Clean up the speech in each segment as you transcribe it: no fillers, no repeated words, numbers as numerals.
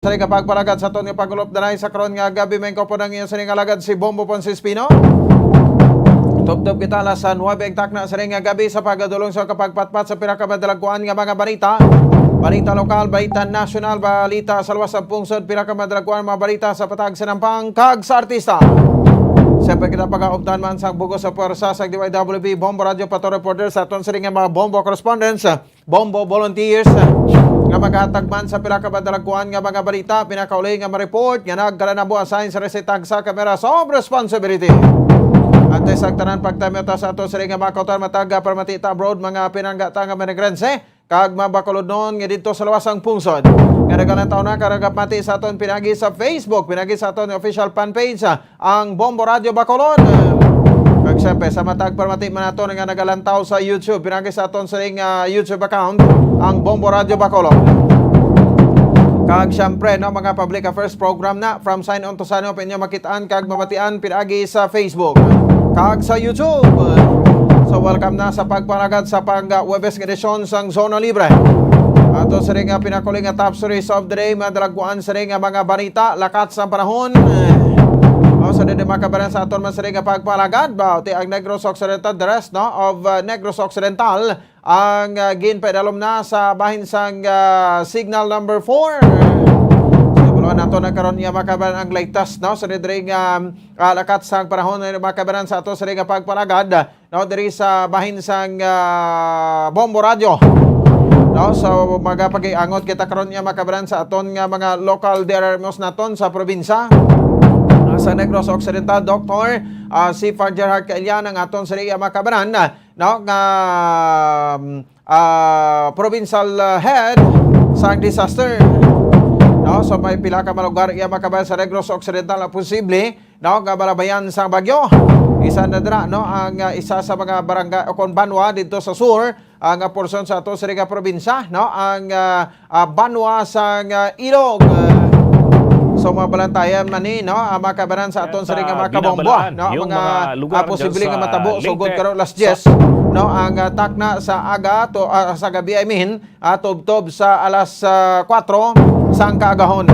Sa kapagpalagad sa aton nga pagulop danay sa karon nga gabi may ko po nang iyang sining alagad si Bombo Poncispino. Tubtob kita alas 9 ang takna sa ring nga gabi sa pagadulong sa kapagpatpat sa pinakamadaлагkuan nga mga balita. Balita lokal, balita nasyonal, balita sa luwas sa pungsod, pinakamadaлагkuan mga balita sa patag sa nampang kag sa artista. Siyempre kita pag-auptan man sa bugos sa puwersa sa DYWB Bombo Radio Pato Reporter sa aton sa ring nga mga Bombo Correspondents, Bombo Volunteers nga maghatagman sa pinakabadalagkuan nga mga balita, pinakauli nga ma-report nga nagkalanabo assign sa resetag sa kamera of responsibility. At sa tanan pagtameta sa ato sa ring nga makautan mataga para matita abroad mga pinanggata nga manegrense kag mabakulod noon nga dito sa lawasang pungsod. Nga nagalang taon na karagap mati sa aton pinagi sa Facebook, pinagi sa aton official fan page ang Bombo Radio Bacolod. Kag siyempre sa matag permati man nato nga nagalantaw sa YouTube, pinagi sa aton sa ring YouTube account ang Bombo Radio Bacolod. Kag siyempre no, mga public affairs program na from sign on to sign up inyo makitaan kag mamatian pinagi sa Facebook kag sa YouTube. So welcome na sa pagpanagad sa pag-Webes edisyon sang Zona Libre. Ato sa ring pinakuling top stories of the day, madalagkuan sa ring mga balita, lakat sa panahon. Sa dede makabaran sa aton man sa ring pagpalagad ba ti ang Negros Occidental, the rest no of Negros Occidental ang ginpaidalom na sa bahin sang signal number 4. Nato na karon niya makabaran ang latest no sa diri nga lakat sang panahon na makabaran sa ato sa ring pagpalagad no diri sa bahin sang Bombo Radio. No, so magapag-iangot kita karon niya makabaran sa aton nga mga local DRMOs naton sa probinsya. Sa Negros Occidental, Dr. si Gerhard Kailyan ang aton sa ring makabaran no nga provincial head sa disaster. No, so may pila ka malugar iya makabayan sa Negros Occidental na posible no gabalabayan sa bagyo. Isa na dira no ang isa sa mga barangay o Banwa dito sa sur ang porson sa ato sa ring probinsya no ang Banwa sa Ilog. So mabalantayan man ni no makabaran sa aton sa ring makabombo no mga posible nga matabo sugod karon last 10 no ang takna sa aga to sa gabi I mean tubtob sa alas 4 sang kaagahon.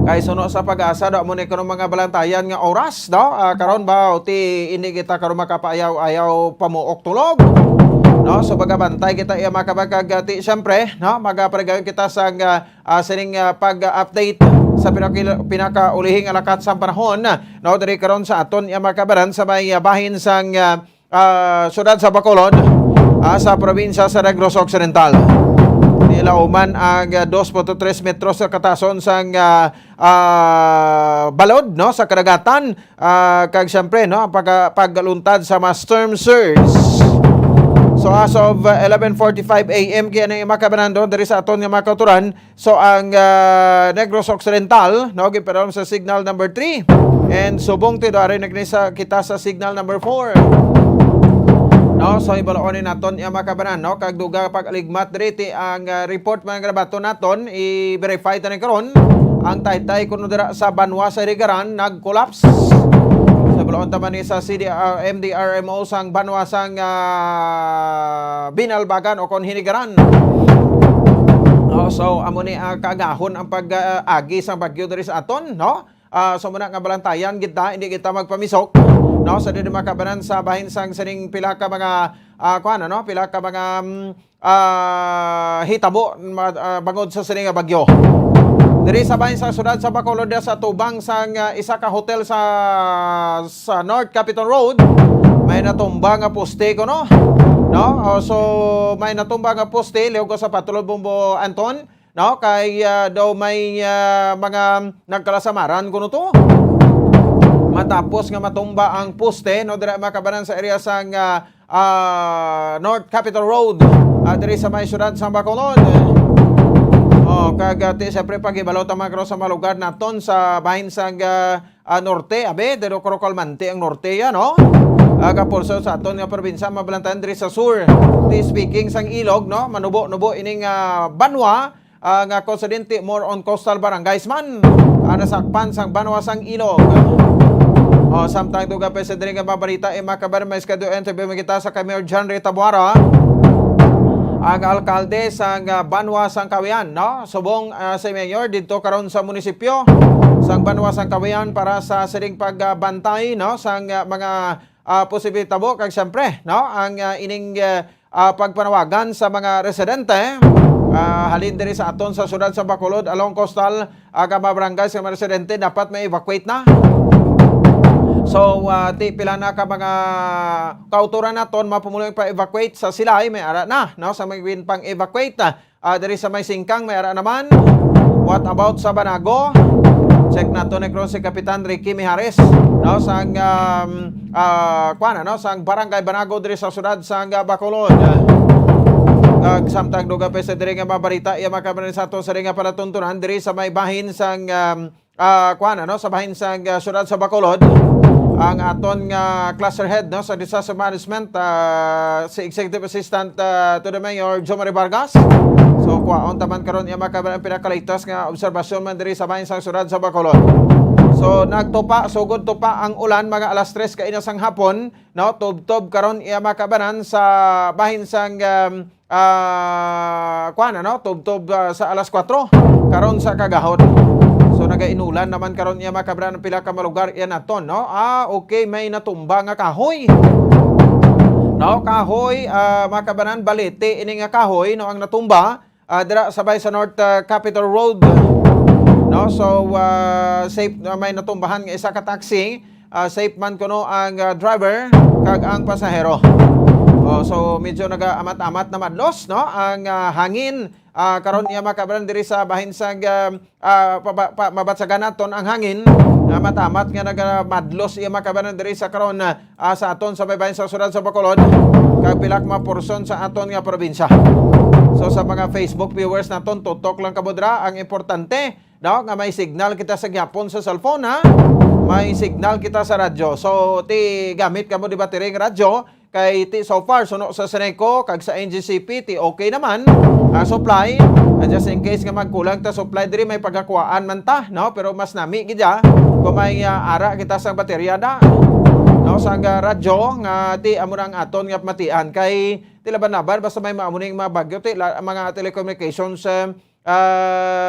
Kay suno sa pag-asa do mo ni karon mga balantayan nga oras no karon ba ti hindi kita karon makapaayaw pamuok tulog. No, so bagabantay kita iya makabagati syempre no magapregayon kita sa sining pag-update sa pinakaulihing alakat sa panahon no diri karon sa aton iya makabaran sa may bahin sang syudad sa Bacolod sa probinsya sa Negros Occidental. Nilauman ang 2.3 metros sa katason sang balod no sa kadagatan kag syempre no pagluntad sa mga storm surge. So as of 11:45 AM kaya nang makabanan doon diri sa aton nga makauturan. So ang Negros Occidental no gipadalom sa signal number 3 and subong ti dari nagnisa kita sa signal number 4. No, so ibaloonin naton iya makabanan no kag duga pag-aligmat diri ti ang report mga grabato naton i-verify ta ni karon ang taytay kuno dira sa Banwa sa Rigaran nag-collapse. Sa baloon taman ni sa MDRMO sang Banwa sang Binalbagan o kon Hinigaran. So amo ni kaagahon ang pag-agi sang bagyo diri sa aton no. So muna nga balantayan kita hindi kita magpamisok no sa dili makabanan sa bahin sang sining pila ka mga kuan no pila ka mga hitabo bangod sa sining bagyo. Diri sa bahin sa syudad sa Bacolod sa tubang sang isa ka hotel sa North Capitol Road may natumba nga poste ko no. So may natumba nga poste liog ko sa Patulod Bombo Anton no kay daw may mga nagkalasamaran kuno to. Matapos nga matumba ang poste no dira makabanan sa area sang North Capitol Road diri sa may syudad sa Bacolod. Kagati siyempre pag-ibalaw ta mga sa mga lugar naton sa bahin sang norte abe dero Kalmante ang norte ya no. Kapurso sa aton nga probinsya mabalantayan diri sa sur. Speaking sang Ilog no manubo-nubo ining Banwa nga konsidente more on coastal barangays man nasakpan sang Banwa sang Ilog. Samtang duga pa sa diri nga babalita makabar may schedule interview kita sa Mayor John Rita Buara ang alkalde sang Banwa sang Kawayan, no? Subong sa mayor dito karon sa munisipyo sang Banwa sang Kawayan para sa siring pagbantay, no, sang mga posible tabo kag syempre, no, ang ining pagpanawagan sa mga residente halin diri sa aton sa syudad sa Bacolod along coastal barangay sa mga residente dapat may evacuate na. So, pila na ka mga kauturan naton mapumulong pa-evacuate sa Silay, may ara na, no? Sa may pang-evacuate, diri sa may Singkang, may ara naman. What about sa Banago? Check nato ni si Kapitan Ricky Mijares, no? Sang, sang Barangay Banago diri sa syudad sang Bacolod. Samtang duga pa sa diri nga mabarita, iya makabaran sa ato sa ringa palatuntunan diri sa may bahin sang, sa bahin sang syudad sa Bacolod. Ang aton nga cluster head, no, sa disaster management, si Executive Assistant to the Mayor Jomari Vargas. So kuwaon taman karon iya makabaran ang pinakaligtas nga obserbasyon man diri sa bahin sang syudad sa Bacolod. So nagtupa, sugod tupa ang ulan mga alas 3 kainasang hapon, no, tubtob karon iya makabaran sa bahin sang tubtob sa alas 4 karon sa kagahon. So nagainulan naman karon iya makabran ng pila ka lugar iya naton, no? Okay, may natumba nga kahoy. No, kahoy makabanan balete ini nga kahoy, no, ang natumba dira sabay sa North Capitol Road. No, so safe may natumbahan nga isa ka taxi, safe man kuno ang driver kag ang pasahero. So medyo naga-amat-amat na madlos, no, ang hangin. Karon iya makabran diri sa bahin sa mabatsagan naton ang hangin, matamat nga nagamadlos iya makabran diri sa karon sa aton sa bahin sa syudad sa Bacolod kag pila ka porson sa aton nga probinsya. So sa mga Facebook viewers naton, tutok lang kabudra, ang importante, no, nga may signal kita sa gyapon sa cellphone, ha, may signal kita sa radyo. So gamit kamo di battery nga radyo. Kay so far suno sa Seneco kag sa NGCP okay naman supply, just in case nga magkulang ta supply diri may pagakuaan man ta, no, pero mas nami gidya kung may ara kita sa baterya da, no, sa radyo nga amo nang aton nga matian kay tilaban-laban basta may maamuning mga bagyo mga telecommunications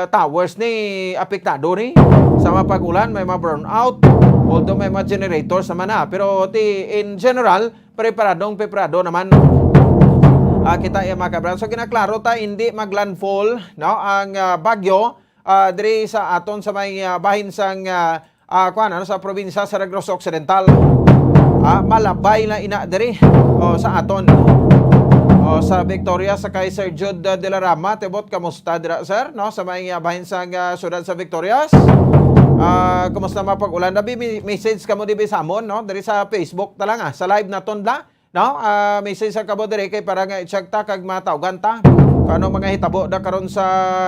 towers ni apektado ni sa mga pag-ulan, may mga brownout, although may mga generators naman pero in general preparado naman kita iya makabran. So kinaklaro ta hindi maglandfall, no, ang bagyo diri sa aton sa may bahin sang sa probinsya sa Negros Occidental. Malabay na ina diri sa aton. Sa Victoria sa kay Sir Jude de la Rama, tibot kamusta dira sir, no, sa may bahin sang syudad sa Victorias. Kumusta mapag-ulan? Message kamo di bisamon, no, diri sa Facebook talang sa live naton bla, no, message sa kamo diri kay para nga i-check ta kag matawgan ta kano mga hitabo da karon sa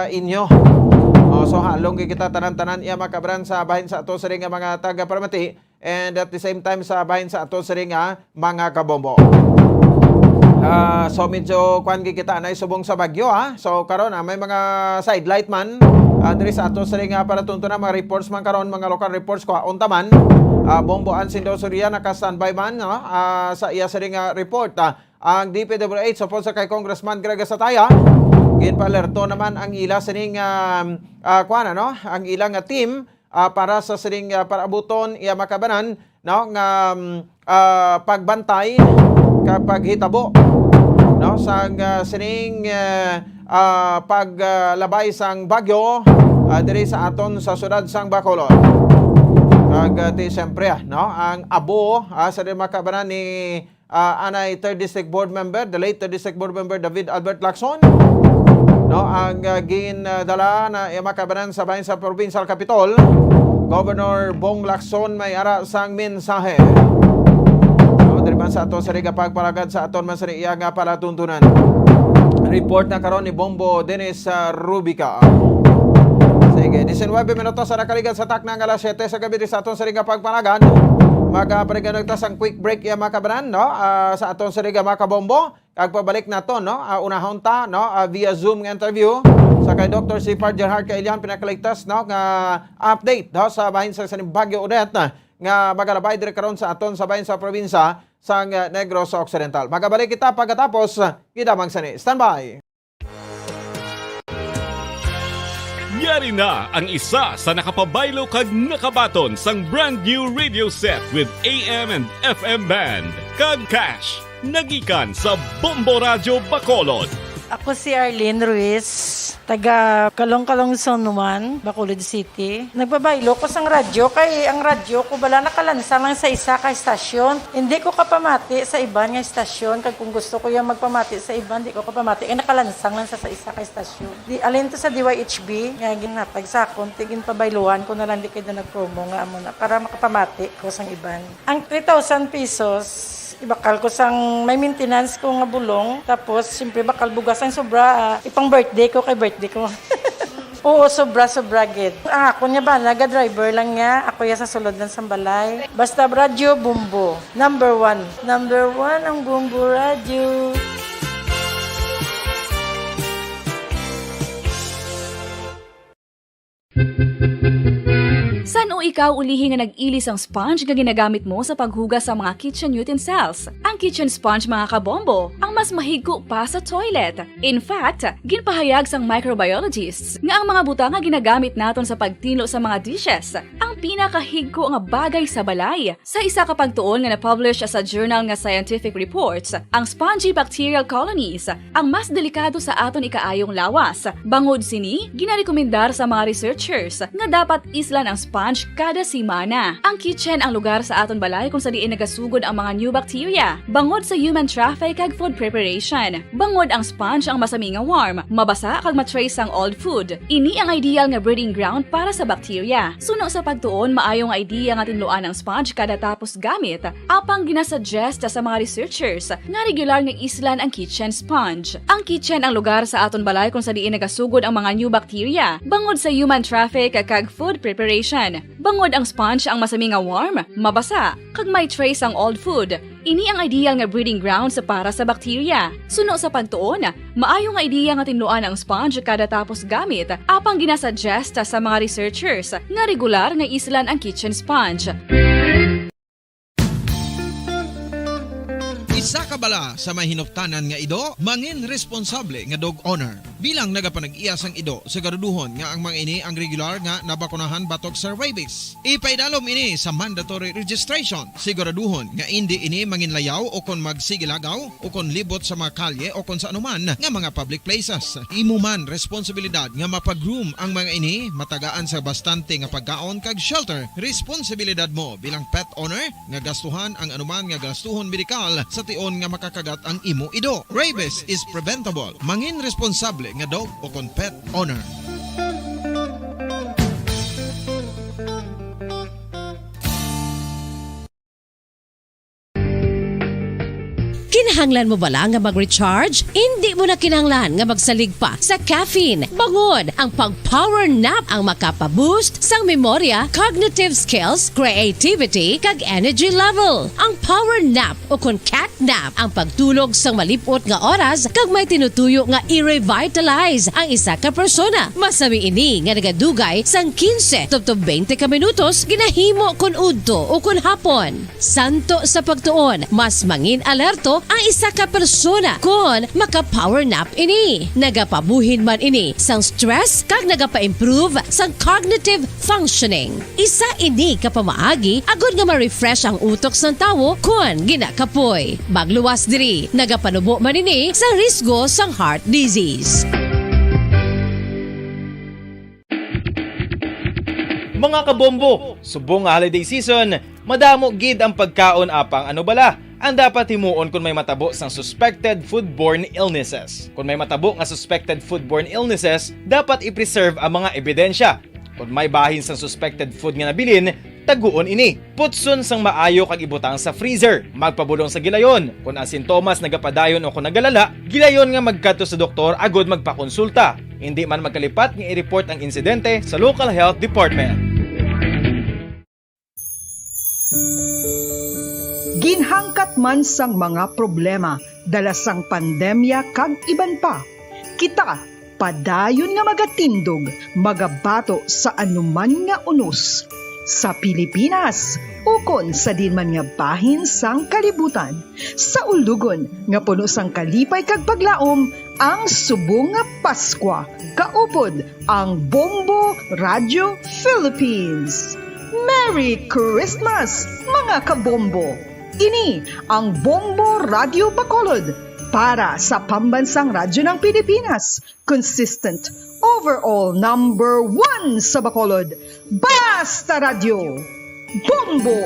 inyo. So halong kita tanan-tanan iya makabran sa bahin sa ato sa ring mga taga Paramati and at the same time sa bahin sa ato sa ring mga kabombo. So medyo kita na subong sa bagyo, so karon may mga sidelight man diri sa ato sa ring para tuntunan mga reports man karon, mga local reports ko untaman. Bomboan Sindo Surya naka-standby man sa iya sa ring report. Ang DPWH support sa kay Congressman Greg Sataya ginpalerto naman ang ila sa ring ang ilang team para sa siring para abuton iya makabanan, no, nga pagbantay kapag hitabo, no, sa sining paglabay sang bagyo diri sa aton sa syudad sang Bacolod. Kag siyempre, no, ang abo sa makabanan ni anay 3rd District Board Member, the late 3rd District Board Member David Albert Lacson, no, ang gindala na makabanan sa bahin sa Provincial Capitol, Governor Bong Lacson may ara sang mensahe. Diri man sa aton sa riga pagpalagad sa aton man sa iya nga palatuntunan. Report na karon ni Bombo Dennis Rubica. Sige, 19 minutos sa nakaligan sa takna nga alas 7 sa gabi sa aton sa riga pagpalagad. Magaparigan ta sang quick break iya makabanan, no, sa aton sa riga makabombo. Kag pabalik nato, no, unahon ta, no, via Zoom nga interview sa kay Dr. Sipar Gerhard Kailian pinakaligtas, no, nga update, no, sa bahin sa Bagyo Odette nga magalabay dire karon sa aton sa bahin sa probinsya sang Negros Occidental. Magabalik kita pagkatapos gidamang sani. Standby. Yari na ang isa sa nakapabaylo kag nakabaton sang brand new radio set with AM and FM band. Kag cash, nagikan sa Bombo Radio Bacolod. Ako si Arlene Ruiz, taga Kalong-Kalong Zone 1, Bacolod City. Nagbabaylo ko sang radyo, kay ang radyo ko bala nakalansa lang sa isa ka estasyon. Hindi ko kapamati sa iban nga estasyon, kag kung gusto ko yung magpamati sa iban, hindi ko kapamati, kay nakalansang lang sa isa ka estasyon. Alin to sa DYHB, nga ginatag sa akon, tigin pabayluan ko na lang di kayo na nag-promo nga amo na, para makapamati ko sang iban. Ang 3,000 pesos, ibakal ko sang may maintenance ko nga bulong, tapos siyempre bakal bugas ang sobra, ipang birthday ko kay birthday ko. Oo, sobra gid. Ang ako niya ba, naga-driver lang niya, ako ya sa sulod ng sambalay. Basta radyo, Bumbo. Number 1 ang Bumbo Radio. San o ikaw ulihi nga nag-ilis ang sponge nga ginagamit mo sa paghugas sa mga kitchen utensils? Ang kitchen sponge mga kabombo, ang mas mahigko pa sa toilet. In fact, ginpahayag sang microbiologists nga ang mga buta nga ginagamit naton sa pagtilo sa mga dishes, ang pinakahigko nga bagay sa balay. Sa isa ka pagtuon nga na-publish sa journal nga Scientific Reports, ang spongy bacterial colonies ang mas delikado sa aton ikaayong lawas. Bangod sini, ginarekomendar sa mga researchers nga dapat islan ang sponge kada simana. Ang kitchen ang lugar sa aton balay kung sa diin nagasugod ang mga new bacteria. Bangod sa human traffic kag food preparation. Bangod ang sponge ang masami nga warm, mabasa kag matrace ang old food. Ini ang ideal nga breeding ground para sa bacteria. Suno sa pagtuon, maayong idea nga tinluan ang sponge kada tapos gamit. Apang ginasuggest sa mga researchers nga regular nga islan ang kitchen sponge. Ang kitchen ang lugar sa aton balay kung sa diin nagasugod ang mga new bacteria. Bangod sa human traffic kag food preparation. Bangod ang sponge ang masami nga warm, mabasa, kag may trace ang old food. Ini ang ideal nga breeding ground sa para sa bacteria. Suno sa pagtuon, maayo nga ideya nga tinluan ang sponge kada tapos gamit, apang ginasuggest sa mga researchers nga regular nga islan ang kitchen sponge. Isa ka bala sa mahinuptanan nga ido, mangin responsable nga dog owner. Bilang nagapanag-iyas ang ido, siguraduhon nga ang mga ini ang regular nga nabakunahan batok sa rabies. Ipaidalom ini sa mandatory registration. Siguraduhon nga hindi ini manginlayaw o kon magsigilagaw o kon libot sa mga kalye o kon sa anuman nga mga public places. Imo man responsibilidad nga mapag-groom ang mga ini, matagaan sa bastante nga pagkaon kag shelter. Responsibilidad mo bilang pet owner nga gastuhan ang anuman nga gastuhon medikal sa tion nga makakagat ang imo ido. Rabies is preventable. Mangin responsable nga dog o kon pet owner. Kinahanglan mo bala nga mag-recharge? Hindi mo na kinahanglan nga magsalig pa sa caffeine. Bangod, ang pag-power nap ang makapaboost sang memorya, cognitive skills, creativity, kag energy level. Ang power nap o kon cat nap ang pagtulog sang malipot nga oras kag may tinutuyo nga i-revitalize ang isa ka persona. Masami ini nga nagadugay sang 15 tubtob 20 ka minutos ginahimo kun udto o kun hapon. Santo sa pagtuon, mas mangin alerto ang isa ka persona kung maka-power nap ini. Nagapabuhin man ini sang stress kag nagapa-improve sang cognitive functioning. Isa ini kapamaagi agud nga ma-refresh ang utok sang tawo kung ginakapoy. Bagluwas diri, nagapanubo man ini sa risgo sang heart disease. Mga kabombo, subong nga holiday season, madamo gid ang pagkaon apang ano bala ang dapat himuon kung may matabo sang suspected foodborne illnesses. Kung may matabo nga suspected foodborne illnesses, dapat i-preserve ang mga ebidensya. Kung may bahin sang suspected food nga nabilin, taguon ini. Putson sang maayo kag ibutang sa freezer. Magpabulong sa gilayon. Kung ang sintomas nagapadayon o kung nagalala, gilayon nga magkadto sa doktor agud magpakonsulta. Hindi man magkalipat nga i-report ang insidente sa local health department. Ginhangkat man sang mga problema dala sang pandemya kag iban pa. Kita padayon nga magatindog, magabato sa anuman nga unos. Sa Pilipinas, ukon sa dinman nga bahin sang kalibutan. Sa ulugon nga puno sang kalipay kag paglaom, ang subong nga Paskwa. Kaupod ang Bombo Radio Philippines. Merry Christmas, mga kabombo! Ini ang Bombo Radio Bacolod para sa pambansang radyo ng Pilipinas. Consistent, overall number 1 sa Bacolod. Basta Radio! Bombo!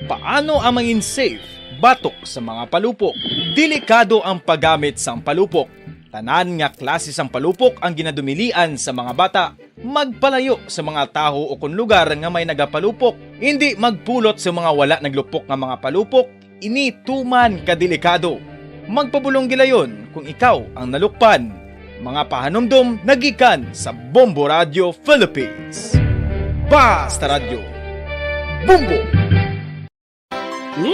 Paano ang maging safe batok sa mga palupok? Delikado ang paggamit sang palupok. Tanan nga klase sang palupok ang ginadumilian sa mga bata. Magpalayo sa mga taho o kung lugar nga may nagapalupok. Hindi magpulot sa mga wala naglupok nga mga palupok. Ini tuman kadelikado. Magpabulong gilayon kung ikaw ang nalukpan. Mga pahanumdum nagikan sa Bombo Radio Philippines. Basta Radio. Bombo! 1,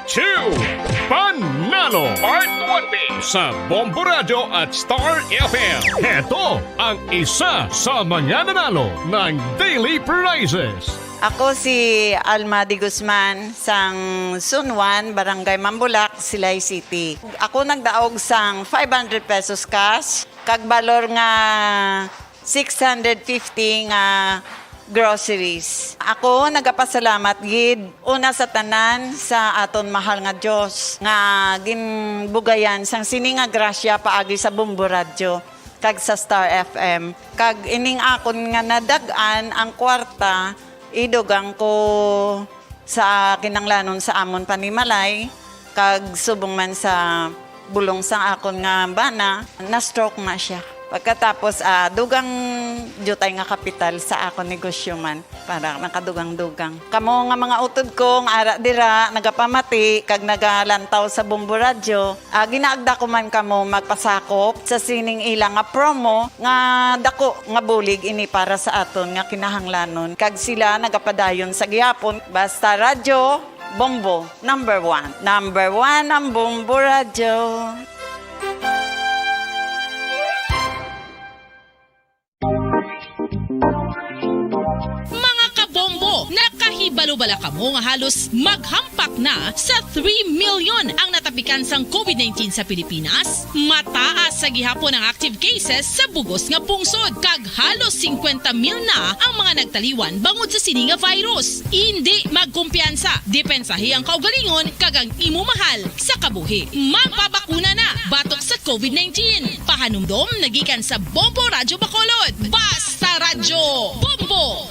2, Panalo Part 1B sa Bombo Radio at Star FM. Heto ang isa sa mga nanalo ng daily prizes. Ako si Alma de Guzman sang Sunwan, Barangay Mambulak, Silay City. Ako nagdaog sang 500 pesos cash, kag balor nga 650 nga groceries. Ako nagapasalamat gid una sa tanan sa aton mahal nga Dios nga ginbugayan sang sini nga grasya paagi sa Bombo Radio kag sa Star FM. Kag ining akon nga nadag-an ang kwarta idugang ko sa kinanglanon sa amon panimalay kag subong man sa bulong sang akon nga bana na stroke na siya. Pagkatapos, dugang jutay nga kapital sa ako negosyo man para nakadugang-dugang. Kamo nga mga utod ko, nga ara dira, nagapamati, kag nagalantaw sa Bombo Radio, ginaagda ko man kamo magpasakop sa sining ilang nga promo, nga dako nga bulig ini para sa aton nga kinahanglanon. Kag sila nagapadayon sa gihapon, basta radyo, Bombo, number 1. Number 1 ang Bombo Radio. Nakahibalo-bala kamo nga halos maghampak na sa 3 million ang natapikan sang COVID-19 sa Pilipinas. Mataas sa gihapon ang active cases sa bugos nga pungsod kag halos 50 mil na ang mga nagtaliwan bangod sa sini nga virus. Hindi magkumpiyansa, depensahi ang kaugalingon kag ang imo mahal sa kabuhi. Magpabakuna na batok sa COVID-19. Pahanumdom nagikan sa Bombo Radio Bacolod. Basta Radio Bombo!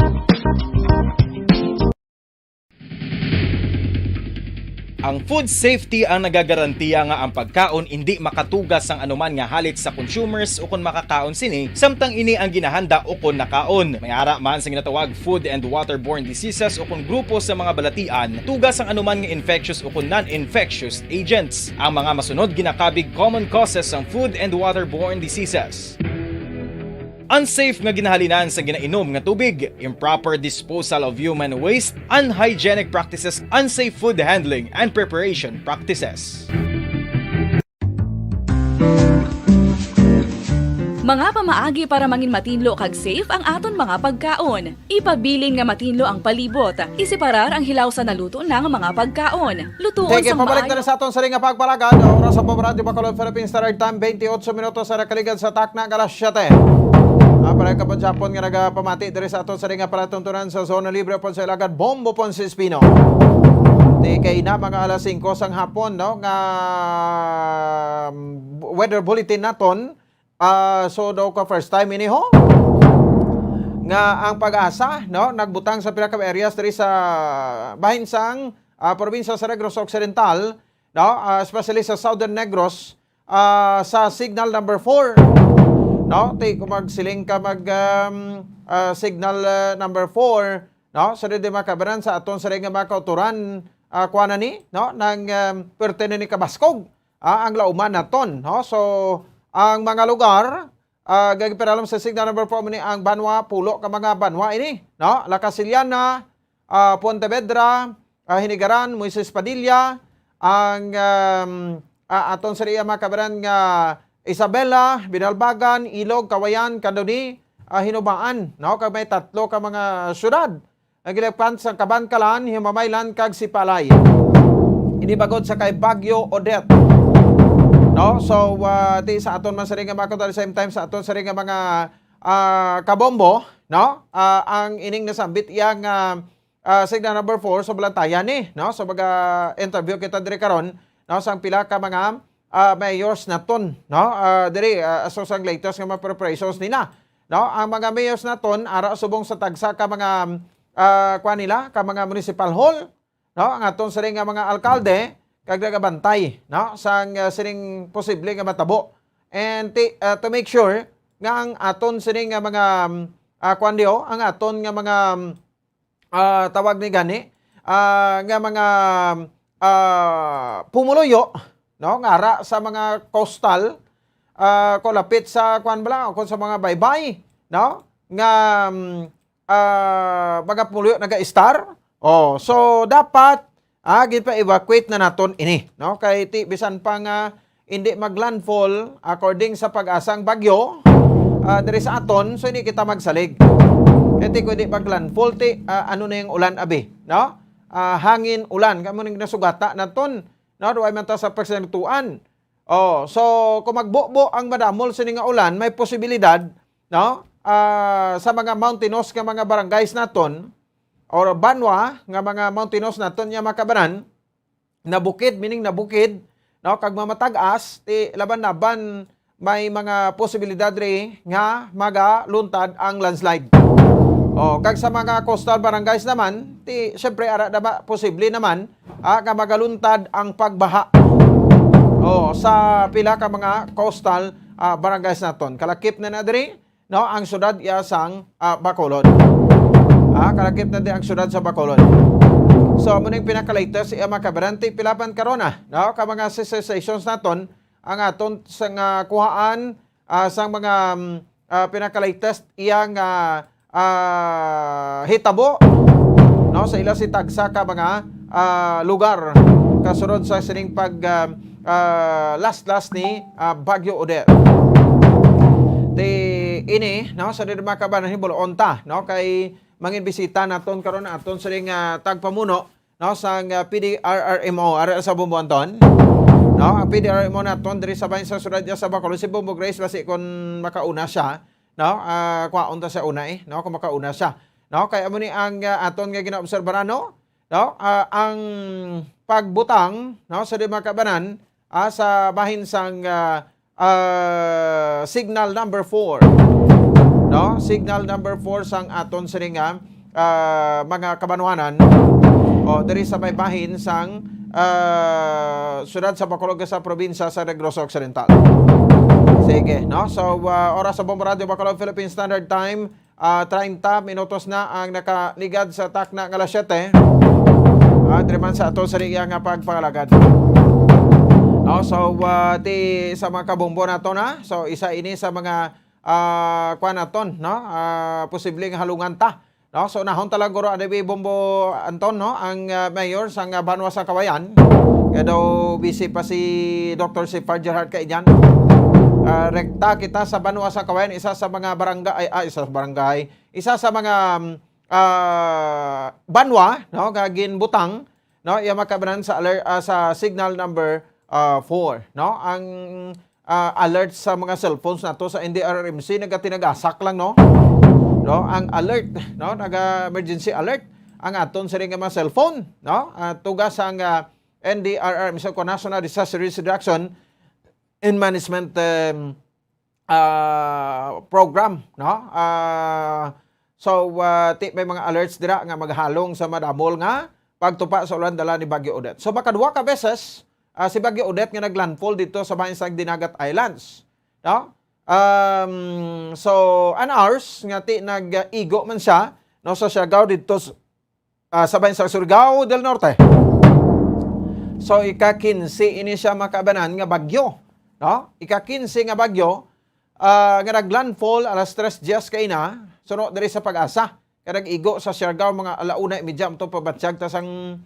Ang food safety ang nagagarantiya nga ang pagkaon hindi makatugas ang anuman nga halit sa consumers o kung makakaon sini, samtang ini ang ginahanda o kung nakaon. May ara man sa ginatawag food and waterborne diseases o kung grupo sa mga balatian, tugas ang anuman nga infectious o kung non-infectious agents. Ang mga masunod ginakabig common causes ng food and waterborne diseases. Unsafe nga ginahalinan sa ginainom nga tubig, improper disposal of human waste, unhygienic practices, unsafe food handling, and preparation practices. Mga pamaagi para mangin matinlo kag safe ang aton mga pagkaon. Ipabilin nga matinlo ang palibot. Isiparar ang hilaw sa naluto ng mga pagkaon. Lutuon Sige, sa pabalik na sa aton sa ring nga pagpalagan. Oras sa Bombo Radio Bacolod Philippines Standard Time, 28 minutos sa nakaligad sa takna alas 7. Para kapag Japon nga nagapamati diri sa aton sa ring nga palatuntunan sa zona libre pon sa ilagad Bombo pon si Espino. Di kay na mga alas 5 sang hapon no nga weather bulletin naton. So daw ka first time ini ho nga ang pag-asa no nagbutang sa pila ka areas diri sa bahin sang probinsya sa Negros Occidental no especially sa Southern Negros sa signal number 4 no kung magsiling ka signal number 4 no sa di makabaran sa aton sa nga makauturan kuana ni no nang pertene ni Kabaskog ang lauman naton no so ang mga lugar, gagipiralam sa signal number 4 ni ang Banwa, pulo ka mga Banwa ini, no? La Casiliana, Pontevedra, Hinigaran, Moises Padilla, ang aton sa iya makabaran nga Isabela, Binalbagan, Ilog, Kawayan, Candoni, hinubaan, no? Kag may 3 ka mga syudad. Ang gilagpan sa Kabankalan, Himamaylan, kag Sipalay. Inibagod sa kay Baguio Odette. No? So, ti sa aton man sa ring nga mga at the same time sa aton sa ring nga mga kabombo, no? Ang ining nasambit iyang signal number 4 sa Balantayan no? So, interview kita diri karon, no? Sang pila ka mga mayors naton, no? Diri aso sang latest nga mga preparations nila, no? Ang mga mayors naton ara subong sa tagsa ka mga kuan nila ka mga municipal hall, no? Ang aton sa ring nga mga alkalde kag nagabantay, no? Sang sining posible nga matabo. And to make sure nga ang aton sining nga mga kuandio, ang aton nga mga tawag ni gani nga mga pumuluyo, no? Ngara sa mga coastal kolapit sa kuan bala o sa mga baybay, no? Nga mga pumuluyo naga-star. Oh, so dapat gid pa evacuate na naton ini, no? Kay bisan pa nga hindi maglandfall according sa pag-asang bagyo diri sa aton, so hindi kita magsalig. Iti ko di maglandfall ano na yung ulan abi, no? Hangin ulan kamo ning nasugata naton, no? Duay man ta sa persentuan. Oh, so kung magbubo ang madamol sa nga ulan, may posibilidad, no? Sa mga mountainous nga mga barangays naton or banwa nga mga mountainous naton nga makabanan na bukid, meaning na bukid, no? Kag mamatag-as ti laban-laban may mga posibilidad ri nga magaluntad ang landslide. O kag sa mga coastal barangays naman ti syempre ara na posible naman nga magaluntad ang pagbaha. O sa pila ka mga coastal barangays naton. Kalakip na diri, no, ang syudad sang Bacolod. Kalakip na di ang syudad sa Bacolod. So, muning pinaka-latest iya makabarante pilapan karona, no? Ka mga cessations naton ang aton sang kuhaan sang mga pinaka-latest iyang hitabo, no? Sa ila si tagsa ka mga lugar kasunod sa sining pag last ni Baguio Odette. Ini, no, sa diri makabanan hibulon ta, no, kay mangin bisita naton karon aton sa ring tagpamuno, no, sang PDRRMO ara sa Bumbuanton, no, ang PDRRMO naton diri sa bahin sa syudad sa Bacolod si Bombo Grace basi kon makauna siya, no, kuwaon ta sa una no, kung makauna siya, no, kay amo ni ang aton nga ginaobserbahan, no, ang pagbutang, no, sa diri makabanan sa bahin sang signal number 4. No, signal number 4 sang aton sining mga kabanwanan o diri sa may bahin sang syudad sa Bacolod sa probinsya sa Negros Occidental. Sige, no? So oras sa Bombo Radio Bacolod Philippine Standard Time, 30 minutos na ang nakaligad sa takna nga alas 7. Diri man sa ato sa riya nga pagpangalagad. No, so sa mga kabombo nato na. So isa ini sa mga kuan naton, no? Posibleng halungan ta, no? So nahon talaga guro adabi Bombo Anton, no? Ang mayor sang Banwa sa Kawayan. Kaya daw busy pa si Dr. si Fargerhart kay diyan. Rekta kita sa Banwa sa Kawayan, isa sa mga barangay, isa sa mga banwa, no? Kagin butang, no? Iya makabanan sa sa signal number 4, no? Ang alert sa mga cellphones nato sa NDRRMC nagatinagasak lang, no? No, ang alert, no, naga-emergency alert ang aton sa ring mga cellphone, no? Tugas ang NDRRMC ko National Disaster Risk Reduction and Management program, no? So may mga alerts dira nga maghalong sa madamol nga pagtupa sa ulan dala ni Baguio Odette. So makaduwa ka beses si Baguio Odette nga naglandfall dito sa bahin sa Dinagat Islands, no? So an hours nga nag-igo man siya, no, sa Siargao dito sa bahin sa Surigao del Norte. So ika-15 ini siya makabanan nga bagyo, no? Ika-15 nga bagyo nga naglandfall alas 3:00 kay na suno diri sa Pag-asa. Kaya nag-igo sa Siargao mga 1:30 to pabatsyag ta sang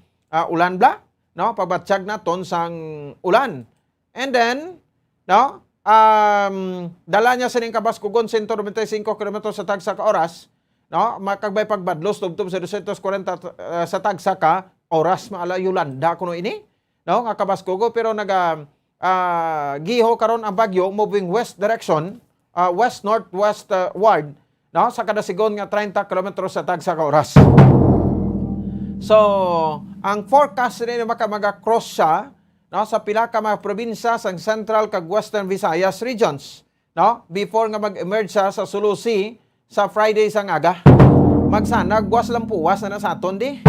ulan bla, no, pabatsyag naton sang ulan. And then, no, dala niya sining Kabaskugon 195 km sa tagsa ka oras, no? Makagbay pagbadlos tubtob sa 240 sa tagsa ka oras maala Yolanda kuno ini, no? Nga Kabaskugo pero giho karon ang bagyo moving west direction, west northwest ward, no? Sa kada sigon nga 30 km sa tagsa ka oras. So, ang forecast rin maga-cross siya, no, sa pila ka mga probinsya sa Central kag Western Visayas regions, no? Before nga mag-emerge siya sa Sulusi sa Friday sang aga. Magsanag buwas lang puwas na sa aton di.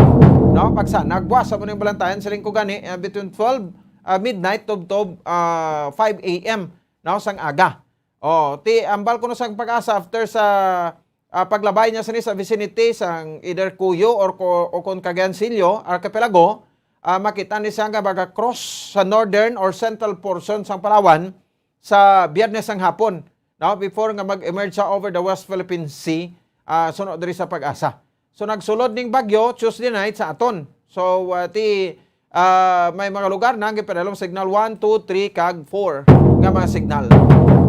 No? Pagsanag buwas sa muning balantayan siling ko gani between 12 midnight to 5 AM, no, sang aga. Ambal ko no sang pag-asa after sa paglabay niya sa vicinity sang either Cuyo or kon Cagayancillo, Archipelago, makita ni siya nga baga cross sa northern or central portion sang Palawan sa Biyernes ang hapon, no, before nga mag-emerge sa over the West Philippine Sea, sunod diri sa pag-asa. So nagsulod ning bagyo Tuesday night sa aton. So may mga lugar na gipadalom signal 1, 2, 3 kag 4 nga mga signal.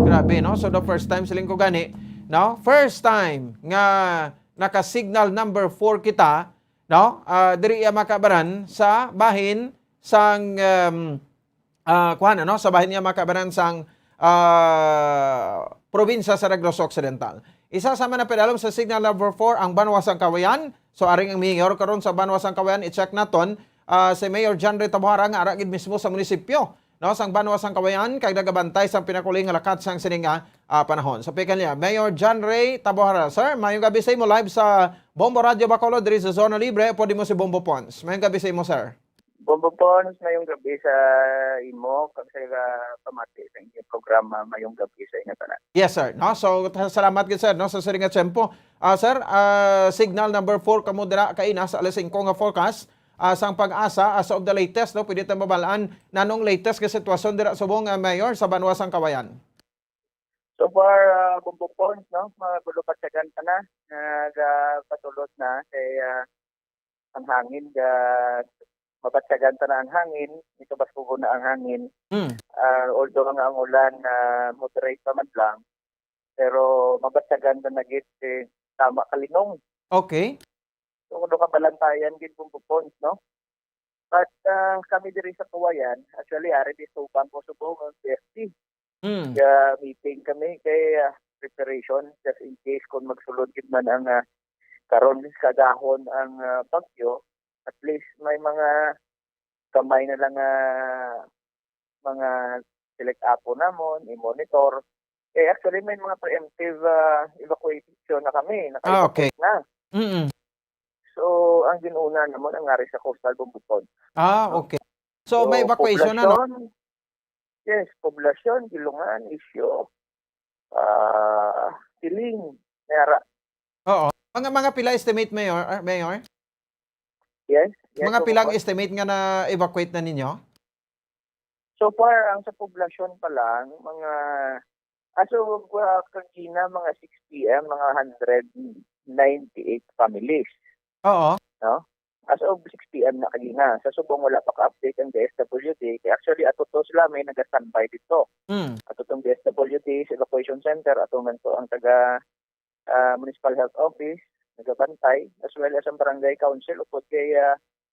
Grabe, no? So the first time siling ko gani, no? First time nga naka-signal number 4 kita, no? Diri makabaran sa bahin sang sa bahin niya makabaran sang probinsya sa Negros Occidental. Isa sa mga pedalom sa signal number 4 ang Banwasang Kawayan. So aring ang mayor karon sa Banwasang Kawayan, i-check naton si Mayor John Ray Tabohara nga aragid mismo sa munisipyo, no, sang Banwasang Kawayan kay nagabantay sang pinakuling nga lakat sang sininga panahon. So pikan niya Mayor John Ray Tabohara. Sir, mayong gabi sa imo live sa Bombo Radio Bacolod diri sa Zona Libre. Pwede mo si Bombo Pons. Mayong gabi sa imo, sir. Bombo Pons, mayong gabi sa imo kag sa pamati sa inyong programa, mayong gabi sa inyo tanan. Yes, sir. No, so salamat gid sir, no, sa siringa tempo. Sir, signal number 4 kamo dira kay sa alas 5 nga forecast sang pag-asa as of the latest, no, pwede ta mabalaan nanong latest nga sitwasyon dira sa buong mayor sa Banwasang Kawayan. So far, Bombo Pons, no, magulupat sa ganta na, patulot na kay ang hangin mabatsagan ta na ang hangin, ito baskugo na ang hangin. Although ang ulan moderate pa man lang, pero mabatsagan na nagit tama kalinong. Okay. So kuno ka balantayan gid Bombo Pons, no? But kami diri sa Kawayan, actually ari di subang ko subong ang PFC. Meeting kami kay preparation just in case kung magsulod gid man ang karon kadahon ang bagyo, at least may mga kamay na lang mga select apo namon, i-monitor. Actually may mga preemptive evacuation na kami. Okay. Na. So ang ginuna namon ang ngari sa Coastal Bombo Pons. Okay. So may evacuation na, no? Yes, poblasyon, Gilungan, Isyo, Siling, Nera. Oo. Mga pila estimate, Mayor? Yes. Mga pilang estimate nga na evacuate na ninyo? So far, ang sa poblasyon pa lang, mga kagina, mga 6 p.m., mga 198 families. Oo. No? As of 6 p.m. na kagina. Sa Subong, wala pa ka-update ang DSWD. Actually, ato to sila may nag-standby dito. Ato tong DSWD sa Evacuation Center, ato man to ang taga Municipal Health Office, nagabantay, as well as ang Barangay Council, upod kay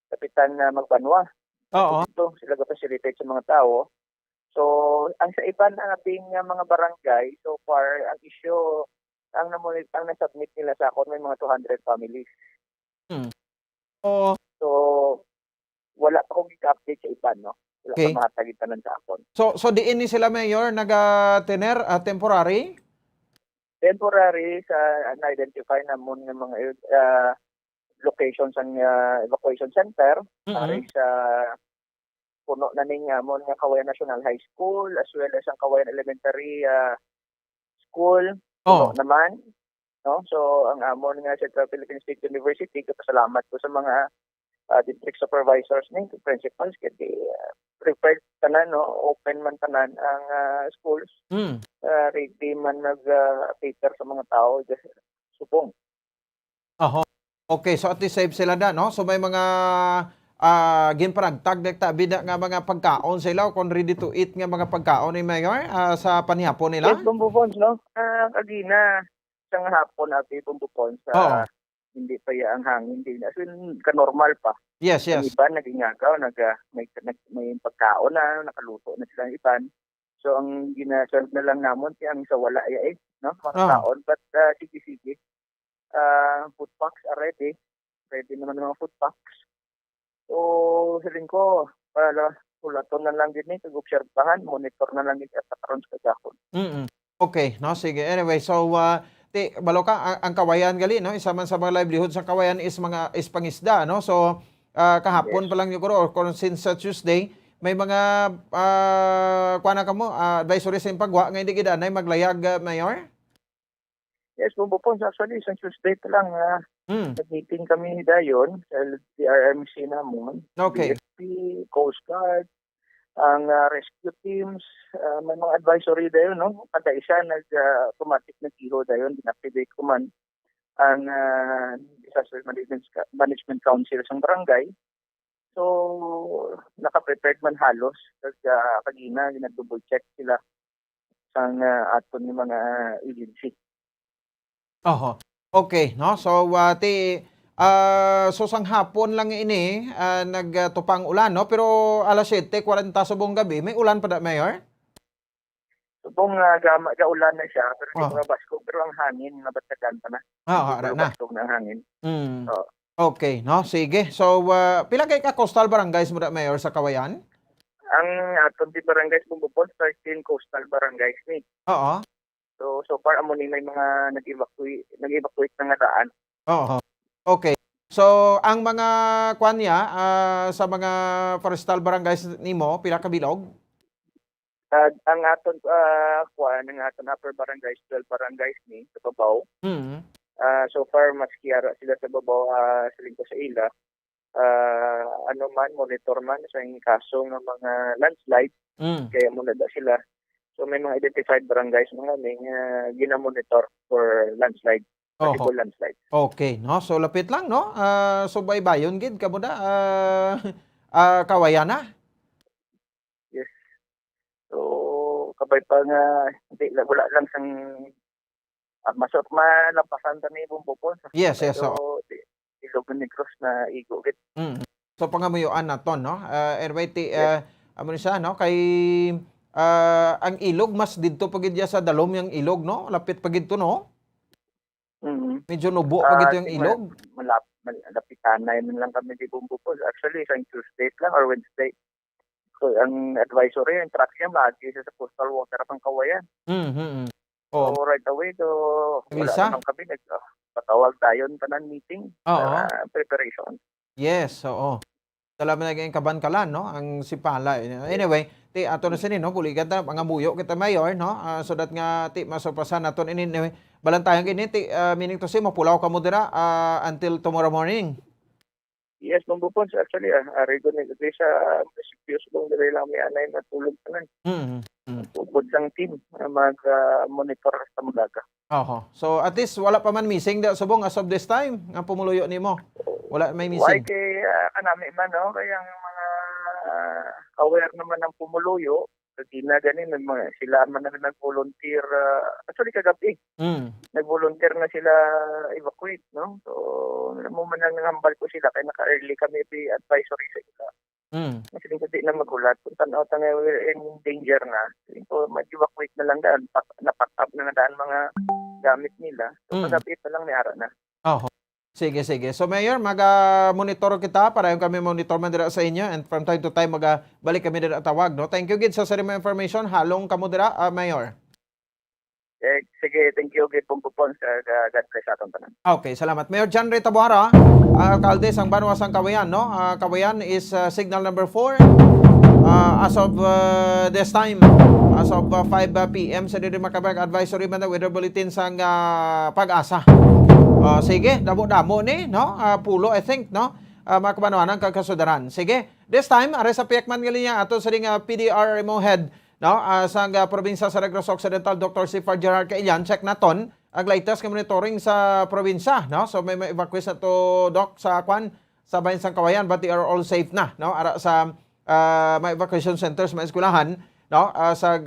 Kapitan Magbanwa. Oo. Ito, sila ga-facilitate sa mga tao. So, ang sa iba ng ating mga barangay, so far, ang issue, ang na-submit nila sa akin, may mga 200 families. So, wala pa akong i-update sa iba, no? Wala pa mahatagitan ng sa akin. So diin ni sila, Mayor, nag-tener temporary? Temporary sa na-identify na mo ng mga locations ang evacuation center ari sa puno na ning mo nga Kawayan National High School as well as ang Kawayan Elementary School naman, no? So ang amon nga Central Philippine State University, kapasalamat ko sa mga district supervisors ning principals kay prepared tanan, no, open man tanan ang schools. Ready man nag-cater sa mga tao just Subong. Okay, so at least safe sila na, no? So may mga ginparagtag ta bida nga mga pagkaon sila kung ready to eat nga mga pagkaon ni Mayor sa panihapon nila? Yes, Bumbo Pons, no? Kagina, isang hapon natin Bumbo Pons, Oo. hindi pa ang hangin, hindi na. As in, ka-normal pa. Yes, Ang yes. iban, nagingagaw, may pagkaon na, nakaluto na sila ng iban. So, ang ginaserve na lang namon, ang sa wala no? Mga kaon. But, sige. Food packs are ready. Ready naman ng mga food packs. So, hiling ko, para ulaton na lang din kag-obserbahan, monitor na lang din at karon sa kagahon. Okay, no, sige. Anyway, so balo ka ang kawayan gali, no? Isa man sa mga livelihood sa kawayan is pangisda, no? So kahapon pa lang siguro or kung since Tuesday may mga kuana kamo advisory sa pagwa nga hindi gid anay maglayag, Mayor? Yes, Bumbo actually, isang Tuesday pa lang, nag-meeting kami dayon sa DRMC namon. Okay. BSP, Coast Guard, ang rescue teams, may mga advisory dayon, no? Kada isa automatic na kilo dayon, dinactivate ko man ang Disaster Management Council sa barangay. So, naka-prepared man halos. Kagina, ginag-double check sila sa aton ng mga agency. Oho. Okay, no? So so sang hapon lang ini nagtupang ulan, no? Pero alas 7:40 subong gabi, may ulan pa da, Mayor? Subong gaulan na siya, pero hindi mga basko. Pero ang hangin, nabatagan pa na. Ara na. Basko ng hangin. Oo. Okay, no? Sige. So, pila kay ka coastal barangays mo da, Mayor, sa Kawayan? Ang aton di barangays Bumbupon, 13 coastal barangays ni. Oo. So far amo ni may mga nag-evacuate na nga daan. Oo. Okay. So, ang mga kwan niya sa mga forestal barangays nimo, pila ka bilog? Ang aton ang aton upper barangays, 12 barangays ni sa babaw. So far mas kiyara sila sa babaw siling ko sa ila. Monitor man sa kaso ng mga landslide. Kaya muna da sila. So may mga identified barangays mga ginamonitor for landslide. Possible landslide. Okay, no? So lapit lang, no? So baybayon gid kamo da Kawayan na. Yes. So kabay pa nga wala lang sang masot malampasan ta ni Bumbupon. Yes. So Ilog Negros na igo gid. So pangamuyuan naton, no? Anyway, amo ni siya, no? Kay ang ilog mas didto pagid sa dalom yung ilog, no? Lapit pagid to, no? Medyo nubo pagid yung ilog. Malapitan na yun lang kami di Bumbupon. Actually, isang Tuesday lang or Wednesday. So, ang advisory, ang truck siya, lagi sa coastal water pang Kawayan. So, right away, wala naman kami. Patawag tayo tanan meeting. Preparation. Yes, oo. Talaga naging kabankalan, no? Ang sipala. Anyway, ato na sinin, no? Kuligan ta, mga muyo kita, Mayor, no? So that nga, masurpasan naton ini. Balantayang ini, meaning to say, mapulaw ka mo dira until tomorrow morning. Yes, Bumbupon. Actually, arigo ni sa recipios mong dali lang may anay na tulog pa nan. Upod sang team mag-monitor sa magaga. So at least wala pa man missing da subong as of this time nga pumuluyo nimo. Wala may missing. Why kay kanami man, no? Kaya ang mga aware naman ng pumuluyo, kasi na ganin sila man na nag-volunteer actually kagabi. Nag-volunteer na sila evacuate, no? So mo man nang hambal ko sila kay naka-early kami advisory sa ila. Kasi hindi na magulat kung tanaw we're in danger na. So mag-evacuate na lang daan, napack up na daan mga gamit nila. So kagabi pa lang ni ara na. Sige. So Mayor, mag-monitor kita para yung kami monitor man dira sa inyo and from time to time balik kami dira tawag, no? Thank you gid sa sarili information. Halong kamo dira, Mayor. Sige, thank you gid Bumbupon sa God bless aton tanan. Okay, salamat. Mayor John Ray Tabuara, alkalde sang Banwas ang Kawayan, no? Kawayan is signal number 4. As of this time, as of 5 p.m. sa Diri Makabag Advisory man weather bulletin sang Pag-asa. Sige, damo-damo ni, no? Pulo, I think, no? Mga kabanawanan, kagkasudaran. Sige, this time, aray sa piyakman nga linya, ato sa ring PDRMO head, no? Sa probinsya sa Negros Occidental, Dr. Sifar Gerard Kailian, check naton ang latest monitoring sa probinsya, no? So may evacuate na to, Doc, sa Kwan, sa bayan sang Kawayan, but they are all safe na, no? Ara sa may evacuation centers, may eskwelahan, no? Sa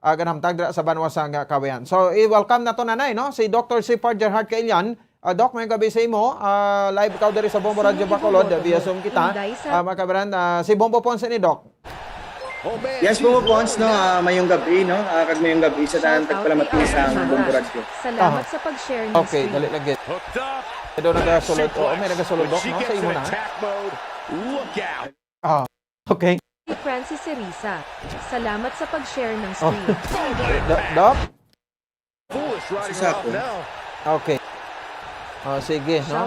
ganamtag dira sa banwa sang Kawayan. So i-welcome na to nanay, no? Si Dr. Sipard Gerhard Kailian. Doc, may gabi sa imo. Live ikaw diri sa Bombo Radio Bacolod, via Zoom kita. Mga kabaran, si Bombo Ponce ni Doc. Yes, Bombo Pons, no, mayong gabi, no, kag mayong gabi sa tanang tagpalamati sa Bombo Radio. Salamat sa pag-share ng Okay, dali lagi. Ito nagasulod. May nagasulod, Doc, no? Sa imo na. Okay. Francis Cerisa. Salamat sa pag-share ng screen. Doc? Isa ko. Okay. Sige, no?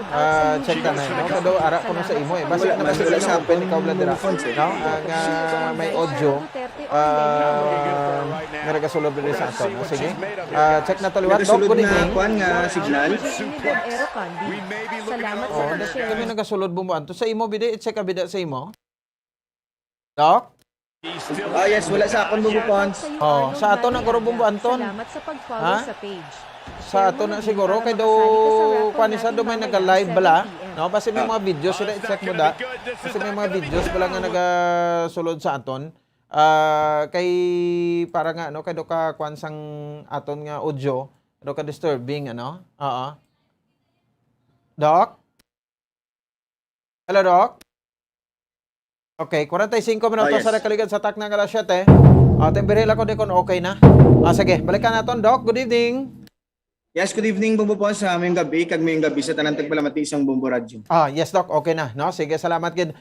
Check na no? Kado ara ko na sa imo eh. Basta na basta na open ikaw bla dira. No? Ang may audio nga nagasulod diri sa ato. No? Sige. Check na to liwat. Doc, good evening. Nga signal. Salamat sa pag-share. Kami nagasulod bumbuan to sa imo bide, check ka bida sa imo. Doc? Yes, wala sa akon Bombo Pons. Sa ato na guro bumbuan ton. Salamat sa pag-follow sa page. Sa ato na siguro kay daw kanisa do may naga-live bala, no? Basta may mga videos sila i-check mo da. Kasi may mga videos bala nga nagasulod sa aton. Kay para nga no kay do ka kwansang aton nga audio, do ka disturbing ano? Oo. Doc? Hello, Doc? Okay, 45 minutos yes. sa nakaligad sa tak ng alas 7. Temperila ko di kon okay na. Sige, balikan naton, Doc. Good evening. Yes, good evening Bombo Pons, mayong gabi kag mayong gabi sa tanang tagpalamati sa Bombo Radio. Yes, Doc. Okay na. No? Sige, salamat, kid.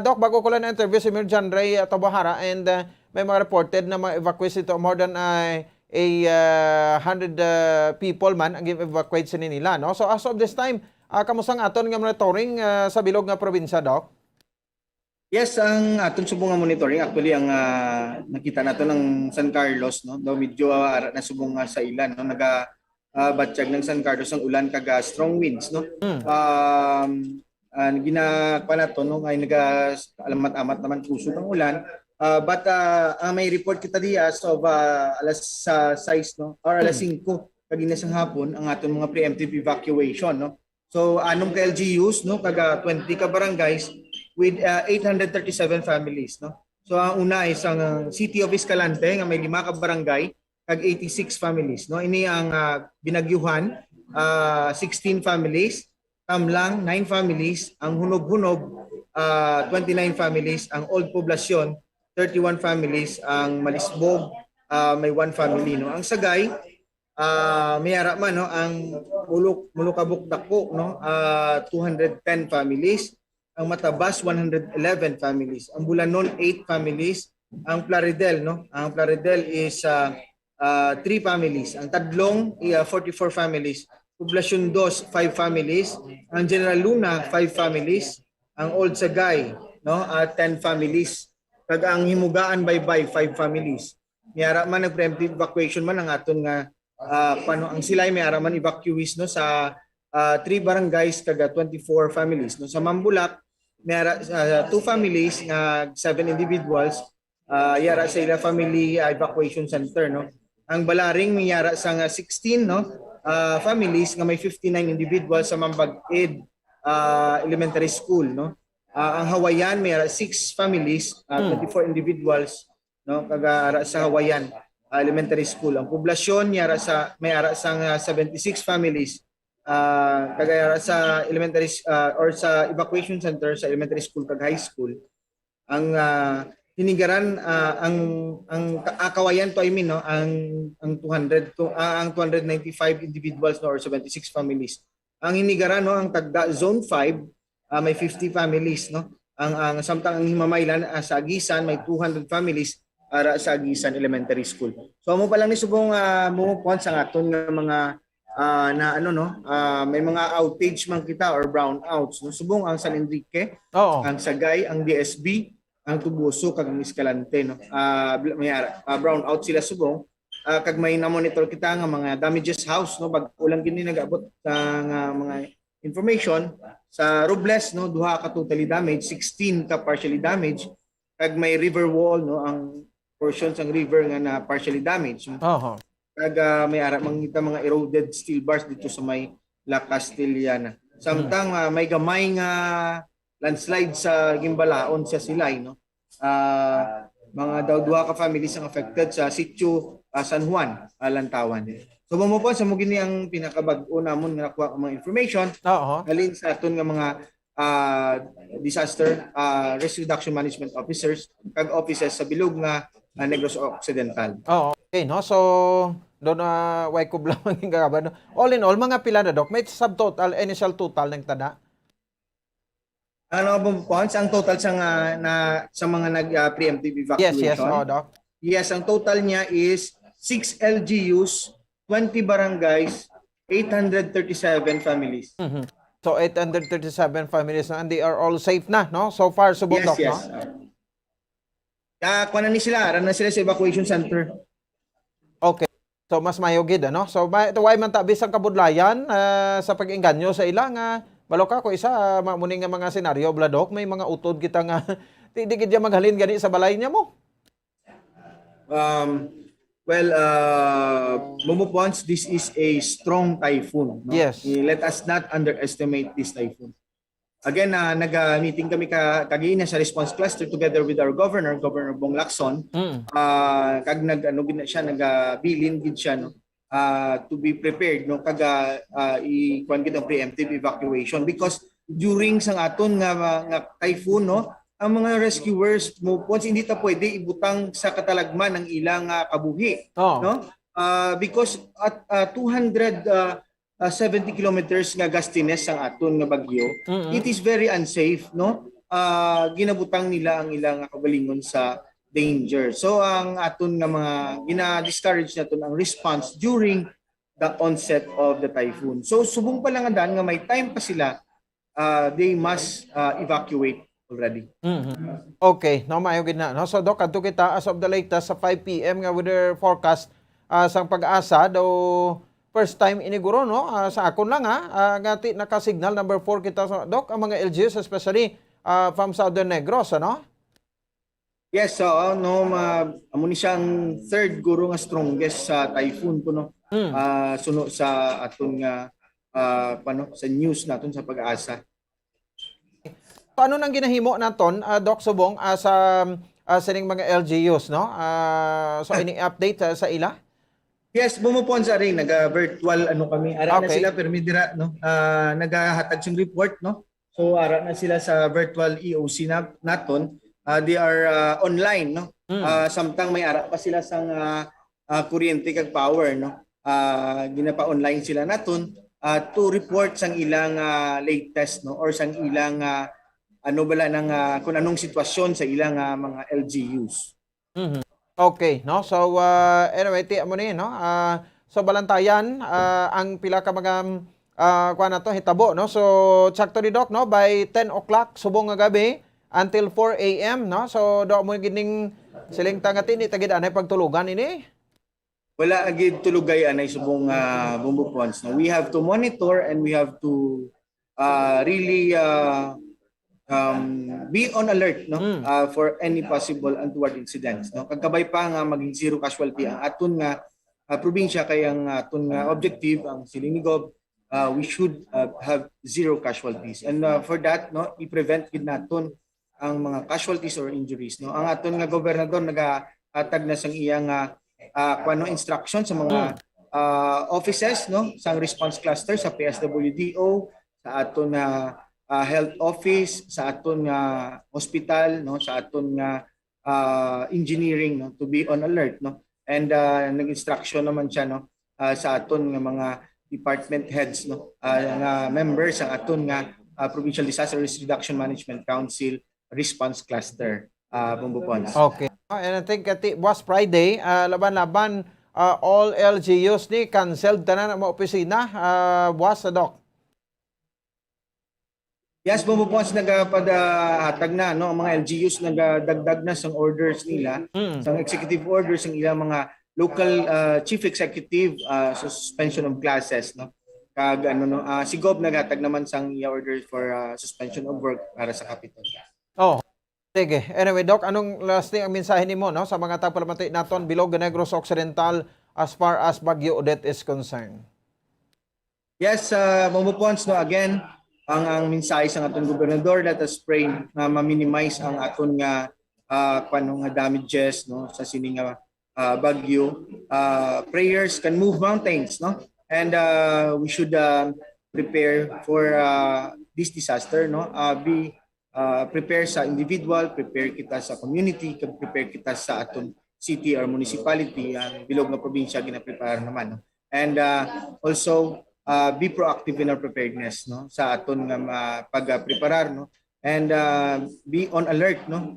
Doc, bago ko lang na-interview si Mayor John Ray Tabahara and may mga reported na ma-evacuate ito. More than 100 people man ang evacuate sa nila. No? So, as of this time, kamusang aton nga monitoring sa bilog nga probinsya, Doc? Yes, ang atong subong nga monitoring actually ang nakita nato ng San Carlos, no. Do medyo na subong nga sa ilan, no, batyag ng San Carlos ang ulan kag strong winds, no. Ginakpa nato no ay alamat-amat naman kusog ang ulan. But may report kita di as of alas 6 no or alas 5 kagina sang hapon ang aton mga preemptive evacuation, no. So anong ka LGUs, no, kag 20 ka barangays with 837 families, no. So ang una is ang City of Escalante nga may 5 ka barangay kag 86 families, no. Ini ang Binagyuhan 16 families, Tamlang 9 families, ang Hunog-Hunog 29 families, ang Old Poblacion 31 families, ang Malisbog may 1 family, no. Ang Sagay may ara man, no, ang Mulukabok Dako, no, 210 families, ang Matabas 111 families, ang Bulanon 8 families, ang Plaridel, no, ang Plaridel is 3 families, ang Tadlong 44 families, Poblacion 2 5 families, ang General Luna 5 families, ang Old Sagay, no, 10 families, kag ang Himugaan Baybay 5 families. Miara man nag preemptive evacuation man ang aton nga ang Silay may ara man evacuees, no, sa 3 barangays kag 24 families, no. Sa Mambulak may ara 2 families nga 7 individuals yara sa ila family evacuation center, no. Ang Balaring may yara sa 16, no, families nga may 59 individuals sa Mambag-Ed Elementary School, no. Ang Hawayan may yara 6 families, 24 individuals, no, kag ara sa Hawayan Elementary School. Ang Poblacion may ara sa 76 families kag ara sa elementary or sa evacuation center sa elementary school kag high school. Ang hinigaran ang Kawayan to I mean, no, ang 295 individuals, no, or 76 families. Ang hinigaran, no, ang tagda zone 5 may 50 families, no. Ang samtang ang Himamaylan sa Agisan may 200 families ara sa Agisan Elementary School. So amo pa lang ni subong mo sa aton nga mga na ano, no, may mga outage man kita or brownouts, no. Subong ang San Enrique, ang Sagay, ang DSB, ang Tubuso kag ang Escalante, no. May brownout sila subong. Kag may na-monitor kita nga mga damages house, no, bag ulang gini nag-abot nga mga information sa Robles, no, 2 ka totally damaged, 16 ka partially damaged, kag may river wall, no, ang portions ang river nga na partially damaged. Kag may ara mangita mga eroded steel bars dito sa may La Castellana. Samtang may gamay nga landslide sa Gimbalaon sa Silay, no. Mga daw duha ka families ang affected sa sitio San Juan, Lantawan. So mo po sa mugini ang pinakabag-o namon nga nakuha ang mga information halin sa aton nga mga disaster risk reduction management officers kag offices sa bilog nga Negros Occidental. Okay, no? So, doon na way ko lang ang gagawin. All in all, mga pila na, Doc? May subtotal, initial total ng tada? Ano po, Pons? Ang total sa mga nag-preemptive evacuation? Yes, Doc. Yes, ang total niya is 6 LGUs, 20 barangays, 837 families. So, 837 families na, and they are all safe na, no? So far, subok, Doc, yes. no? Kuha na sila sa evacuation center. Okay. So, mas mayugid, ano? So, why man tabis ang kabudlayan sa pag-inganyo sa ilang, balok ako isa, muning nga mga senaryo, Bladok, may mga utod kita nga, di gid maghalin gani sa balay niya mo. Momopons, this is a strong typhoon. No? Yes. Let us not underestimate this typhoon. Again, nag-meeting kami kagina sa response cluster together with our Governor Bong Lacson. Kag nagabilin gid siya, no? To be prepared, no? Kag ikuan gid ang preemptive evacuation because during sang aton nga typhoon, no, ang mga rescuers mo hindi ta pwede ibutang sa katalagman ng ilang kabuhi, no? Because at 270 kilometers nga gastines ang aton nga bagyo, it is very unsafe, no? Ginabutang nila ang ilang kagalingon sa danger. So ang aton nga mga gina-discourage naton ang response during the onset of the typhoon. So subong pa lang andan nga may time pa sila, they must evacuate already. Okay, no, mayugid na, no? So, Doc, adto kita as of the latest sa 5 p.m. nga weather forecast sang Pag-asa daw first time iniguro, no? Sa akon lang ngati naka-signal number 4 kita sa Doc ang mga LGUs especially from Southern Negros, ano? Yes, so amo ni siyang third guro nga strongest sa typhoon po, no. Suno sa aton nga sa news naton sa Pag-asa. Paano nang ginahimo naton, Doc Subong, sa sining mga LGUs, no? So ini update sa ila? Yes, bumupon sa ring naga-virtual kami. Ara na sila permidira, no. Nagahatag sing report, no. So ara na sila sa virtual EOC naton. They are online, no. Samtang may ara pa sila sang kuryente kag power, no. Ginapa-online sila naton to report sang ilang latest, no, or sang ilang kung anong sitwasyon sa ilang mga LGUs. Okay, no? So, anyway, tiyan mo na yun, no? So, balantayan, ang pila ka mga, kuha na to, hitabo, no? So, sakto ni Doc, no? By 10 o'clock, subong nga gabi, until 4 a.m., no? So, do mo gining siling tangatin, itagid anay pagtulugan ini? Wala agid tulugay anay subong bumbupons, no? We have to monitor and we have to really be on alert, no, for any possible untoward incidents, no. Kagkabay pa nga maging zero casualty ang aton nga probinsya kay ang aton nga objective ang Silinigog, we should have zero casualties, and for that, no, i-prevent gid naton ang mga casualties or injuries, no. Ang aton nga gobernador nagahatag na sang iyang instruction sa mga offices, no, sang response cluster sa PSWDO, sa aton health office, sa aton nga hospital, no, sa aton nga engineering, no, to be on alert, no. And nag-instruction naman siya, no, sa aton nga mga department heads, no, nga members ang aton nga Provincial Disaster Risk Reduction Management Council Response Cluster, Bumbupons. Okay. And I think was Friday, laban-laban, all LGUs ni canceled tanan ang mga opisina, was sa Doc. Yes, bumupons nagapadatag na, no, ang mga LGUs nagadagdag na sang orders nila, sang executive orders ng ilang mga local chief executive suspension of classes, no. Kag si Gob naghatag naman sang orders for suspension of work para sa capital. Oh. Sige. Anyway, Doc, anong last thing ang mensahe nimo, no, sa mga tagpalamati naton bilog Negros Occidental as far as Baguio Odette is concerned? Yes, bumupons, no, again, ang mensahe sa aton gobernador, let us pray na ma-minimize ang aton nga nga damages no sa sining bagyo. Prayers can move mountains, no? And we should prepare for this disaster, no? Be prepare sa individual, prepare kita sa community, prepare kita sa aton city or municipality, ang bilog nga probinsya gina-prepare naman, no? And also be proactive in our preparedness, no, sa aton nga pag-preparar, no, and be on alert, no,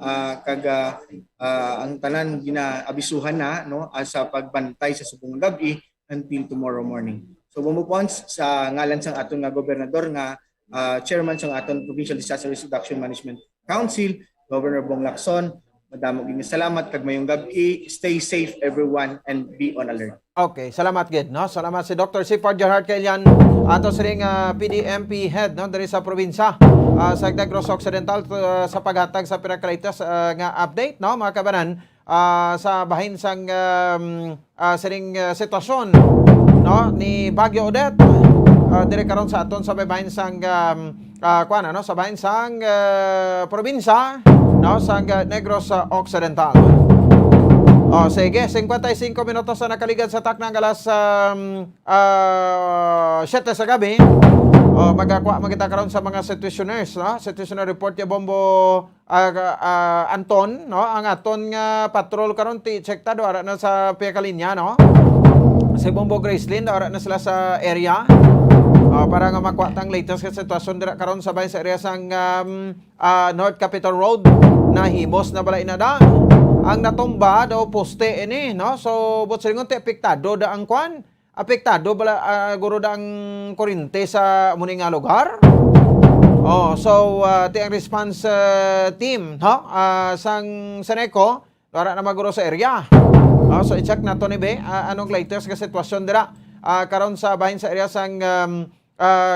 ang tanan ginaabisuhan na, no, sa pagbantay sa subong gabi until tomorrow morning. So bumupons sa ngalan sang aton nga gobernador nga chairman sang aton Provincial Disaster Risk Reduction Management Council, Governor Bong Lacson, madamo gyud salamat kag mayong gabi. Stay safe everyone and be on alert. Okay, salamat gid, no? Salamat si Dr. Sipard Gerhard Kailian, ato siring PDMP head, no, diri sa probinsya sa Negros Occidental sa paghatag sa pinaka-latest nga update, no, mga kabanan, sa bahin sang siring sitwasyon, no, ni Baguio Odette. Dire karon sa aton sa bahin sang no, sa bahin sang probinsya, no, sa Negros Occidental. Sige, 55 minutos na nakaligad sa taknang alas 7 sa gabi. Magkakuha magkita karon sa mga situationers, no? Situationer report ya Bombo Anton, no? Ang aton nga patrol karon ti check ta do ara na sa Piakalinya, no? Si Bombo Gracelyn ara na sila sa area. Para nga makuha tang latest nga sitwasyon dira karon sa bahin sa area sang North Capitol Road na himos na balay na da. Ang natumba daw poste ini, no? So butsingon ti apektado da ang kwan. Apektado bala guro da ang kuryente sa muni nga lugar. So ti ang response team, no? Sang Seneco para na maguro sa area. So i-check nato ni be anong latest nga sitwasyon dira karon sa bahin sa area sang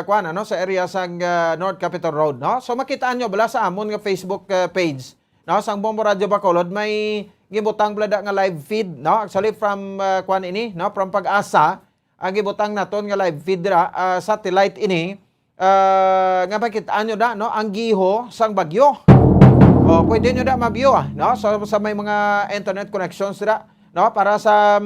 kwan, ano, sa area sang North Capitol Road, no? So makitaan nyo bala sa amon nga Facebook page, no, sang Bombo Radio Bacolod, may gibutang blada nga live feed, no? Actually from kwan ini, no, from Pag-asa, ang gibutang naton nga live feed dira satellite ini, nga makitaan nyo da, no, ang giho sang bagyo. Pwede nyo da mabyo, no? So sa may mga internet connections dira, no, para sa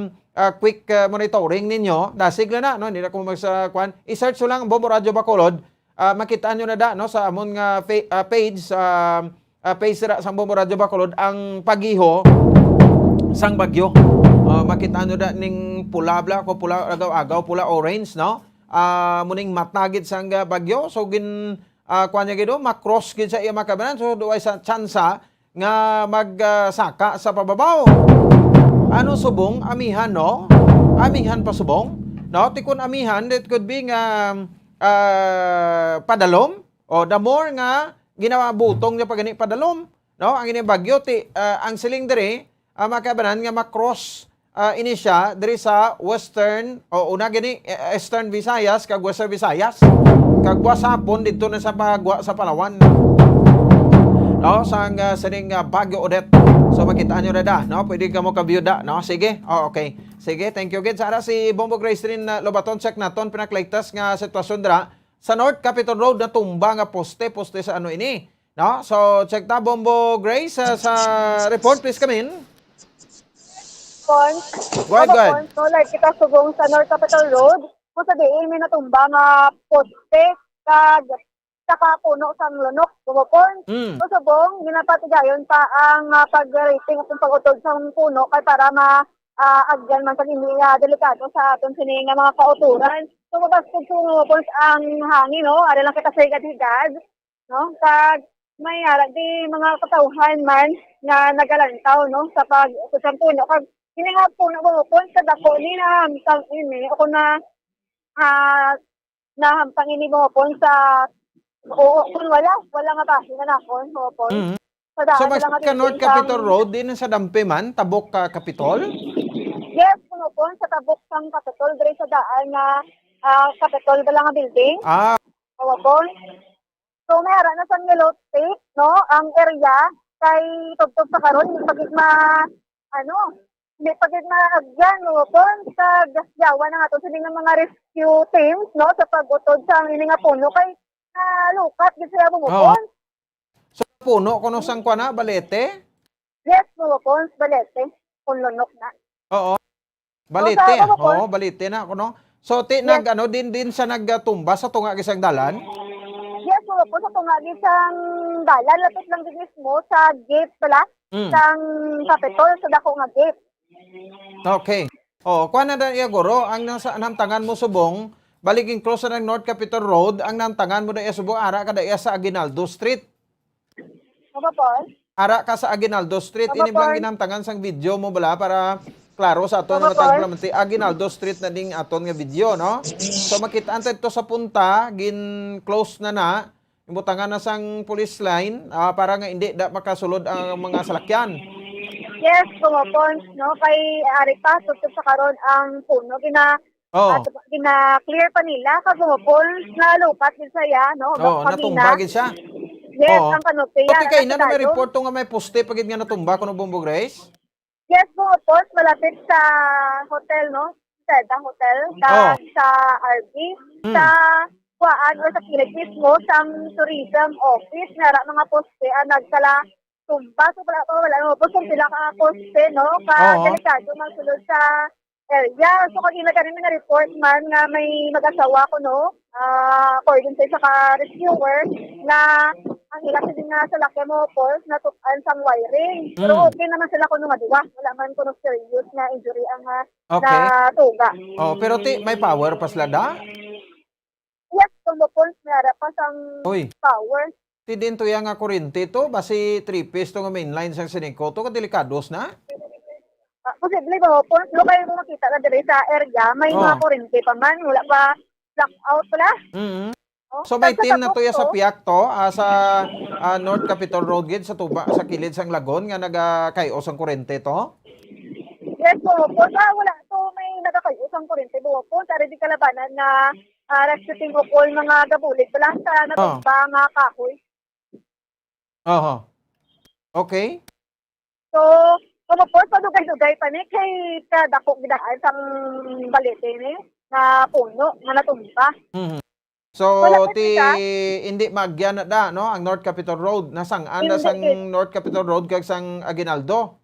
quick monitoring ninyo, dasig na, no, hindi na ko magsa kwan. I-search so lang Bombo Radio Bacolod, makitaan nyo na da, no, sa amon nga page page sira sa Bombo Radio Bacolod ang pagiho sang bagyo. Makitaan nyo da ning pula bla ko pula agaw pula orange, no, muning matagid sang bagyo. So gin kwan nya gido makross gid sa iya makabanan, so duay sa tsansa nga magsaka sa pababaw. Ano subong? Amihan, no? Amihan pa subong? No? Tikon amihan, it could be nga padalom. O the more nga ginawa butong niya pag padalom. No? Ang bagyo, ang siling diri, makabanan nga makross ini siya diri sa western, o una gini, eastern Visayas, kag western Visayas. Kag wasapon, dito na sa Pagwa, sa Palawan. No? Sang sining Baguio Odette. So makitaan nyo na da, no? Pwede ka mo ka-view da, no? Sige, okay. Sige, thank you again. Sara si Bombo Gracelyn Lobaton, check naton, pinakligtas nga sitwasyon dira sa North Capitol Road na tumba nga poste sa ano ini, no? So check ta Bombo Grace sa report, please come in. Go ahead. So like kita subong sa North Capitol Road, kung sa diin may natumba nga poste kag saka puno sang lunok, bumupon. So subong, ginapatigayon pa ang pag-rating at pag-utod sa puno kay para agyan man sa hindi delikado sa aton sining mga kauturan. So mabas kung sumupon ang hangin, no? Ari lang kita sa higad-higad, no? Kag may di mga katauhan man nga nagalantaw, no? Sa pag-utod sa puno. Kag hindi nga puno bumupon sa dako ni na hamtang ini. Ako na nahamtang ini bumupon sa kung wala nga ba, hinanakon, hopon. So, mas ka North Capitol Road, din sa Dampe man, Tabok Capitol? Yes, hopon, sa Tabok sang Capitol, dire sa daan nga Capitol ba lang nga building. Hopon. So, may hara na sa Yellow State, no, ang area, kay tugtog sa karon, hindi pagit agyan, hopon, sa gasyawan na nga ito, sa mga rescue teams, no, sa pag-utod sa nga puno, kay lukat gid sila bumupon. So puno kuno sang kuana balete? Yes, bumupon balete kun lunok na. Oo. Balete. sa bumupon. Oo, balete na kuno. So nag ano din sa nagtumba sa tunga gisang dalan? Yes, bumupon sa tunga gid sang dalan lapit lang gid mismo sa gate pala. Sang Capitol sa dako nga gate. Okay. Oh, kuha na iya guro ang nasa namtangan mo subong, baliging close na ng North Capitol Road, ang namtangan mo da iya subong ara kada iya sa Aguinaldo Street. Ano po? Ara ka sa Aguinaldo Street, ini bang ginamtangan sang video mo bala para klaro sa aton nga tagpramati Aguinaldo Street na ding aton nga video, no? So makita to sa punta, gin close na imutangan na sang police line para nga hindi da makasulod ang mga salakyan. Yes, pumapon, no? Kay ari pa, tutup sa karon ang puno, gina-clear pa nila, kag pumapon na lupat din saya, no? Natumba gid siya. Yes, ang kanope yan. Okay, na may report to nga may poste pagid nga natumba kuno Bombo Grace? Yes, pumapon, malapit sa hotel, no? Sa hotel, sa RV, sa kuaan o sa kilig mismo, sa tourism office, nara mga poste, nagkala tumba, so wala mo po kung sila ka poste, no? Delikado magsulod sa area. So kanina kanina na report man nga may mag-asawa ko, no? According sa isa ka rescuer na ang ilang din nga sa laki mo po na tukan sang wiring. Pero okay naman sila kuno nga duwa. Wala man kuno serious na injury ang na tuga. Oh, pero may power pa sila da? Yes, kung po meron pa sang power. Ti din to yang nga kuryente to, basi 3-piece to nga mainline sang siniko to, kadelikados na? Posible ba po? Lokal mo makita na dire sa area, may mga kuryente pa man, wala pa blackout pala. So may team na tuya sa Piak to, sa North Capitol Road gid sa tuba sa kilid sang lagon nga nagakayo sang kuryente to? Yes po, wala to may nagakayo sang kuryente po. Sa di kalabanan na rescuing ko po mga gabulit pala sa natumba nga kahoy. Okay. So, kumapos pa dugay-dugay pa ni kay kadako gidaan sang balete ni na puno nga natumba. So, hindi magyan na da, no? Ang North Capitol Road. Nasang anda sang North Capitol Road kag sang Aguinaldo.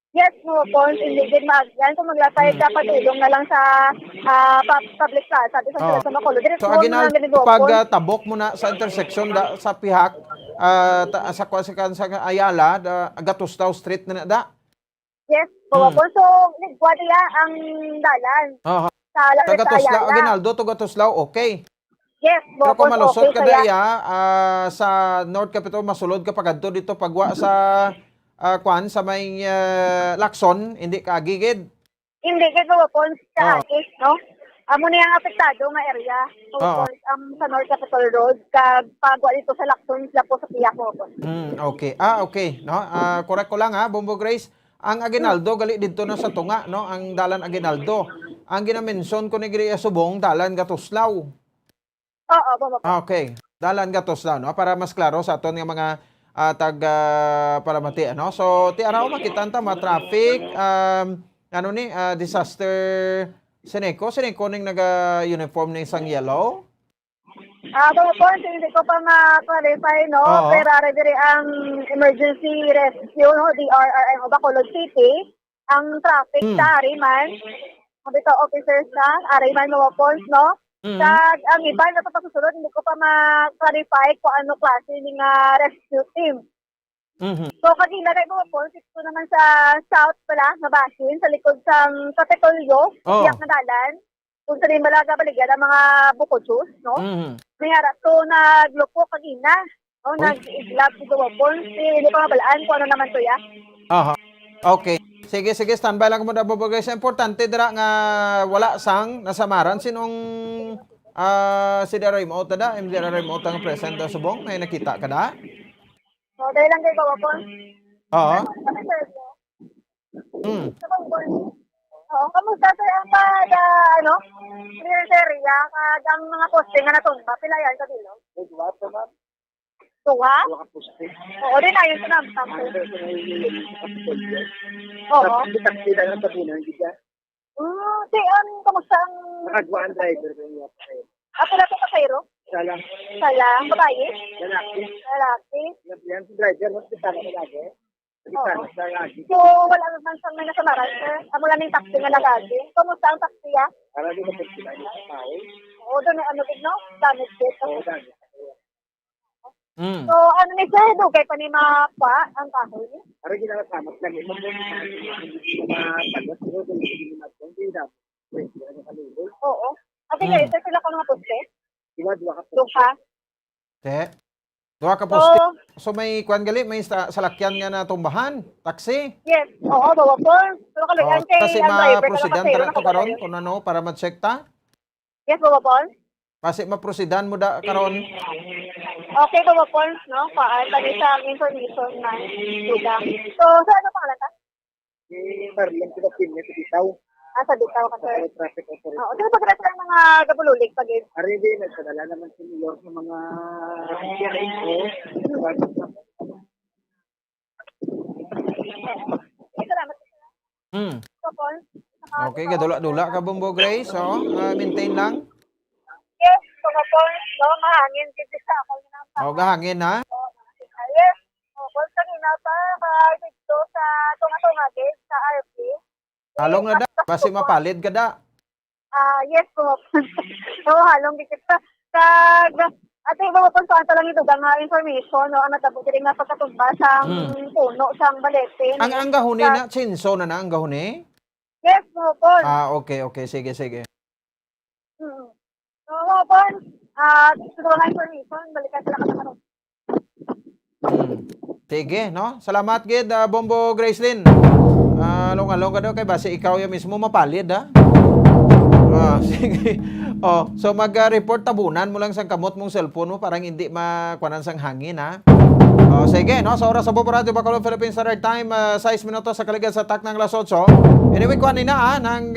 Yes, mo po, hindi din magyan. Kung maglapay ka, patulong na lang sa public plaza. Sa Bacolod. So, Aguinaldo, pag tabok mo na sa intersection sa Pihak, sa Ayala, Gatustaw Street na da? Yes, po. So, nagwa niya ang dalan. Sa Gatuslaw, Aguinaldo to Gatuslaw, okay. Yes, pero kung malusot okay, ka daya, sa North Capitol, masulod ka pagadto dito pagwa sa sa may Lacson, hindi ka agigid? Hindi, kaya po sa agig, no? Amo na yung apektado nga area. Sa North Capitol Road, pagwa dito sa Lacson, sila po sa Piak mo po. Okay. Okay. No? Correct ko lang Bombo Grace. Ang Aguinaldo, gali dito na sa tunga, no? Ang dalan Aguinaldo. Ang ginamenson ko ni Gria Subong, dalan Gatuslaw. Oo, Bombo. Okay. Dalan Gatuslaw, no? Para mas klaro sa aton nga mga palamati, ano? So, ti araw makita ta traffic, disaster Sineko ning naga-uniform ng isang yellow? Bombo, hindi ko pa ma-clarify, no? Pero dire ang emergency rescue, no? DRRM o Bacolod City, ang traffic sa Ariman, mabito officers na, Ariman Mawapons, no? Ang iba na papasusunod, hindi ko pa ma-clarify kung ano klase ng rescue team. So, kanina kayo po, ito naman sa south pala, na basin, sa likod ng Kapitolyo, Piak na dalan, kung sa rin malaga baligyan ang mga bukochus, no? May harap to naglupo kanina, no? Nag-iglap ito po, hindi pa mabalaan kung ano naman to ya. Okay. Sige, standby lang mo na babagay. Sa importante dira nga wala sang nasamaran. Sinong si Daray mo da? MD Daray mo nga present sa Subong? May nakita ka na? Dahil lang kayo po. Kamusta sir ang clear area ang mga poste nga natumba? Pila yan sa dilo? Tuwa? Oo, din na yun sinamtang. Oo. Kamusta ang... Nakagwaan driver. Pila to pasayro? Salang. Salang, babae? Lalaki. Lalaki? Yan si driver, mas kita na lagi. Kita na sa lagi. So, wala naman sa may nasamaran, sir. Amo lang yung taxi nga lagagi. Kumusta ang taxi, ah? Para di ko kita na tao. Oo, doon na ano din, no? Damage din. Oo, dami. So, ano ni sir, dugay pa ni mapa ang kahoy? Para ginagawa lang ito mo pagod ko kung hindi na kung hindi na. Oo. Ate kayo, sir, sila ko mga poste? Dua ka Doon ka? Te. Duha ka poste. So may kwan gali, may salakyan nga na tumbahan, taxi. Yes. Oo, bawa po. Pero kalayan kay Kasi ang driver, ma-proceedan pasero ta to karon kung ano para ma-check ta. Yes, bawa po. Kasi ma-proceedan mo da karon. Okay, bawa po, no? Paan, tali sa information na sugang. So, sa ano pangalan ka? Marlon ko pin ni bitaw. Sa Bitaw ka, sir. Traffic authority. Oo, sino pag-rest ng mga gabululig pag Ari din nagpadala naman si New York ng mga Salamat. So, Paul, Okay, gadula-dula ka Bombo Grace, so maintain lang. yes, bawa po, no? Mahangin dito sa ako. O gahangin ha. Yes. Paul, kanina pa, dito sa tunga-tunga sa RP. Halong na da, basi mapalid ka da. Yes po. So, halong dikit pa. Ate, bawa po saan lang ito nga information, no? Ang natapos din nga pagkatumba sa puno, sa balete. Ang gahuni na, chinso na ang gahuni? Yes, bawa po. Okay, sige. So, bawa po, gusto nga information, balikan sila ka na. Sige, no? Salamat gid, Bombo Gracelyn. Along ka daw kay base ikaw ya mismo mapalid ha. Sige. So mag-report tabunan mo lang sa kamot mong cellphone mo parang hindi makuanan sang hangin ha. Sige, no? Sa oras sa Bombo Radio Bacolod Philippines Standard Time, 6 minutos sa kaligid sa tak ng alas 8. Anyway, kuhanin na ng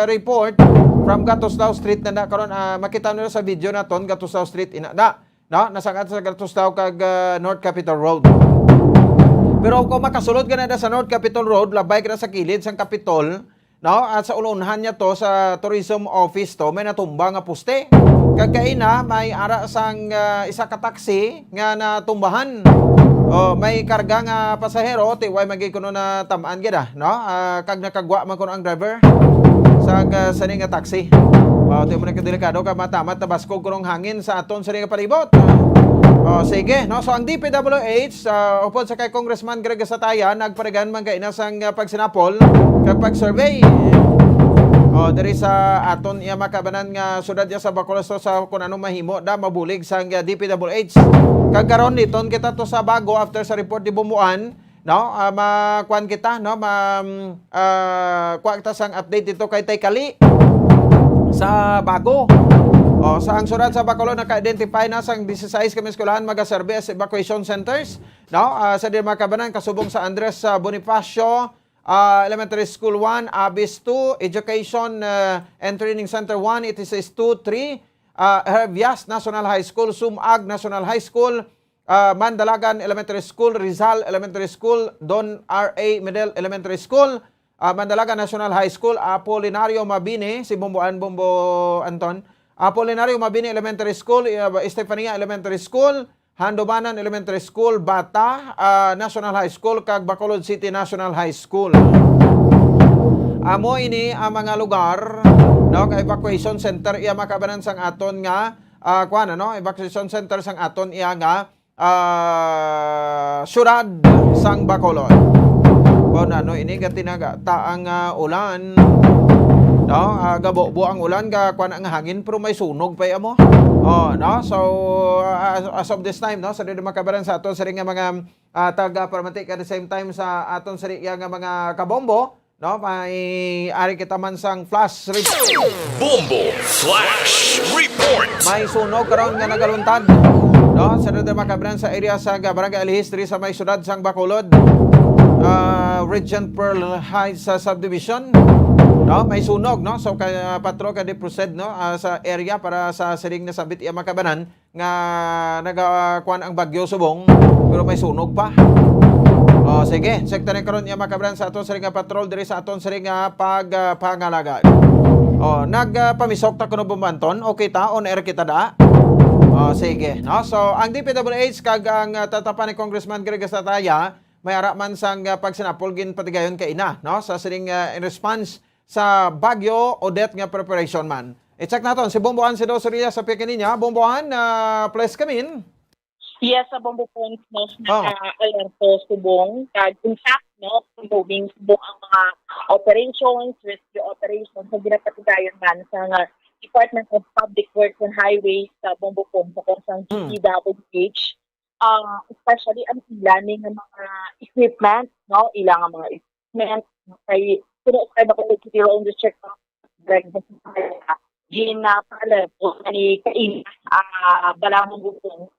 report from Gatuslao Street na karon makita nyo sa video na ton, Gatuslao Street no? Nasangat sa Gatuslao kag North Capitol Road. Pero kung makasulod ka na sa North Capitol Road, labay ka na sa kilid sang Capitol, no? At sa ulunhan niya to sa tourism office to, may natumba nga poste. Kagkaina, may ara sang isa ka taxi nga natumbahan. May karga nga pasahero, tiway magikuno na tamaan gida, no? Kag nakagwa man kuno ang driver sa sani nga taxi. Tiyo mo na kadelikado ka matamat tabaskog kunong hangin sa aton sani nga palibot. Sige, no? So ang DPWH, upod sa kay Congressman Greg Sataya, nagparigan man kaina sang pagsinapol kag pag-survey. Diri sa aton iya makabanan nga syudad sa Bacolod sa kun anong mahimo da mabulig sang DPWH. Kag karon niton kita to sa bago after sa report di Bumuan, no? Makuan kita, no? Kuha kita sang update dito kay Taykali sa bago. Sa ang syudad sa Bacolod naka-identify na sang 16 kami eskwelahan maga-service evacuation centers, no? Sa di makabanan kasubong sa Andres Bonifacio Elementary School 1, Abis 2, Education and Training Center 1, ITCS 2, 3, Herbias National High School, Sumag National High School, Mandalagan Elementary School, Rizal Elementary School, Don R.A. Middle Elementary School, Mandalagan National High School, Apolinario Mabini, si Bombo Anton, Apolinario Mabini Elementary School, Estefania Elementary School, Handobanan Elementary School, Bata National High School, kag Bacolod City National High School. Amo ini ang mga lugar, no, ka evacuation center iya makabanan sang aton nga evacuation center sang aton iya nga syudad sang Bacolod. No, ini gatinaga taang ulan. No, gabo ang ulan ga kuan ang hangin pero may sunog pa amo. No, so as of this time, no, sa dito makabaran sa aton sa nga mga taga-paramatik at the same time sa aton sa nga mga kabombo, no, may ari kita man sang flash report. Bombo Flash Report. May sunog karon nga nagaluntad, no, sa dito makabaran sa area sa Barangay Alihis diri sa may syudad sang Bacolod. Regent Pearl Heights subdivision. No, may sunog, no? So patro ka proceed, no, sa area para sa siring na sabit iya makabanan nga nagakuan ang bagyo subong pero may sunog pa. Sige, sekta ni karon iya makabanan sa aton siring nga patrol diri sa aton siring nga pagpangalaga. Nagpamisok ta kuno bumanton. Okay ta on air kita da. Oh, sige. No? So, ang DPWH kag ang tatapan ni Congressman Greg Estataya may araman sang pagsinapol gin patigayon kay ina, no? Sa sining in response sa Bagyo Odette nga preparation man. I-check naton si Bombohan si Dosoria sa pikin niya. Bombohan, please come in. Yes, sa Bombo Points, no, naka-alerto subong. In fact, no, moving subong ang mga operations, rescue operations, sa ginapatigayon man sa Department of Public Works and Highways sa Bombo Points, sa konsang DPWH. Especially ang ilan ng mga equipment, no, ilang mga equipment, kay sinuusay ba ko sa City Road District of Greg Gina Palapo, ni Kain, balamong bukong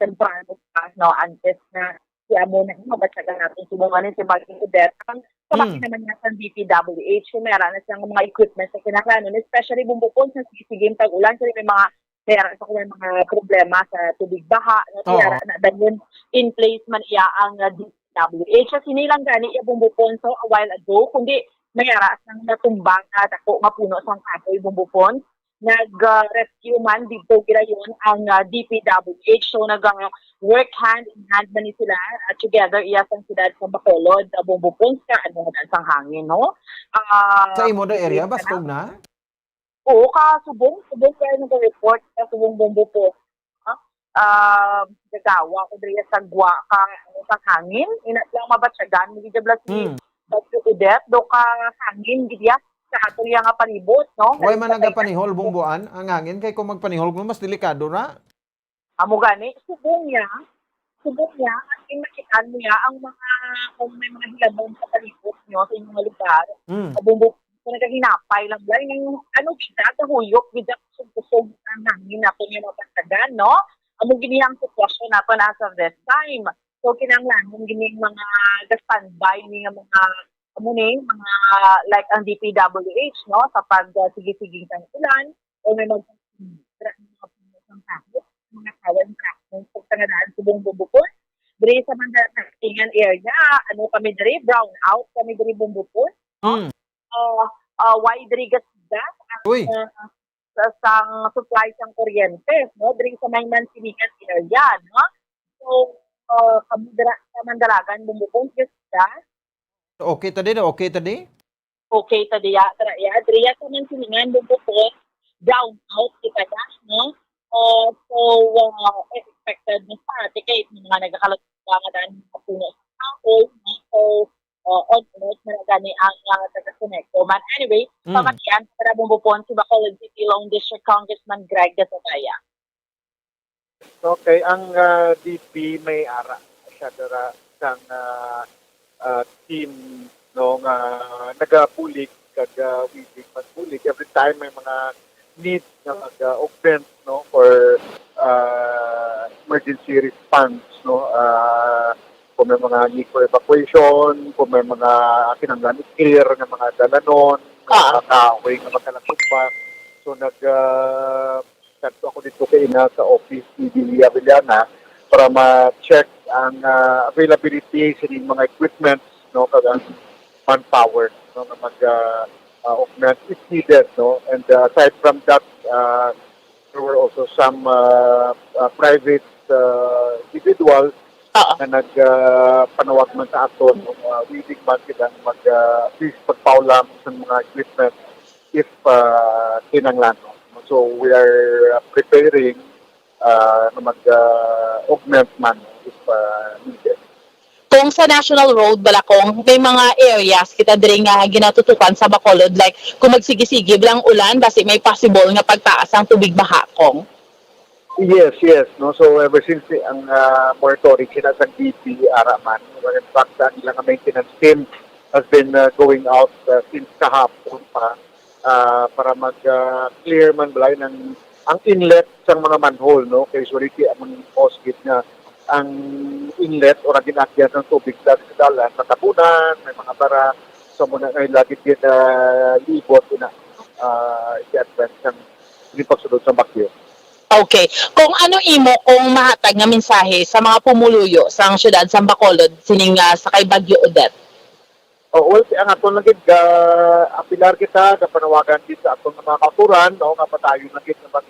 temprano pa, no, antes na siya muna mabatsagan natin sumunganin si Martin Odette. Ang kapatid naman niya sa DPWH, meron na siyang mga equipment sa kinakanon, especially bumbukon sa sisigim tag-ulan, kasi meron sa may mga problema sa tubig baha, no, kaya na dahil in place man iya ang DPWH. Kasi nilang gani iya bumbukon so a while ago, kundi mayara sang natumbang at ako nga puno sang kahoy bumbukon. Nag-rescue man dito girayon ang DPWH, so nag-work hand in hand man ni sila at together iya sang siyudad sa Bacolod, bumbupon sa sang hangin, no? Sa imo da area bastog na? Oo, subong kayo nag-report sa subong bumbupo. Gagawa ko diri sa gwa ka sa hangin, ina lang mabatsagan ni Jablas ni Odette do ka hangin gidya sa ato nga panibot, no? Way man nagapanihol bumbuan ang hangin kay kung magpanihol mo mas delikado ra. Amo gani subong niya at makitaan niya ang mga kung may mga hilamon sa palibot niyo sa inyong mga lugar. Bumbu ko nagahinapay lang ng kita huyok gid kusog ang hangin nato nga mapatagan, no? Amo gini ang sitwasyon nato as of this time. So kinahanglan gini mga standby ni mga mga like ang DPWH, no, sa pag sige-sige sa ulan o may mga kawan ng pagtangadaan subong bubukon diri sa Mandatingan area, kami diri brown out kami diri bumbukon. Why diri gasda sang supply sang kuryente, no, diri sa Mandatingan area, no. So kami dira sa Mandalagan bumbukon gasda. Okay tadi. Okay tadi ya, diri sa Mandatingan bumbukon brown out kita no. So, expected na sa kay mga nagkakalat nga daan sa puno sa kahoy. So, on-road na gani ang taga-Suneco. But anyway, pamatian para bumbupon si Bacolod City Long District Congressman Greg Estataya. Okay, ang DP may ara siya dara sang team no nga nagapulik kag wilig magpulik every time may mga need na mag-augment no for emergency response no kung may mga need for evacuation, kung may mga kinanglan clear ng mga dalanon, mga kahoy nga magkalatumba. So nag-start ako dito kay ina sa office ni Billy Avellana para ma-check ang availability sa mga equipment no kag manpower no na mag-augment if needed, no? And aside from that, there were also some private individuals na nagpanawag man sa aton ng willing man sila mag-please pagpaulam sa mga equipment if kinanglan. So we are preparing na mag-augment man if needed. Kung sa National Road Balakong, may mga areas kita diri nga ginatutukan sa Bacolod, like kung magsigisigi lang ulan basi may possible nga pagtaas ang tubig baha kong. Yes. No, so ever since ang moratorium sila sa DP Araman, in fact ang ilang maintenance team has been going out since kahapon pa para mag-clear man balay ng ang inlet sa mga manhole, no, kay usually ang hosgate nga ang inlet o ginakyan ng tubig sa dalan sa tapunan, may mga bara sa muna ngayon lagi din libot na i-advance ng pagsunod sa bagyo. Okay. Kung ano imo kung mahatag nga mensahe sa mga pumuluyo sa siyudad sa Bacolod sining sa kay Bagyo Odette? Well, ang aton lagi apilar kita sa panawagan din sa aton mga kauturan, no, nga patayon lagi na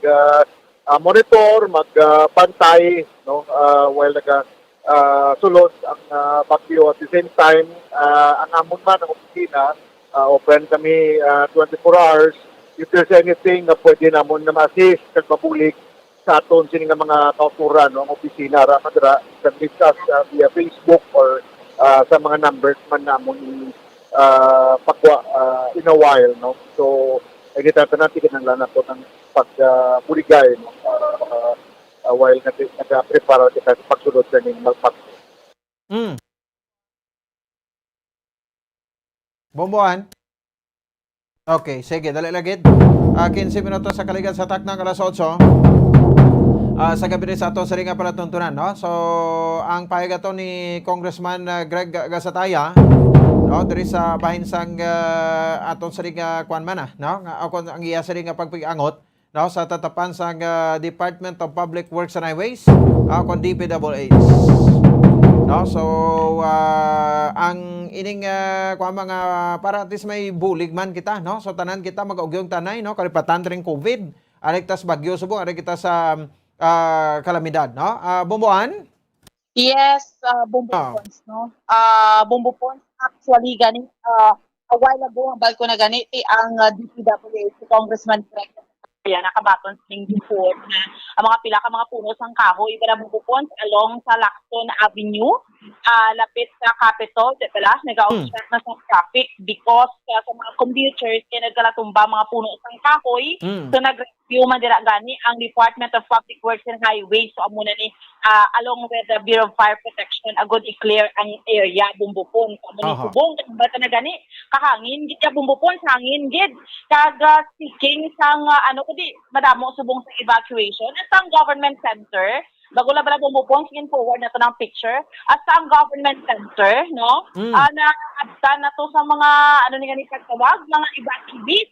monitor, magbantay, no, while sulod ang bagyo. At the same time, ang amon man ang opisina, open kami 24 hours. If there's anything na pwede namon na ma-assist kag mabulig sa aton sini nga mga kauturan, no, ang opisina ra madra can reach us via Facebook or sa mga numbers man namon pagwa in a while, no. So ay gitatan natin kinahanglan nato ng pagbuligay, no, while nag-prepare kita sa pagsulod sa ning magpag. Bomboan. Okay, sige, dali lagit. 15 minutos sa kaligan sa taknang alas 8. Sa gabi rin sa ato sa ringa palatuntunan, no? So, ang pahiga to ni Congressman Greg Gasataya, no? Diri sa bahin sang aton sa ringa kuan man, no? Ako ang iya sa ringa pagpigangot, no? Sa tatapan sang Department of Public Works and Highways, kon DPWH. No, so ang ining mga para at least may bulig man kita, no? So tanan kita mag-ugyong tanay, no? Kalipatan ring COVID, arektas bagyo subong, ari kita sa kalamidad, no? Bomboan? Yes, Bombo Pons, no? Bombo Pons, actually, gani, a while ago, ang balko na gani, ang DPWH, si Congressman Greg nakabaton sa before na ang mga pila ka mga puno sang kahoy para bubupon along sa Lacson Avenue, lapit sa Capitol, pala nag-obstruct na sa traffic because sa mga commuters kaya nagkalatumba mga puno sang kahoy. So nag-review man dira gani ang Department of Public Works and Highways, so amo na ni along with the Bureau of Fire Protection agud i-clear ang area bumbupon sa amo ni subong bata na gani kahangin gid ka bumbupon sa hangin gid kag seeking sang kudi madamo subong sa evacuation at ang government center bago la bala bumupong skin forward na to ng picture at sa ang government center, no, na adta na to sa mga ni gani pagtawag mga evacuees,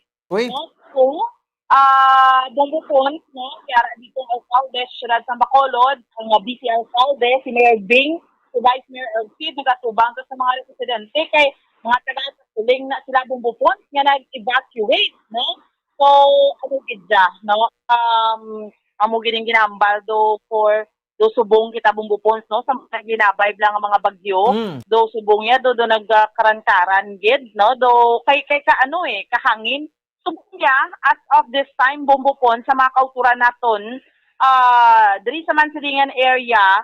no. So bumupon, no, kaya dito ang Alcalde Ciudad San Bacolod, ang BC Alcalde si Mayor Bing, si Vice Mayor Elcid nagatubang to sa mga residente kay mga taga-tuling na sila bumupon nga nag-evacuate, no. So, no? Amo gining ginambal do for do subong kita bumbupons, no? Sa mga ginabayb lang ang mga bagyo. Do subong ya, do nagkarantaran gid, no? Do kay kahangin. Subong ya, as of this time, bumbupon sa mga kauturan naton, diri sa Mansilingan area,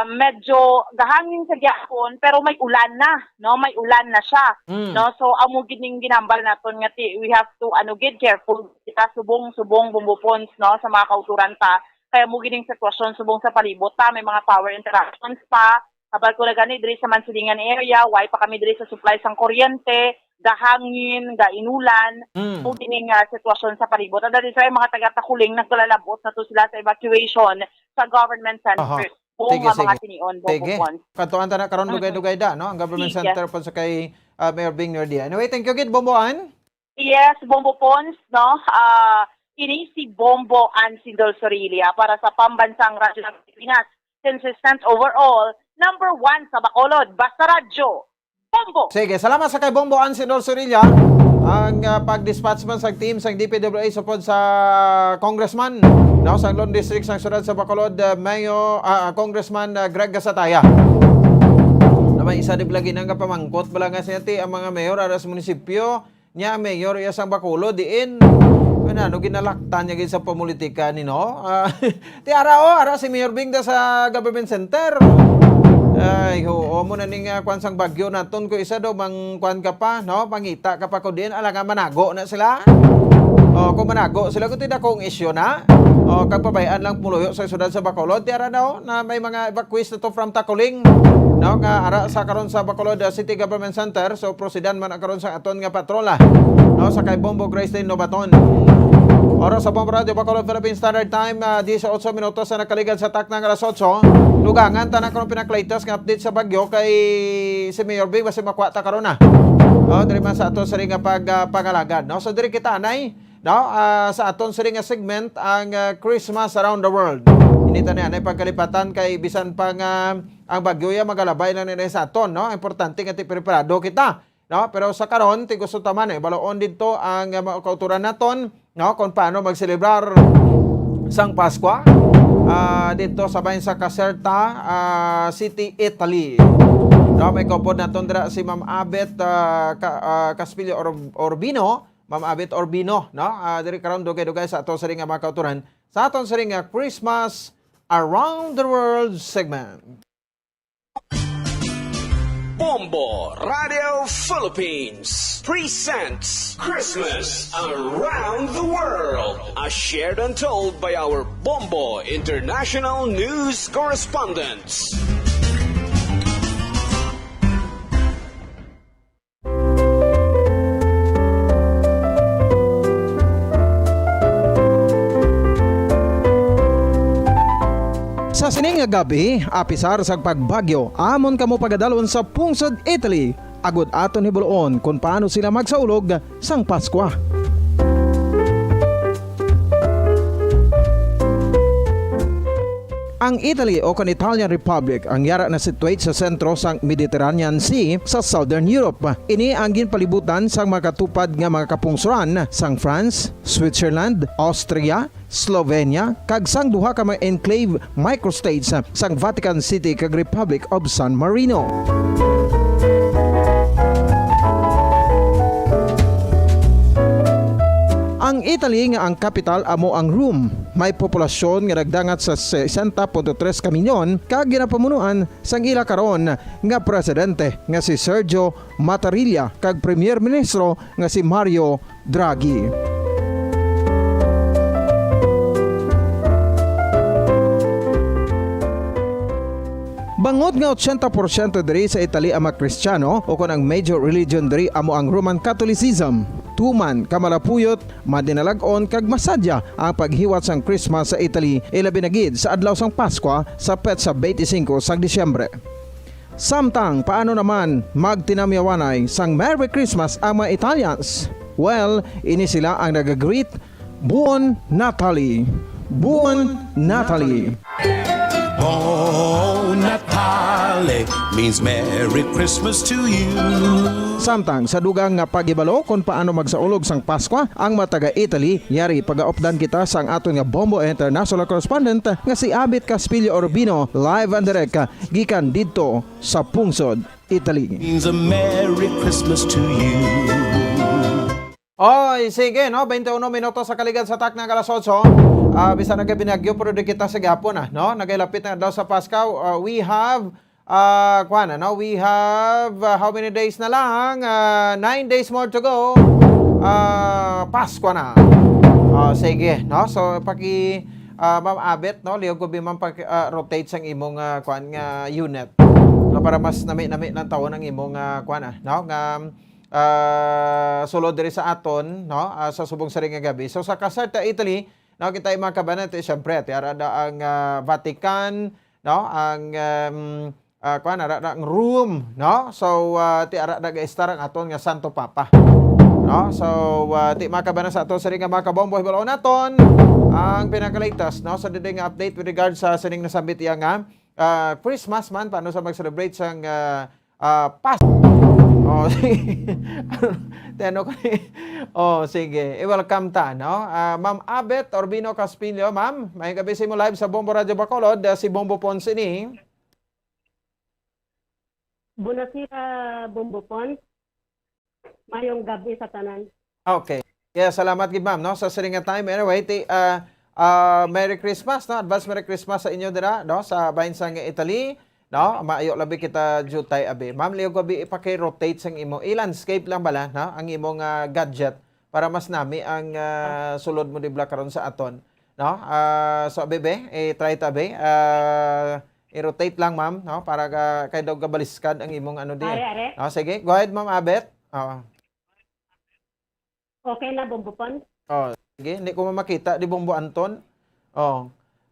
medyo gahangin sa gyapon pero may ulan na, no, may ulan na siya, no. So amo gining ginambal naton nga we have to gid careful kita subong bumbupons, no, sa mga kauturan pa kaya mo gining sitwasyon subong sa palibot pa may mga power interruptions pa kapag ko gani diri sa Mansilingan area, why pa kami diri sa supply sang kuryente, gahangin, gainulan, o gining sitwasyon sa palibot. At dahil sa mga taga-Takuling nagkalalabot na to sila sa evacuation sa government center. Sige. Katuan ta na karon dugay-dugay da, no? Ang government center po sa kay Mayor Bing Nordia. Anyway, thank you gid Bomboan. Yes, Bombo Pons, no? Ini si Bombo Ansidol Sorilia para sa Pambansang Radyo ng Pilipinas. Consistent overall, number 1 sa Bacolod, Basta Radyo, Bombo. Sige, salamat sa kay Bombo Ansidol Sorilia. Ang pag-dispatch man sa team sa DPWH supod sa Congressman, no, sa Lone District sa Ciudad sa Bacolod, Congressman Greg Gasataya. Naman isa di lagi nang kapamangkot bala nga siya ang mga mayor aras munisipyo niya mayor iya sang Bacolod diin ano ginalaktan niya sa politika ni, no. Ti ara si Mayor Bing da sa government center. Ay, mo na ning kwan sang bagyo naton ko isa do mang kwan ka pa, no, pangita ka pa ko din ala nga manago na sila. Kung manago sila ko tidak kong isyu na. Kag pabayaan lang puluyo sa syudad sa Bacolod, tiara daw na may mga evacuees na to from Takuling, no, nga ara sa karon sa Bacolod City Government Center. So proceedan man karon sa aton nga patrola, no, sa kay Bombo Grace Novaton. Oras sa Bombo Radio Bacolod Philippine Standard Time, 18 minutos na nakaligad sa taknang alas 8. Lugangan tanan karon pinaklaytas nga update sa bagyo kay si Mayor Bing basi makwata karon na. Diri man sa aton sa ringa pagalagad, no. So diri kita anay, no, sa aton sa ringa segment ang Christmas around the world. Inita na anay pagkalipatan kay bisan pa nga ang bagyo ya magalabay lang ni sa aton, no. Importante nga ti preparado kita, no. Pero sa karon ti gusto taman baloon didto ang kauturan naton, no, kung paano magselebrar sang Pasko dito sa bayan sa Caserta City, Italy. No, may kopod na tundra si Ma'am Abet Caspilio Orbino, Ma'am Abet Orbino, no? Diri karon dugay-dugay sa ato sa ring nga mga kauturan sa aton sa ring nga Christmas Around the World segment. Bombo Radio Philippines presents Christmas Around the World, as shared and told by our Bombo International News correspondents. Sa sining nga gabi, apisar sa pagbagyo, amon kamo pagadalon sa pungsod Italy. Agud aton hibuloon kung paano sila magsaulog sang Pasko. Ang Italy o kan Italian Republic ang yara na situate sa sentro sang Mediterranean Sea sa Southern Europe. Ini ang ginpalibutan sang makatupad nga mga kapungsuran sang France, Switzerland, Austria, Slovenia, kag sang duha ka mga enclave microstates sang Vatican City kag Republic of San Marino. Ang Italy nga ang capital amo ang Rome. May populasyon nga nagdangat sa 60.3 ka milyon kag ginapamunuan sang ila karon nga presidente nga si Sergio Mattarella kag Premier Ministro nga si Mario Draghi. Bangod nga 80% diri sa Italy ang mga Kristiyano o kung ang major religion diri amo ang Roman Catholicism. Tuman, kamalapuyot, madinalag-on kag masadya ang paghiwat sang Christmas sa Italy ilabi na gid sa adlaw sang Pasko sa petsa 25 sang Disyembre. Samtang paano naman magtinamyawanay sang Merry Christmas ang mga Italians? Well, ini sila ang nag-greet Buon Natale. Buon Natale. Buon Natale means Merry Christmas to you. Samtang sa dugang nga pagibalo kung paano magsaulog sang Pasko ang mataga Italy, yari pagaupdan kita sang aton nga Bombo International Correspondent nga si Abet Caspilio Orbino live and direct gikan didto sa pungsod Italy. Means a Merry Christmas to you. Oy, sige, no? 21 minutos sa kaligad sa tak ng alas 8. Bisa nagabinagyo pero di kita sa gapon, no? Nagailapit na daw sa Pasko. We have we have how many days na lang? 9 days more to go. Pasko na. Sige, no? So Ma'am Abet, no? Liog ko bimang rotate sang imong nga unit. No, para mas nami-nami ng taon ang imong no? Nga sulod diri sa aton, no? Sa subong sa ring nga gabi. So sa Caserta, Italy, no, kita mga kabanan, syempre arada ang Vatican, no? Ang arada ang Rome, no? So ti arada ga-estar ang aton nga Santo Papa. No? So ti mga kabanan sa aton sa ring nga mga kabombo hibalon naton ang pinakalatest, no? Sa diding update with regard sa sining nasabit iya nga Christmas man paano sa mag-celebrate sang Pasko. Oh, sige. Sige. I-welcome ta, no? Ma'am Abet Orbino Caspilio, ma'am. May gabi mo live sa Bombo Radio Bacolod. Si Bombo Ponce ni. Bunasira, Bombo Ponce. Mayong gabi sa tanan. Okay. Yeah, salamat gid ma'am, no? Sa siringa time. Anyway, Merry Christmas, no? Advance Merry Christmas sa inyo dira, no? Sa bahin sang Italy. No, maayo labi kita jutay abi. Ma'am, liog gabi ipaki-rotate sang imo. I-landscape lang bala, no? Ang imong gadget para mas nami ang sulod mo dibla karon sa aton, no? So bebe, try ta be. I-rotate lang ma'am, no? Para kay daw gabaliskad ang imong ano di. No, sige. Go ahead, Ma'am Abet. Okay na, Bombo Pon? Sige, hindi ko makita di Bombo Anton.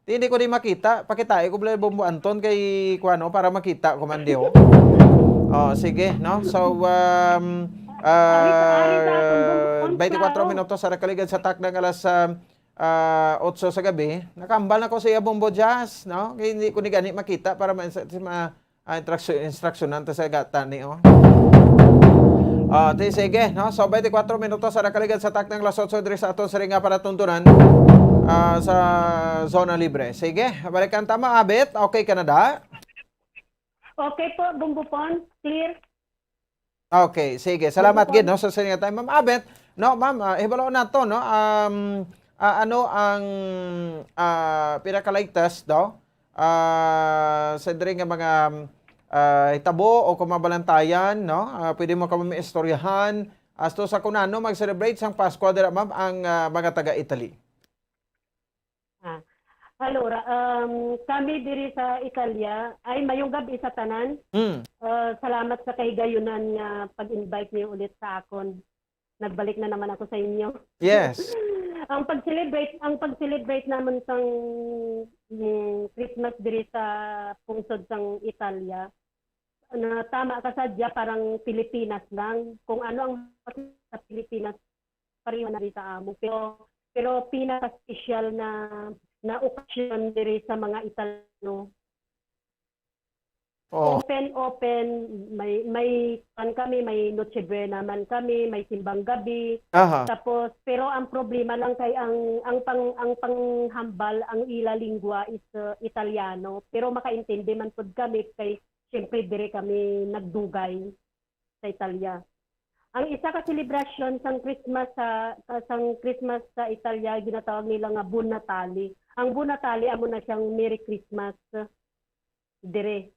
Hindi ko di makita. Pakitai ko bala Bombo Anton kay kuano para makita ko man dio. Sige, no? So 24 minutos sa kaligad sa tak ng alas 8 sa gabi. Nakambal na ko sa iya Bombo Jazz, no? Kaya hindi ko ni gani makita para instructionan ta sa gata ni sige, no? So 24 minutos sa kaligad sa tak ng alas 8 diri sa aton sa ringa para tuntunan. sa zona libre. Sige, balikan tama, Abet. Okay ka na da? Okay po, Bumbupon. Clear. Okay, sige. Salamat gid no sa sininga tayo, Ma'am Abet. No, Ma'am, hibalo na to, no. Ano ang pinakaligtas daw sa diri nga mga hitabo o kumabalantayan, no? Pwede mo kami istoryahan asto sa kunano mag-celebrate sang Pasko dira, Ma'am, ang mga taga-Italy. Allora, kami diri sa Italia ay mayong gabi sa tanan. Salamat sa kahigayunan nga pag-invite niyo ulit sa akon. Nagbalik na naman ako sa inyo. Yes. ang pag-celebrate naman sang Christmas diri sa pungsod sang Italia. Na tama ka sadya, parang Pilipinas lang. Kung ano ang sa Pilipinas pareho na rin sa amo. Pero pinaka-special na okasyon diri sa mga Italiano. Open, may kami, may Noche Buena man kami, may simbang gabi. Tapos pero ang problema lang kay ang panghambal, ang ila lingua is Italiano. Pero makaintindi man pud kami kay syempre dire kami nagdugay sa Italia. Ang isa ka celebration sang Christmas sa Italia ginatawag nila nga Buon Natale. Ang Buon Natale amo na siyang Merry Christmas dire.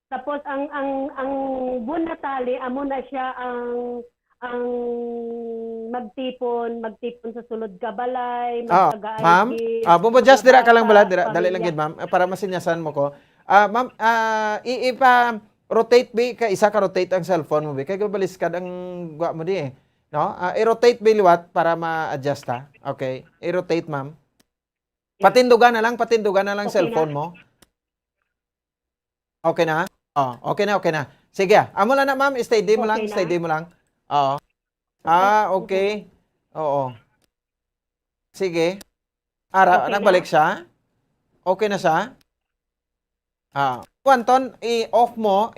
Tapos ang Buon Natale amo na siya ang magtipon sa sulod ka balay, magpagaay. Ma'am, just dira ka lang bala, dali lang gid, Ma'am, para masinyasan mo ko. Ma'am, rotate bi ka isa ka rotate ang cellphone mo bi kay baliskad ang gwa mo di no, i-rotate bi liwat para ma-adjust ha. Okay, i-rotate, Ma'am. Patindugan na lang okay cellphone mo. Okay na? Okay na. Sige, amo lang na, Ma'am, steady mo lang. Oo. Okay. Oo. Sige. Nagbalik siya. Okay na siya. Anton, i-off mo,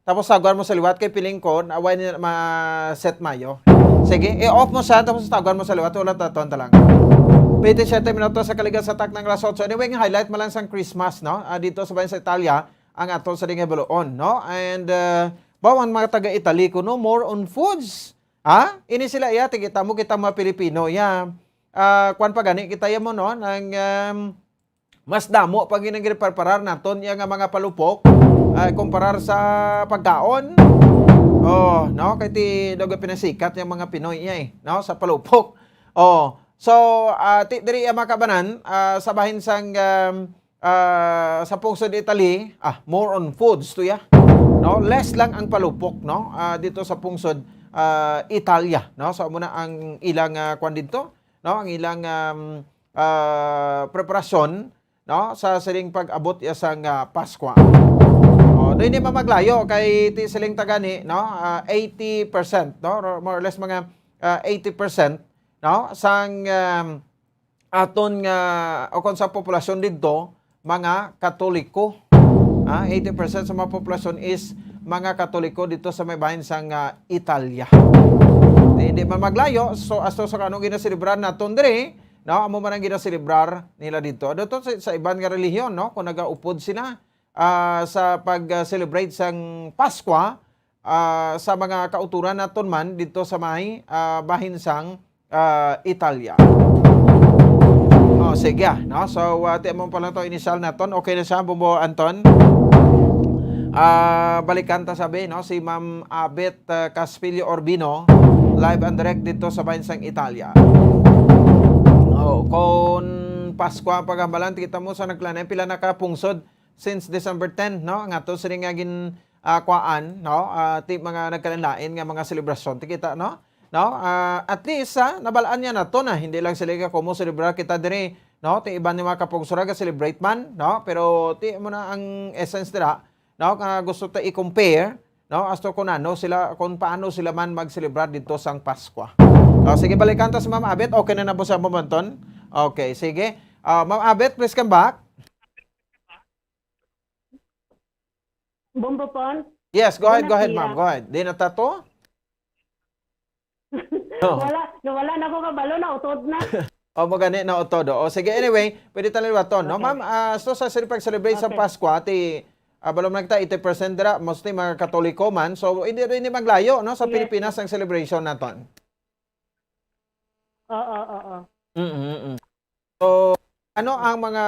tapos saguan mo sa liwat kay piling ko, away na ma-set mayo. Sige, i-off mo siya, tapos saguan mo sa liwat, ulat na tonta lang. 27 minutos sa kaligas sa tak ng alas 8. Anyway, highlight mo lang sa Christmas, no? Dito sa bayan sa Italia, ang atong sa Lingay Baloon, no? And, bawang mga taga-Italy ko, no? More on foods. Ini sila, kita mga Pilipino, kwan pa gani, kita mo, no? Mas damo pag ginagirparparar naton yung mga palupok kumparar sa pagkaon. No, kay ti doga pinasikat yung mga Pinoy no, sa palupok. So diri makabanan sa bahin sang sa pungsod Italy, more on foods to no, less lang ang palupok, no, dito sa pungsod Italia, no. So muna ang ilang kwan dito, no, ang ilang preparasyon, no, sa siling pag-abot sang Pasko. Doon hindi mamaglayo kay ti siling tagani, no, 80%, no, more or less mga 80%, no, sang aton o kung sa populasyon dito mga Katoliko. 80% sa mga populasyon is mga Katoliko dito sa may bahin sang Italia. Hindi mamaglayo, so asto sa kanong ginaselebrar naton diri, no, amo man ang ginaselebrar nila dito. Dito sa ibang nga relihiyon, no, kung nagaupod sila sa pag-celebrate sang Pasko sa mga kauturan naton man dito sa may bahin sang Italia. Sige, no. So mo pa lang to initial naton. Okay na siya, Bumbo Anton. Balikan ta sabi, no, si Ma'am Abet Caspilio Orbino, live and direct dito sa bahin sang Italia. Kung Pasko ang pagambalan, kita mo sa naglanay, pila nakapungsod since December 10, no? Nga to siling nga kwaan, no? Mga nagkalalain nga mga selebrasyon, kita, no? No? At least, nabalaan niya na to na, hindi lang sila ka kumo celebrar kita dire, no? Ti iba ni mga kapungsura ka celebrate man, no? Pero ti mo na ang essence nila, no? Gusto ta i-compare, no? Asto kung ano sila, kung paano sila man mag-celebrar dito sang Pasko. Sige, balikan ta sa Ma'am Abet. Okay na po sa momenton? Okay, sige. Ma'am Abet, please come back. Bumbupon? Yes, go ahead, Ma'am. Go ahead. Di na tato? Nawala na ako kabalo, nautod na. O mo gani na todo. O sige, anyway, pwede talaga to, no? Ma'am, so sa pag-celebrate sa Pasko, ati balom nagta 80% dira, mostly mga Katoliko man. So hindi rin maglayo, no, sa Pilipinas ang celebration naton. Oo. So ano ang mga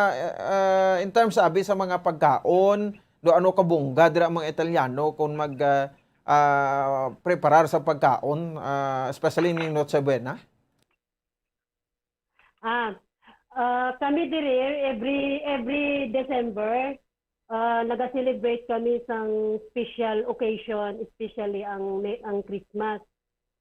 in terms abi sa mga pagkaon, do ano ka bungga dira ang mga Italiano kung mag preparar sa pagkaon, especially ning Noche Buena? Kami dire every December naga-celebrate kami sang special occasion, especially ang Christmas.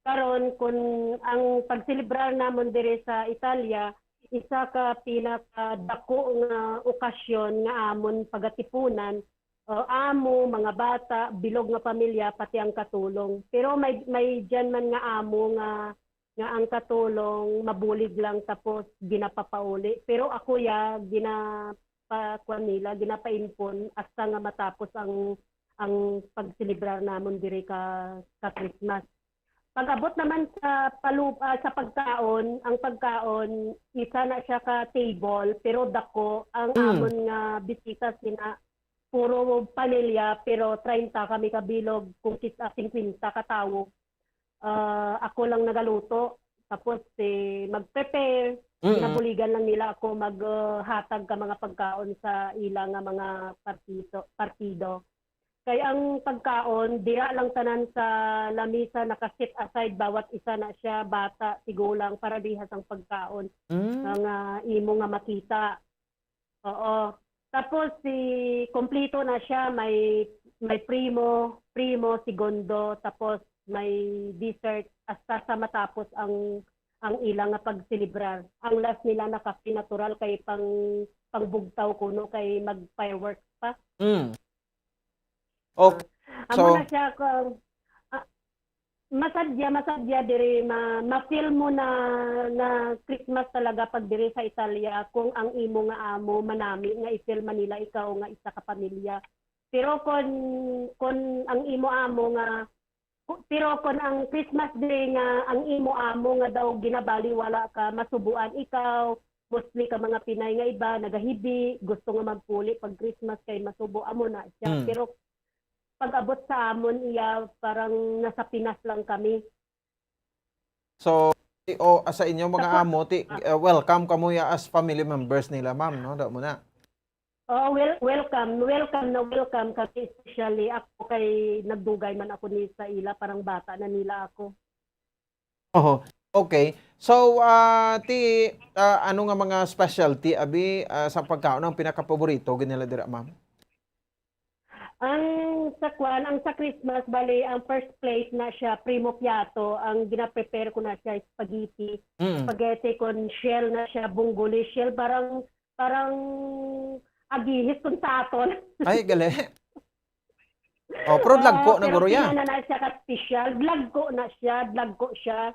Karon kun ang pagselebrar namon dire sa Italia, isa ka pinakadako nga okasyon nga amon pagatipunan, amo, mga bata, bilog nga pamilya, pati ang katulong. Pero may dyan man nga amo nga ang katulong mabulig lang tapos ginapapauli. Pero ako ginapaimpon hasta nga matapos ang pagselebrar namon diri ka Christmas. Pag-abot naman sa sa pagkaon, ang pagkaon isa na siya ka table pero dako ang amon nga bisita sina puro pamilya pero 30 kami kabilog kung 50 ka tawo. Ako lang nagaluto tapos mag-prepare, nabuligan lang nila ako maghatag ka mga pagkaon sa ilang nga mga partido. Kaya ang pagkaon dira lang tanan sa lamisa naka-set aside bawat isa na siya bata tigulang para dihas ang pagkaon nga imo nga makita. Oo. Tapos kompleto na siya may primo, segundo, tapos may dessert hasta sa matapos ang ilang nga pagselebrar. Ang last nila na kape natural kay pangbugtaw kuno kay mag-fireworks pa. Okay. Amo na siya masadya diri ma-feel mo na Christmas talaga pag diri sa Italia kung ang imo nga amo manami nga i-feel Manila ikaw nga isa ka pamilya. Pero kon ang imo amo nga pero kon ang Christmas day nga ang imo amo nga daw ginabali wala ka masubuan ikaw, mostly ka mga Pinay nga iba nagahibi, gusto nga magpuli pag Christmas kay masubo amo na siya. Pero pag-abot sa amon iya parang nasa Pinas lang kami. So sa inyo mga amo welcome kamo ya as family members nila, ma'am, no? Da mo na. Welcome kami, especially ako kay nagdugay man ako ni sa ila parang bata na nila ako. Okay. So ano nga mga specialty abi sa pagkaon ang pinaka-paborito ginila dira, ma'am? Ang sa Christmas bali ang first plate na siya primo piatto, ang gina-prepare ko na siya spaghetti. Spaghetti con shell na siya, bunggoli shell parang agihis kung taton. Ay, gali. Pero lagko na guro yan. Pero na siya ka-special. Lagko siya.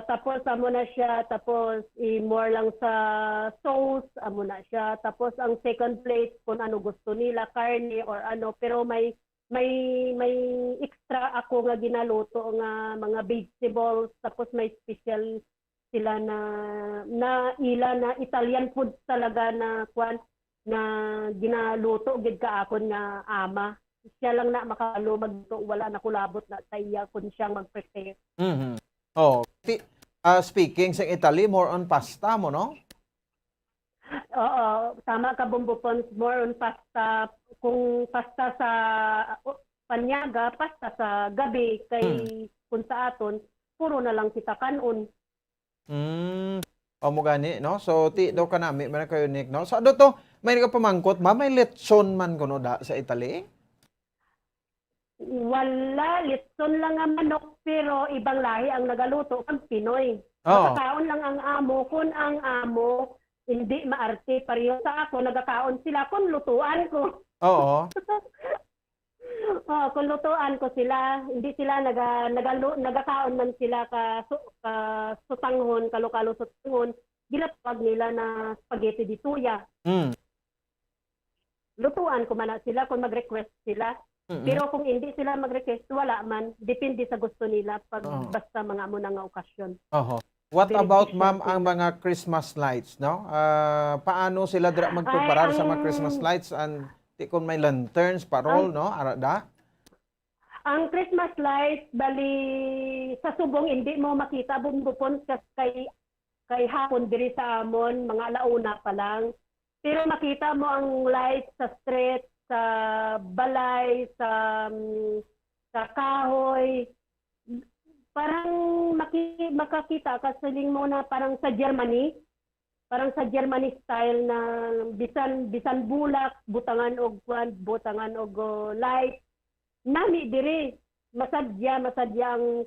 Tapos amo na siya. Tapos more lang sa sauce. Amo na siya. Tapos ang second plate kung ano gusto nila, karne or ano. Pero may extra ako nga ginaluto nga mga vegetables. Tapos may special sila na Italian food talaga na ginaluto gid kaakon nga ama. Siya lang na makalumag to, wala na kulabot na sa iya kun siyang mag-prepare. Speaking sa Italy, more on pasta mo, no? Oo, tama ka Bombopons, more on pasta. Kung pasta sa panyaga, pasta sa gabi kay kung sa aton, puro na lang kita kanon. Mo gani, no? So daw ka nami man kayo Nick, no? So to may pamangkot ba may lechon man kuno da sa Italy? Wala, lechon lang ang manok pero ibang lahi ang nagaluto kag Pinoy. Nagkakaon lang ang amo kun ang amo hindi maarte pareho sa ako nagkakaon sila kun lutuan ko. Kung lutuan ko sila, hindi sila nagakaon man sila ka sutanghon, kalokalo sutanghon, ginatawag nila na spaghetti di tuya. Lutuan ko man sila kung mag-request sila. Pero kung hindi sila mag-request, wala man. Depende sa gusto nila pag basta mga amo na nga okasyon. What Very about efficient ma'am ang sila. mga Christmas lights, no? Paano sila dira magpreparar sa mga Christmas lights and di kun may lanterns, parol, no? Arada? Ang Christmas lights, bali, sa subong, hindi mo makita bumbupon kay hapon diri sa amon, mga alauna pa lang. Pero makita mo ang lights sa street, sa balay, sa kahoy. Parang makakita ka saling mo na parang sa Germany style na bisan bulak butangan og light nami diri masadya ang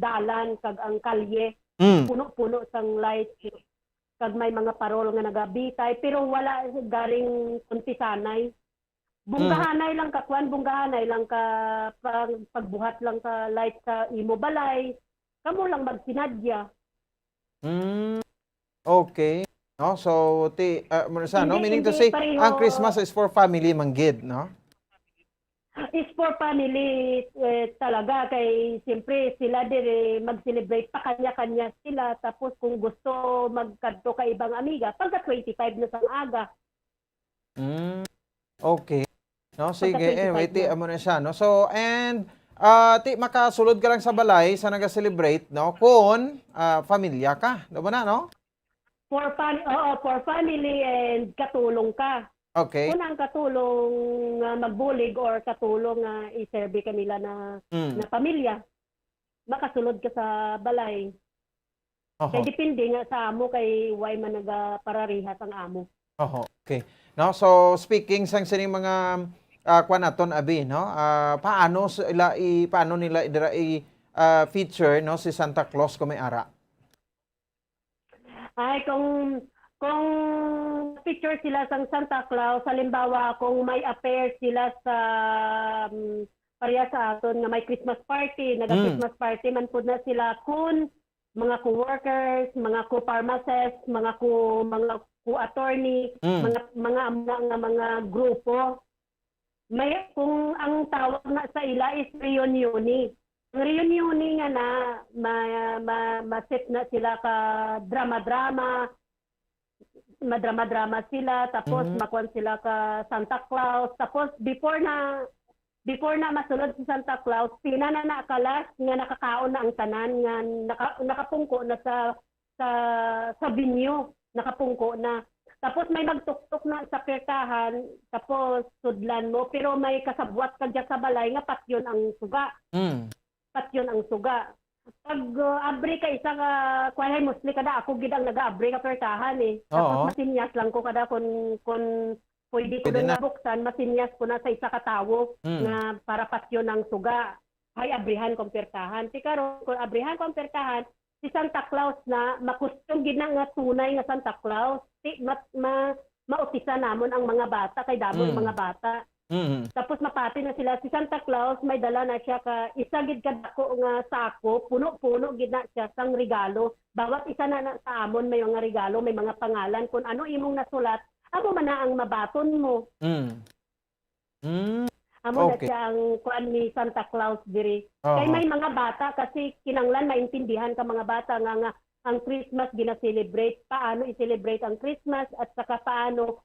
dalan kag ang kalye puno-puno sang light kag may mga parol nga nagabitay pero wala garing kuntisanay. Bunggahanay lang ka pagbuhat lang ka light sa imo balay. Kamo lang magsinadya. Okay. No, so Marisa, no, meaning to Hindi say pareho. ang Christmas is for family manggid, no? Is for family talaga kay siyempre sila dire mag-celebrate pa kanya-kanya sila tapos kung gusto magkadto ka ibang amiga pagka 25 na sang aga. Okay. No, sige. Pagka 25 Anyway, na. mo na siya, no? So, and makasulod ka lang sa balay sa naga-celebrate, no? Kung pamilya ka. Diba na, no? For family and katulong ka. Okay. Kung ang katulong magbulig or katulong i-serve kanila na pamilya, makasulod ka sa balay. Kaya depende nga sa amo kay way man nagapararihas ang amo. Okay. No, so speaking sang sining mga kwanaton abi, no? Paano nila feature, no, si Santa Claus kung may ara? Ay kung picture sila sang Santa Claus, halimbawa kung may affair sila sa pareha sa aton nga may Christmas party, naga-Christmas party man pud na sila kun mga co-workers, mga co-pharmacists, mga co-attorney, mga grupo. May kung ang tawag na sa ila is reunioni. Ang reunioni nga na ma-set na sila ka drama-drama sila tapos makuan sila ka Santa Claus tapos before na masulod si Santa Claus pinananakalas nga nakakaon na ang tanan nga nakapungko na sa binyo nakapungko na tapos may magtuktok na sa pertahan tapos sudlan mo pero may kasabwat ka dyan sa balay nga patyon ang suga pag abri ka isa ka kuhay musli kada ako gid ang naga-abri ka pertahan tapos masinyas lang ko kada kun pwede ko na buksan masinyas ko na sa isa ka tawo nga para patyon ang suga hay abrihan kong pertahan ti karon kung abrihan kong pertahan si Santa Claus na makustong gid na nga tunay nga Santa Claus ti mautisa namon ang mga bata kay damon mga bata. Tapos mapati na sila si Santa Claus may dala na siya ka isa gid kadako nga sako puno-puno gid na siya sang regalo bawat isa na sa amon may mga regalo may mga pangalan kung ano imong nasulat amo man na ang mabaton mo amo na siya ang kuan ni Santa Claus diri kay may mga bata kasi kinanglan maintindihan ka mga bata nga ang Christmas gina-celebrate paano i-celebrate ang Christmas at saka paano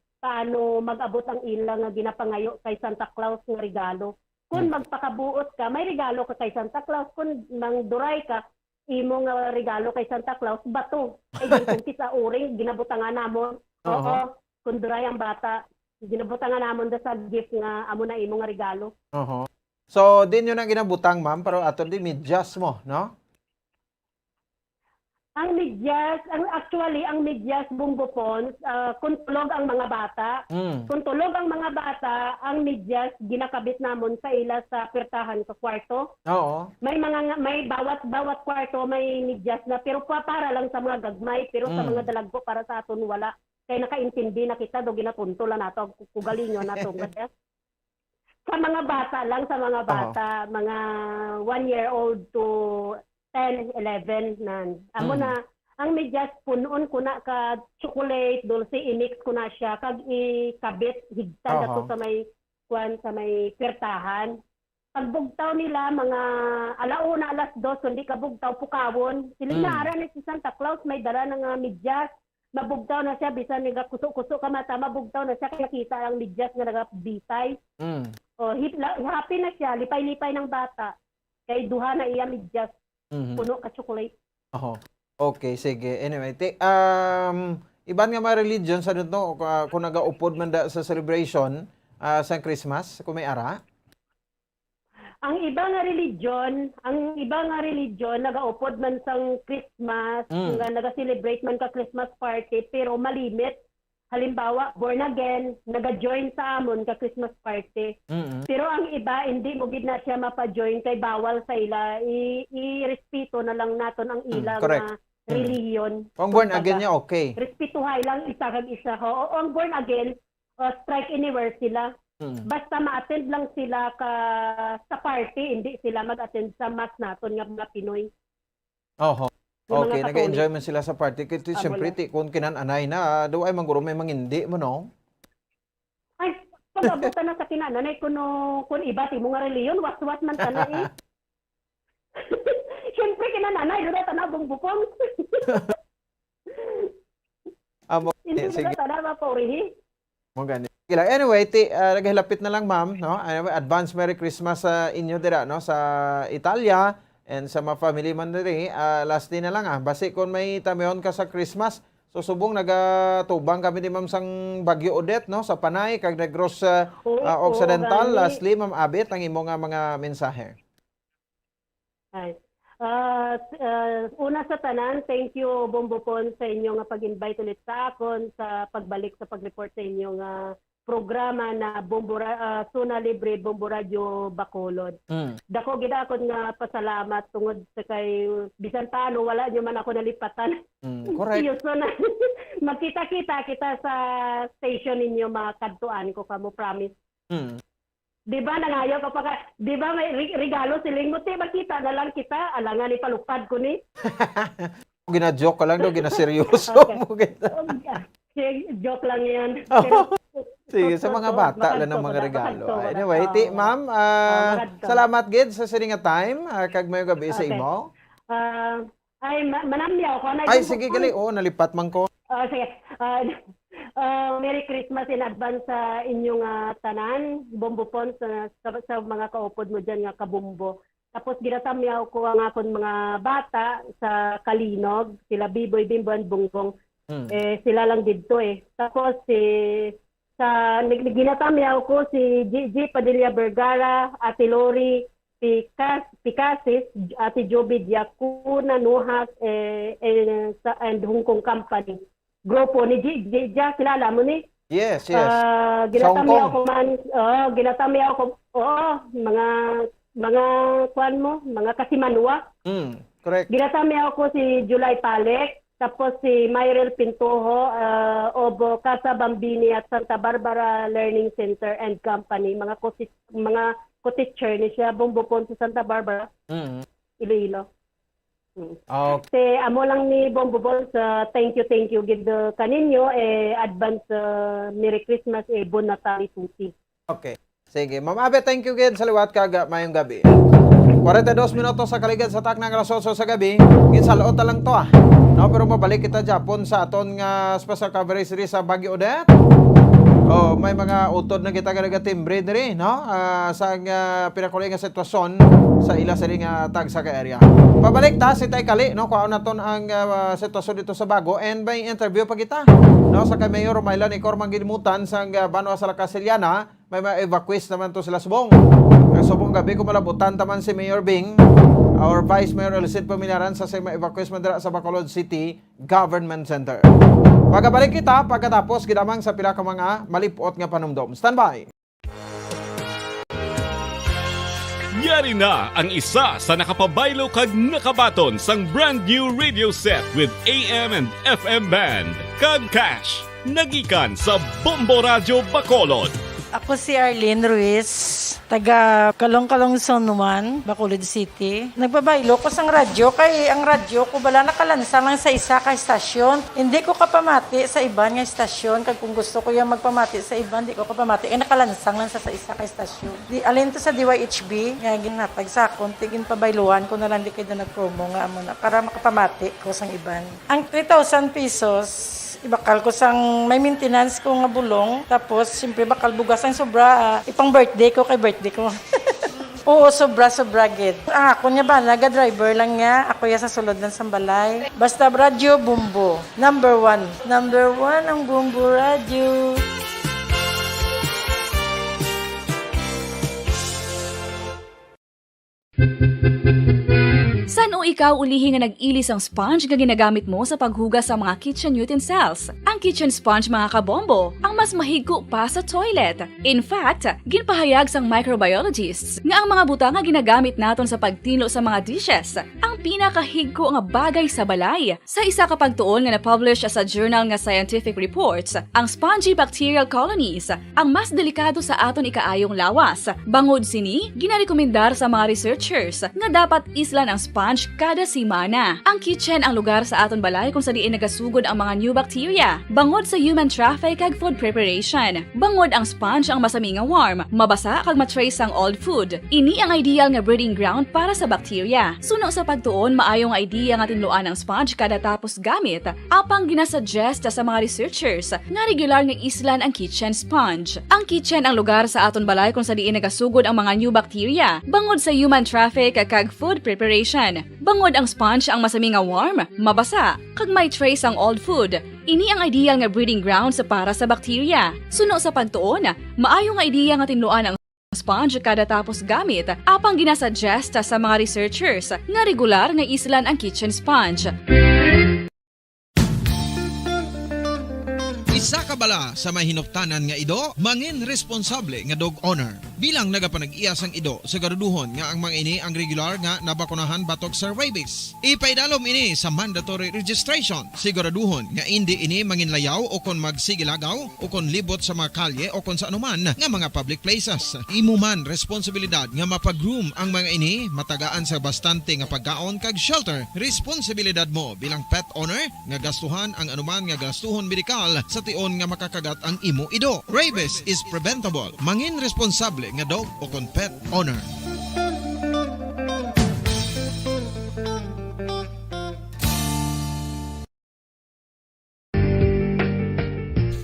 mag-abot ang ilang nga ginapangayo kay Santa Claus nga regalo. Kung magpakabuot ka, may regalo ka kay Santa Claus. Kung mangduray ka, imo nga regalo kay Santa Claus, bato. Ay, kung sa uring, ginabutangan namon. Oo, kung duray ang bata, ginabutangan namon sa gift nga amo na imo nga regalo. So, din yun ang ginabutang, ma'am, pero ato din medyas mo, no? Ang medyas Bumbo Pons, kung tulog ang mga bata, ang medyas ginakabit namon sa ila sa pertahan sa kwarto. May bawat kwarto may medyas na pero para lang sa mga gagmay pero sa mga dalagbo para sa aton wala. Kay nakaintindi na kita do ginapunto lang nato kugalingon nato sa mga bata lang mga 1-year-old to 10, 11 nan. Amo na ang medyas punon ko na ka chocolate, dulce i-mix ko na siya kag ikabit higtan dato sa may pertahan. pagbugtaw nila, mga alauna, alas 2, hindi ka bugtaw, pukawon. Siling naara ni si Santa Claus, may dala ng medyas. Mabugtaw na siya, bisan nga kusok-kusok ka mata, mabugtaw na siya, kaya kita ang medyas nga nagabitay. Happy na siya, lipay-lipay ng bata. Kay duha na iya medyas, puno ka chocolate. Okay, sige. Anyway, iban nga mga religion sa dito, kung nagaupod man da sa celebration sa Christmas, kung may ara? Ang iba nga religion, nagaupod man sang Christmas, nga naga-celebrate man ka Christmas party, pero malimit. Halimbawa, born again, naga-join sa amon ka Christmas party. Pero ang iba, hindi mo gid na siya mapa-join kay bawal sa ila. I-respeto na lang naton ang ilang religion. Kung born again niya, okay. Respetuhay lang isa kag isa. O ang born again, strike anywhere sila. Basta ma-attend lang sila sa party, hindi sila mag-attend sa mass naton nga mga Pinoy. Okay, nag-enjoy man sila sa party. Kasi siyempre, kung kinananay na, daw ay mangguro may mangindi mo, no? Ay, pag-abutan na sa kinananay, kung iba, ti mga reliyon, was-was man tala eh. Siyempre, kinananay, doon na tanabong bukong. Hindi mo na tanabang paurihi. Maganda. Anyway, naghilapit na lang ma'am, no? Anyway, advance Merry Christmas sa inyo dira, no? Sa Italia and sa mga family man diri. Last day na lang basi kung may tamiyon ka sa Christmas, so subong nagatubang kami ni ma'am sang Bagyo Odette, no? Sa Panay kag Negros Occidental. Lastly, ma'am Abet, ang imo nga mga mensahe. Ay. Una sa tanan, thank you Bombopon sa inyo nga pag-invite ulit sa akon sa pagbalik sa pag-report sa inyo nga programa na Suna Libre Bombo Radio Bacolod. Dako gid ako nga pasalamat tungod sa kay bisan paano wala nyo man ako nalipatan. Correct. So na magkita-kita kita sa station ninyo, mga kadtuan ko kamo, promise. Di ba nangayo ka pa di ba may regalo siling mo, makita na lang kita, alangan ni palupad ko ni. Gina-joke ka lang daw, gina-seryoso mo kita. Joke lang yan. Pero, sige, sa mga bata lang ng mga regalo. Anyway, ma'am, salamat gid sa siringa time, kag mayo gabi sa imo. Ay, manamyaw ko. Ay, sige, gali. Nalipat man ko. Sige. Merry Christmas in advance sa inyong tanan, Bombopon, sa mga kaupod mo dyan nga kabumbo. Tapos ginatamyaw ko ang akong mga bata sa Kalinog, sila Biboy, Bimbo, and Bungbong. Sila lang dito Tapos ginatamyaw ko si Gigi Padilla Vergara, Ate Lori Picasis, Ate Joby Diacuna, Nuhas, and Hong Kong Company. Grupo ni Gigi, kilala mo ni? Yes. Ginatamyaw ko man, mga kwan mo, mga kasimanwa. Correct. Ginatamyaw ko si July Palek, tapos si Myrel Pintoho, Obo, Casa Bambini at Santa Barbara Learning Center and Company. Mga co-teacher ni siya, Bombopon sa Santa Barbara, Iloilo. Okay. Amo lang ni Bombopon sa thank you gid kaninyo, advance Merry Christmas, Bon Natale tuti. Okay. Sige, Ma'am Abe, thank you again sa liwat kaga mayong gabi. 42 minutos sa kaligid sa taknang alas 8 sa gabi. Ginsaloot na lang to No, pero mabalik kita Japon sa aton nga special coverage diri sa Bagyo Odette. May mga utod na kita kalaga timbre diri, no? Sa pinakulay nga sitwasyon sa ila sa nga tag sa area. Pabalik ta si Tay Kali, no? Kuha naton ang sitwasyon dito sa Bago and may interview pa kita, no? Sa kay Mayor Romailan Icor Manggilimutan sa Banwa sa Casiliana, may ma-evacuate naman to sila subong. Subong gabi kung malabutan taman si Mayor Bing or Vice Mayor Elicid Pamilaran sa ma-evacuate mandira sa Bacolod City Government Center. Pagabalik kita pagkatapos gidamang sa pila ka mga malipot nga panumdom. Standby! Yari na ang isa sa nakapabaylo kag nakabaton sang brand new radio set with AM and FM band. Kag Cash, nagikan sa Bombo Radio Bacolod. Ako si Arlene Ruiz, taga Kalong-Kalong Zone 1, Bacolod City. Nagbabaylo ko sang radyo, kay ang radyo ko bala nakalansa lang sa isa ka istasyon. Hindi ko kapamati sa iba nga istasyon, kag kung gusto ko yung magpamati sa iba, hindi ko kapamati. Nakalansang lang sa isa ka istasyon. Alin to sa DYHB, nga ginatag sa akon, tigin pabayluan ko na lang di kayo na nag-promo nga amo na, para makapamati ko sang iban. Ang 3,000 pesos, ibakal ko sang may maintenance ko nga bulong, tapos siyempre bakal bugas ang sobra, ipang birthday ko kay birthday ko. Oo, sobra gid. Ako niya ba, naga-driver lang nga, ako ya sa sulod ng sambalay. Basta radyo, bumbo. Number 1 ang bumbo radyo. San o ikaw ulihi nga nag-ilis ang sponge nga ginagamit mo sa paghugas sa mga kitchen utensils? Ang kitchen sponge mga kabombo, ang mas mahigko pa sa toilet. In fact, ginpahayag sang microbiologists nga ang mga buta nga ginagamit naton sa pagtinlo sa mga dishes ang pinakahigko nga bagay sa balay. Sa isa ka pagtuon nga na-publish sa journal nga Scientific Reports, ang spongy bacterial colonies ang mas delikado sa aton ikaayong lawas. Bangod sini, ginarekomendar sa mga researchers nga dapat islan ang sponge kada simana. Ang kitchen ang lugar sa aton balay kung sa diin nagasugod ang mga new bacteria. Bangod sa human traffic kag food preparation. Bangod ang sponge ang masami nga warm, mabasa kag matrace ang old food. Ini ang ideal nga breeding ground para sa bacteria. Suno sa pagtuon, maayong idea nga tinluan ang sponge kada tapos gamit. Apang ginasuggest sa mga researchers nga regular nga islan ang kitchen sponge. Ang kitchen ang lugar sa aton balay kung sa diin nagasugod ang mga new bacteria. Bangod sa human traffic kag food preparation. Bangod ang sponge ang masami nga warm, mabasa, kag may trace ang old food. Ini ang ideal nga breeding ground sa para sa bacteria. Suno sa pagtuon, maayong idea nga tinluan ang sponge kada tapos gamit. Apang ginasuggest sa mga researchers nga regular nga islan ang kitchen sponge. Isa ka bala sa may hinuptanan nga ido, mangin responsable nga dog owner. Bilang nagapanag-iyas ang ido, siguraduhon nga ang mga ini ang regular nga nabakunahan batok sa rabies. Ipaidalom ini sa mandatory registration. Siguraduhon nga hindi ini manginlayaw o kon magsigilagaw o kon libot sa mga kalye o kon sa anuman nga mga public places. Imo man responsibilidad nga mapag-groom ang mga ini, matagaan sa bastante nga pagkaon kag shelter. Responsibilidad mo bilang pet owner nga gastuhan ang anuman nga gastuhon medikal sa tion nga makakagat ang imo ido. Rabies is preventable. Mangin responsable nga dog o kon pet owner.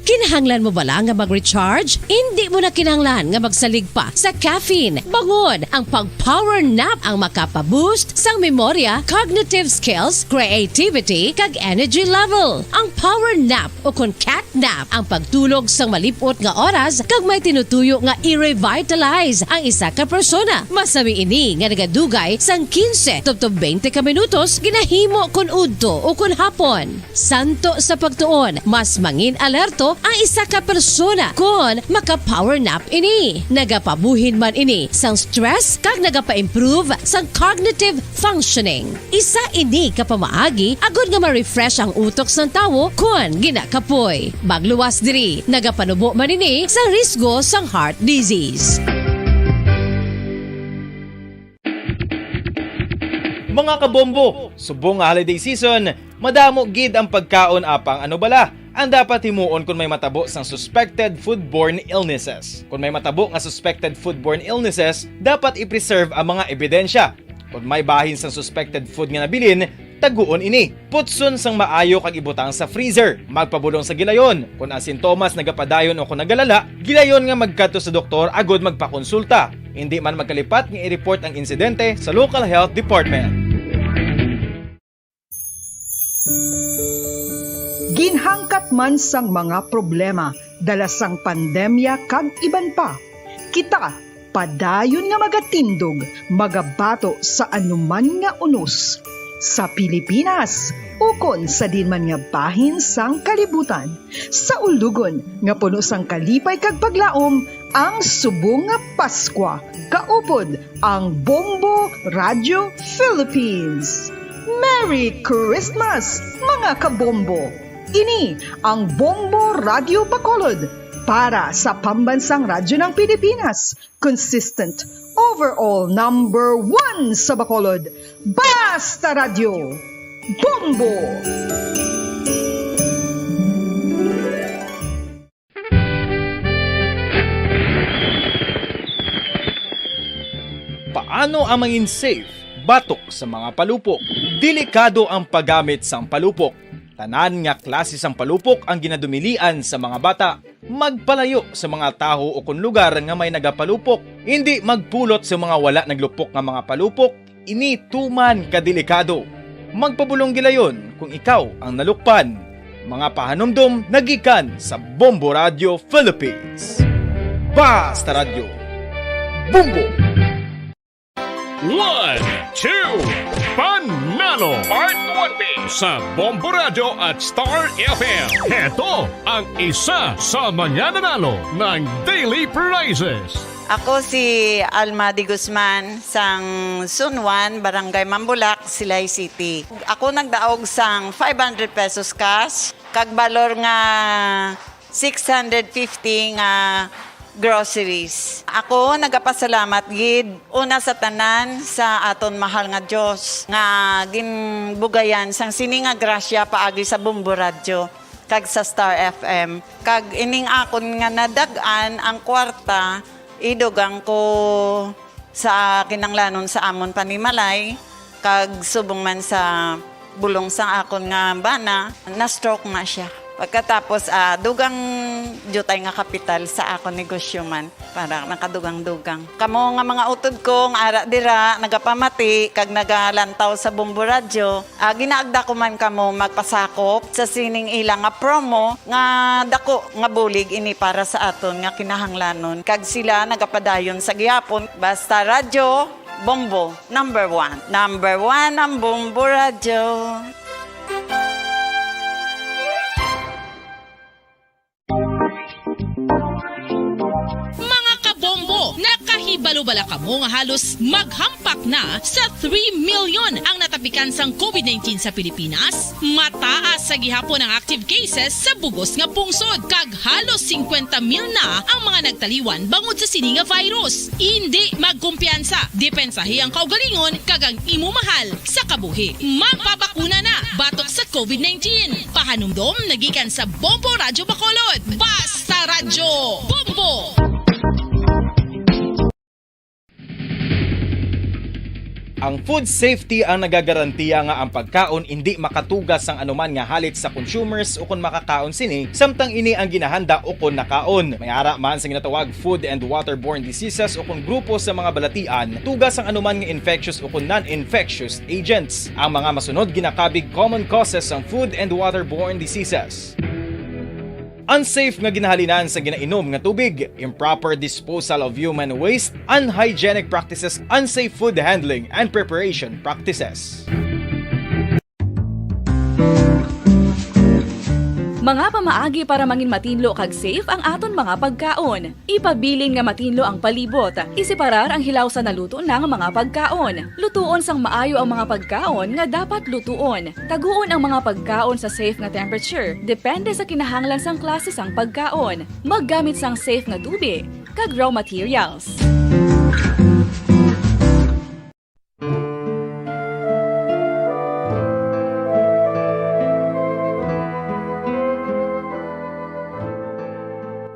Kinahanglan mo bala nga mag-recharge? Hindi mo na kinahanglan nga magsalig pa sa caffeine. Bangod ang pag-power nap ang makapaboost sang memorya, cognitive skills, creativity, kag energy level. Ang power nap o kon cat nap ang pagtulog sang malipot nga oras kag may tinutuyo nga i-revitalize ang isa ka persona. Masami ini nga nagadugay sang 15 tubtob 20 ka minutos ginahimo kun udto o kun hapon. Santo sa pagtuon, mas mangin alerto ang isa ka persona kung maka-power nap ini. Nagapabuhin man ini sang stress kag nagapa-improve sang cognitive functioning. Isa ini kapamaagi agud nga ma-refresh ang utok sang tawo kung ginakapoy. Magluwas diri, nagapanubo man ini sa risgo sang heart disease. Mga kabombo, subong nga holiday season, madamo gid ang pagkaon apang ano bala ang dapat himuon kung may matabo sang suspected foodborne illnesses. Kung may matabo nga suspected foodborne illnesses, dapat i-preserve ang mga ebidensya. Kung may bahin sang suspected food nga nabilin, taguon ini. Putson sang maayo kag ibutang sa freezer. Magpabulong sa gilayon. Kung ang sintomas nagapadayon o kung nagalala, gilayon nga magkadto sa doktor agud magpakonsulta. Hindi man magkalipat nga i-report ang insidente sa local health department. Ginhangkat man sang mga problema dala sang pandemya kag iban pa. Kita padayon nga magatindog, magabato sa anuman nga unos sa Pilipinas ukon sa dinman nga bahin sang kalibutan. Sa ulugon nga puno sang kalipay kag paglaom ang subong nga Paskwa. Kaupod ang Bombo Radio Philippines. Merry Christmas mga kabombo! Ini ang Bombo Radio Bacolod, para sa pambansang radyo ng Pilipinas. Consistent, overall number 1 sa Bacolod. Basta Radio! Bombo! Paano ang mangin safe batok sa mga palupok? Delikado ang paggamit sang palupok. Tanan nga klase sang palupok ang ginadumilian sa mga bata. Magpalayo sa mga taho o kung lugar nga may nagapalupok. Hindi magpulot sa mga wala naglupok nga mga palupok. Ini tuman kadelikado. Magpabulong gilayon kung ikaw ang nalukpan. Mga pahanumdum nagikan sa Bombo Radio Philippines. Basta Radio Bombo! 1, 2, Panalo Part 1B sa Bombo Radio at Star FM. Ito ang isa sa mananalo ng Daily Prizes. Ako si Alma de Guzman sang Sunwan, Barangay Mambulak, Silay City. Ako nagdaog sang 500 pesos cash, kag balor nga 650 nga groceries. Ako nagapasalamat gid una sa tanan sa aton mahal nga Dios nga ginbugayan sang sini nga grasya paagi sa Bombo Radio kag sa Star FM. Kag ining akon nga nadagan ang kwarta idugang ko sa kinanglanon sa amon panimalay kag subong man sa bulong sa akon nga bana na stroke na siya. Pagkatapos, dugang jutay nga kapital sa akong negosyo man. Para nakadugang-dugang. Kamo nga mga utod ko, nga ara dira, nagapamati, kag nagalantaw sa Bombo Radio. Ginaagda ko man kamo magpasakop sa sining ilang nga promo, nga dako nga bulig ini para sa aton nga kinahanglanon. Kag sila nagapadayon sa gihapon. Basta Radio Bombo, number 1. Number 1 ang Bombo Radio. Nakahibalo-bala ka mo nga halos maghampak na sa 3 million ang natapikan sang COVID-19 sa Pilipinas. Mataas sa gihapon ang active cases sa bugos nga pungsod. Kag halos 50 mil na ang mga nagtaliwan bangod sa sini nga virus. Hindi magkumpiyansa. Depensahi ang kaugalingon kag ang imo mahal sa kabuhi. Magpabakuna na batok sa COVID-19. Pahanumdom nagikan sa Bombo Radio Bacolod. Basta Radio Bombo! Ang food safety ang nagagarantiya nga ang pagkaon hindi makatugas ang anuman nga halit sa consumers o kung makakaon sini, samtang ini ang ginahanda o kung nakaon. May ara man sa ginatawag food and waterborne diseases o kung grupo sa mga balatian, tugas ang anuman nga infectious o kung non-infectious agents. Ang mga masunod ginakabig common causes ng food and waterborne diseases. Unsafe nga ginahalinan sa ginainom nga tubig, improper disposal of human waste, unhygienic practices, unsafe food handling, and preparation practices. Mga pamaagi para mangin matinlo kag safe ang aton mga pagkaon. Ipabilin nga matinlo ang palibot. Isiparar ang hilaw sa naluto ng mga pagkaon. Lutuon sang maayo ang mga pagkaon nga dapat lutuon. Taguon ang mga pagkaon sa safe nga temperature. Depende sa kinahanglan sang klase sang pagkaon. Maggamit sang safe nga tubig kag raw materials.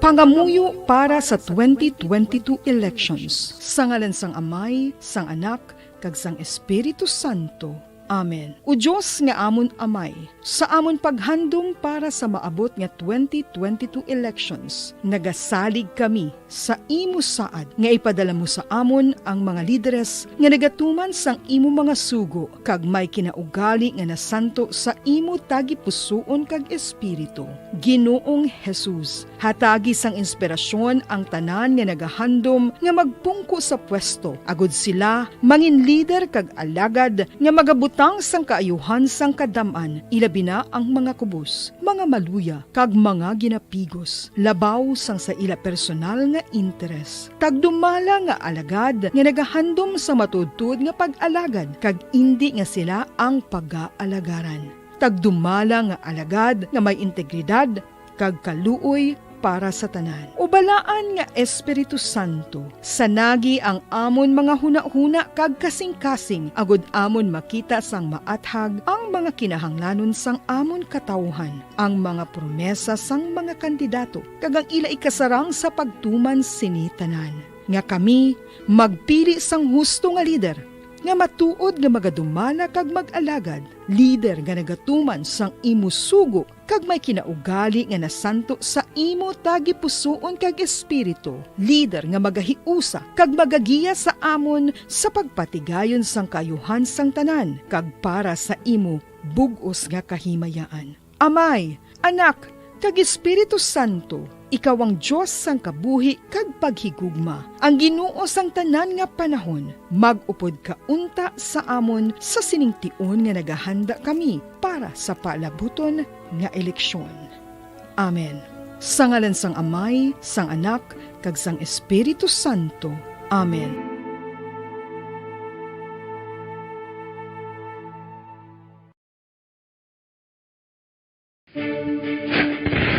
Pangamuyo para sa 2022 elections. Sa ngalan sang Amay, sang Anak, kag sang Espiritu Santo. Amen. O Diyos nga amon Amay, sa amon paghandom para sa maabot nga 2022 elections, nagasalig kami sa imo saad nga ipadala mo sa amon ang mga lideres nga nagatuman sang imo mga sugo kag may kinaugali nga nasanto sa imo tagipusoon kag espiritu. Ginoong Jesus, hatagi sang inspirasyon ang tanan nga nagahandom nga magpungko sa pwesto, agud sila mangin lider kag alagad nga magabutang sang kaayuhan sang kadaman, ilabi na ang mga kubos, mga maluya kag mga ginapigos, labaw sang sa ila personal nga interes. Tagdumala nga alagad nga nagahandom sa matudtud nga pag-alagad kag indi nga sila ang pag-aalagaran. Tagdumala nga alagad nga may integridad kag kaluoy para sa tanan. Ubalaan nga Espiritu Santo, sanagi ang amon mga huna-huna kag kasing-kasing, agud amon makita sang maathag ang mga kinahanglanon sang amon katawhan, ang mga promesa sang mga kandidato, kag ang ila ikasarang sa pagtuman sini tanan. Nga kami magpili sang husto nga lider, nga matuod nga magadumala kag mag-alagad, lider nga nagatuman sang imo sugo kag may kinaugali nga nasanto sa imo tagi pusoon kag espiritu, lider nga magahiusa kag magagiya sa amon sa pagpatigayon sang kayuhan sang tanan kag para sa imo bug-os nga kahimayaan. Amay, Anak, kag Espiritu Santo, ikaw ang Diyos sang kabuhi kag paghigugma. Ang Ginoo sang tanan nga panahon, mag-upod ka unta sa amon sa siningtion nga nagahanda kami para sa palabuton nga eleksyon. Amen. Sa ngalan sang Amay, sang Anak, kag sang Espiritu Santo. Amen.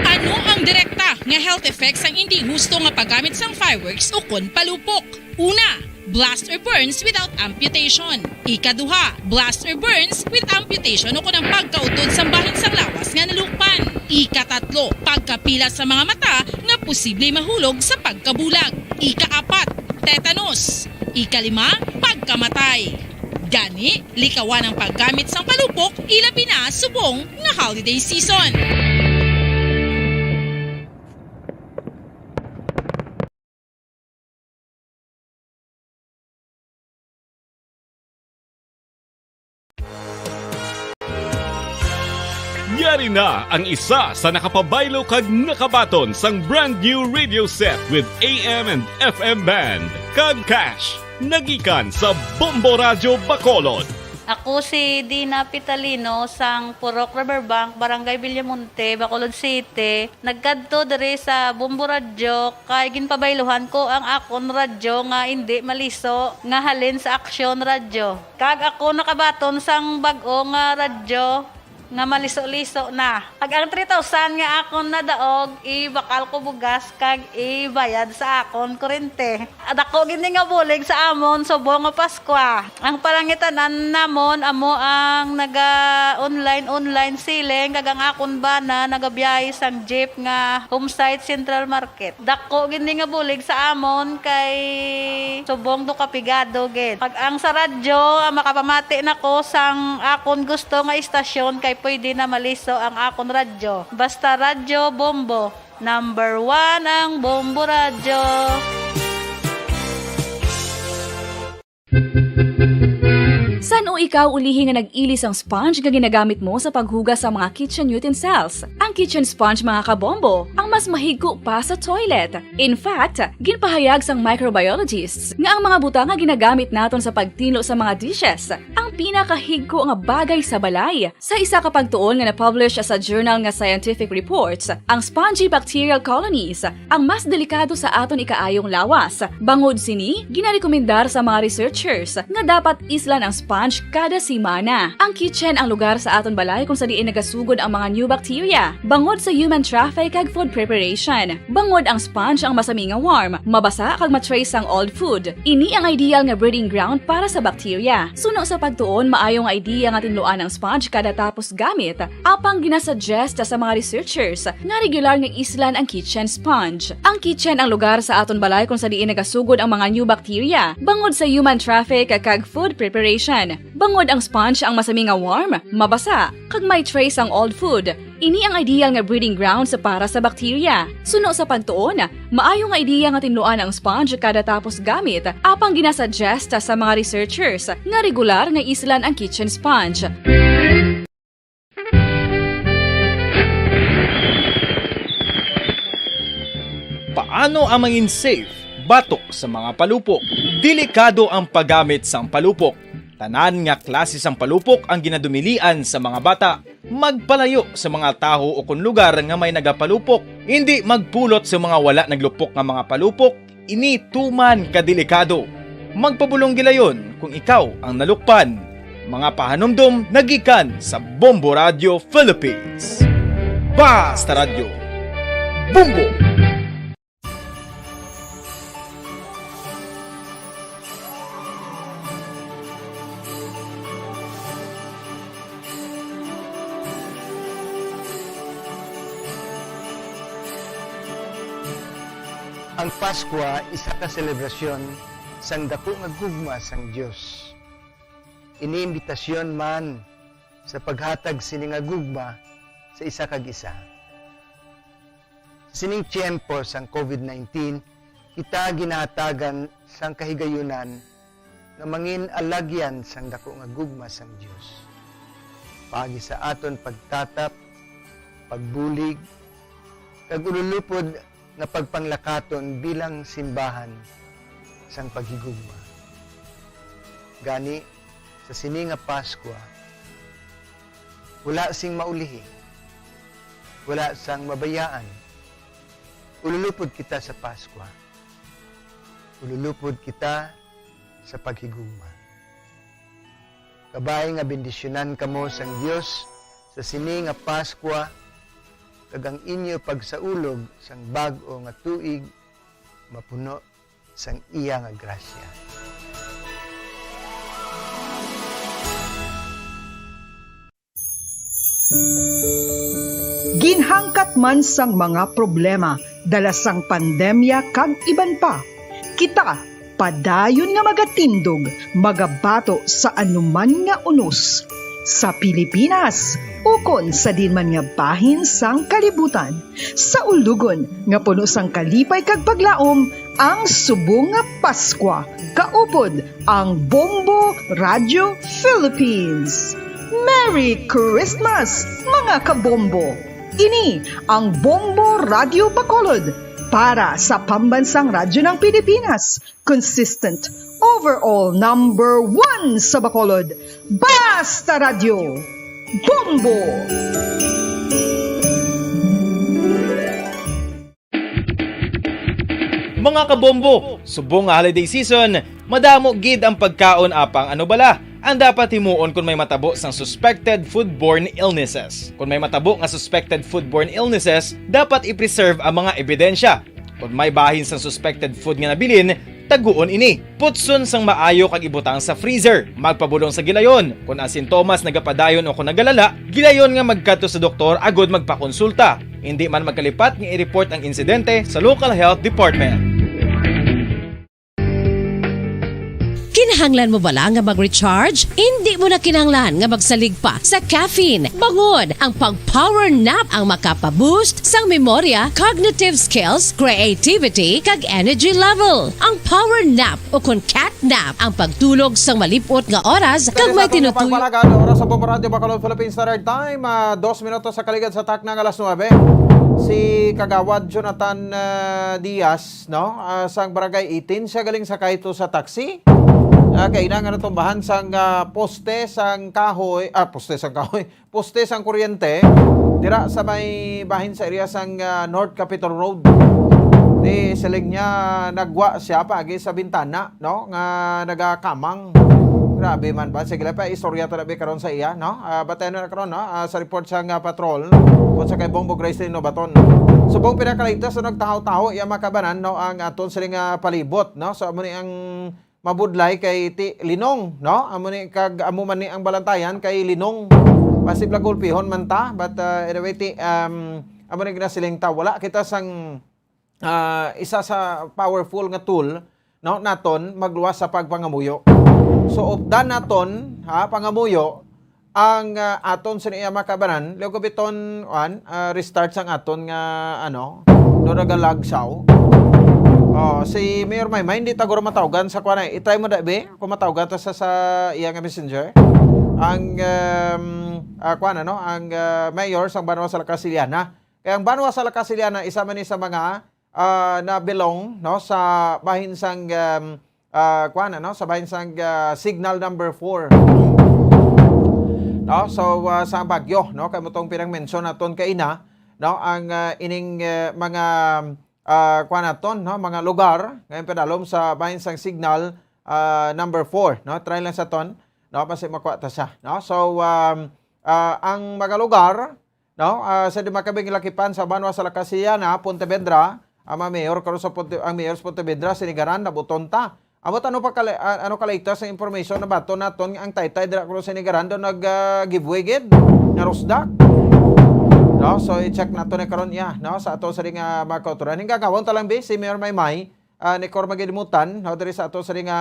Ano ang direkta nga health effects ang hindi gusto nga paggamit sang fireworks o kon palupok? Una, blast or burns without amputation. Ikaduha, blast or burns with amputation o kon ang pagkautod sa bahin sang lawas nga nalukpan. Ikatatlo, pagkapila sa mga mata nga posible mahulog sa pagkabulag. Ikaapat, tetanus. Ikalima, pagkamatay. Gani, likawan ang paggamit sang palupok ilabi na subong nga holiday season. Yari na ang isa sa nakapabaylo kag nakabaton sang brand new radio set with AM and FM band. Kag Cash, nagikan sa Bombo Radio Bacolod. Ako si Dina Pitalino sang Purok Riverbank, Barangay Villamonte, Bacolod City. Nagkadto diri sa Bombo Radio kay ginpabayluhan ko ang akon radyo nga hindi maliso nga halin sa Aksyon Radio. Kag ako nakabaton sang bag-o nga radyo nga maliso-liso na. Pag ang 3,000 nga akon nadaog, ibakal ko bugas kag ibayad sa akon kurente. At ako gini nga bulig sa amon subong nga Paskwa. Ang parangitanan namon amo ang naga-online siling kag ang akon bana nagabiyahe sang jeep nga Homesite Central Market. Dako gini nga bulig sa amon kay subong do kapigado gid. Pag ang sa radyo makapamati nako sang akon gusto nga istasyon kay pwede na maliso ang akon radyo. Basta Radyo Bombo. Number 1 ang Bombo Radyo. San o ikaw ulihin nga nag-ilis ang sponge nga ginagamit mo sa paghugas sa mga kitchen utensils? Ang kitchen sponge mga kabombo, ang mas mahigko pa sa toilet. In fact, ginpahayag sang microbiologists nga ang mga butang nga ginagamit naton sa pagtino sa mga dishes ang pinakahigko nga bagay sa balay. Sa isa ka pagtuon nga na-publish sa journal nga Scientific Reports, ang spongy bacterial colonies ang mas delikado sa aton ikaayong lawas. Bangod sini, ginarekomendar sa mga researchers nga dapat islan ang sponge kada simana. Ang kitchen ang lugar sa aton balay kung sa diin nagasugod ang mga new bacteria. Bangod sa human traffic kag food preparation. Bangod ang sponge ang masami nga warm, mabasa kag matrace ang old food. Ini ang ideal nga breeding ground para sa bacteria. Suno sa pagtuon, maayong idea nga tinluan ang sponge kada tapos gamit. Apang ginasuggest sa mga researchers nga regular nga islan ang kitchen sponge. Ang kitchen ang lugar sa aton balay kung sa diin nagasugod ang mga new bacteria. Bangod sa human traffic kag food preparation. Bangod ang sponge ang masami nga warm, mabasa, kag may trace ang old food. Ini ang ideal nga breeding ground sa para sa bacteria. Suno sa pagtuon, maayo nga idea nga tinluan ang sponge kada tapos gamit, apang ginasuggest sa mga researchers nga regular nga islan ang kitchen sponge. Paano ang mangin safe batok sa mga palupok? Delikado ang paggamit sang palupok. Tanan nga klase sang palupok ang ginadumilian sa mga bata. Magpalayo sa mga taho o kun lugar nga may nagapalupok. Hindi magpulot sa mga wala naglupok nga mga palupok. Ini tuman kadelikado. Magpabulong gilayon kung ikaw ang nalukpan. Mga pahanumdum nagikan sa Bombo Radio Philippines. Basta Radio Bombo! Ang Pasko isa ka selebrasyon sang dako nga gugma sang Dios. Iniimbitasyon man sa paghatag sini nga gugma sa isa kag isa. Sining tiyempo sang COVID-19, kita ginahatagan sang kahigayunan nga mangin alagyan sang dako nga gugma sang Dios. Pagi sa aton pagtatap, pagbulig, kag ululupod nga pagpanglakaton bilang simbahan sang paghigugma. Gani, sa sini nga Pasko, wala sing maulihi, wala sang mabayaan. Ululupod kita sa Pasko. Ululupod kita sa paghigugma. Kabay nga bendisyonan kamo sang Dios sa sini nga Pasko, kag ang inyo pagsaulog sang bag-o nga tuig mapuno sang iya nga grasya. Ginhangkat man sang mga problema dala sang pandemya kag iban pa, kita padayon nga magatindog, magabato sa anuman nga unos sa Pilipinas ukon sa dinman nga bahin sang kalibutan, sa ulugon nga puno sang kalipay kag paglaom ang subong nga Pasko, kaupod ang Bombo Radio Philippines. Merry Christmas mga kabombo! Ini ang Bombo Radio Bacolod para sa pambansang radyo ng Pilipinas, consistent overall number 1 sa Bacolod, Basta Radio, Bombo! Mga kabombo, subong nga holiday season, madamo gid ang pagkaon apang ano bala ang dapat himuon kung may matabo sang suspected foodborne illnesses. Kung may matabo nga suspected foodborne illnesses, dapat i-preserve ang mga ebidensya. Kung may bahin sang suspected food nga nabilin, taguon ini. Putson sang maayo kag ibutang sa freezer. Magpabulong sa gilayon. Kung ang sintomas nagapadayon o kung nagalala, gilayon nga magkadto sa doktor agod magpakonsulta. Hindi man magkalipat nga i-report ang insidente sa local health department. Kinahanglan mo bala nga mag-recharge? Hindi mo na kinahanglan nga magsalig pa sa caffeine. Bangod, ang pag-power nap ang makapaboost sang memorya, cognitive skills, creativity, kag energy level. Ang power nap o kun cat nap ang pagtulog sang malipot nga oras kag may tinutuyo. Pagpalagan, oras sa Bombo Radio Bacolod Philippines Standard Time, 2 minutos sa kaligid sa tak ng alas 9. Si Kagawad Jonathan Diaz, no? Sang Barangay 18, siya galing sakay to sa taxi. Kailangan na tumbahan sang poste sang kahoy, poste sang kuryente, dira sa may bahin sa area sang North Capitol Road. Di siling niya nagwa siya pagi sa bintana, no? Nga nagakamang. Grabe man ba? Sige pa, istorya to labi karon sa iya, no? Batayan na karon, no? Sa report sang patrol, kung sa kay Bombo Grace Novaton. Subong pinakaligtas na nagtahaw-taho, iya makabanan, no? Ang aton siling palibot, no? So, amo ni ang mabudlay kay Linong, no? Amo man ni ang balantayan kay Linong. Pasibla gulpihon man ta, but anyway amo ni ginasiling ta wala kita sang isa sa powerful nga tool, no, naton magluwas sa pagpangamuyo. So updan naton pangamuyo ang aton sa iya makabanan, lego biton restart sang aton nga no nagalagsaw. Si Mayor Maymay, hindi taguro matawgan sa kuwanay. I-try mo dabi kung matawgan to sa iya nga messenger. Ang ang mayor sa Banwa sa Casiliana. Kaya ang Banwa sa Casiliana isa man ni sa mga na belong, no, sa bahin sang sa bahin sang signal number 4. No, so sa Bagyo, no, kay motong pinang-mention naton kay ina, no, ang ining mga no, mga lugar ngayon pedalom sa bahin sang signal number 4, no, try lang sa ton, no, pasi makuha ta siya, no. So ang mga lugar, no, sa di makabing lakipan sa Banwa sa Casiliana, Pontevedra, ang mayor karon sa ang mayor sa Pontevedra sinigaran na buton ta. Amot ano kaligtas sa information na bato naton ang taytay dira karon sinigaran do nag giveaway gid na rosdak. No, so i-check nato ni karon iya, no, sa ato sa ring mga kauturan. Hingga gawon ta lang bi si Mayor Maymay ni Cor Magilimutan, no, diri sa ato sa ring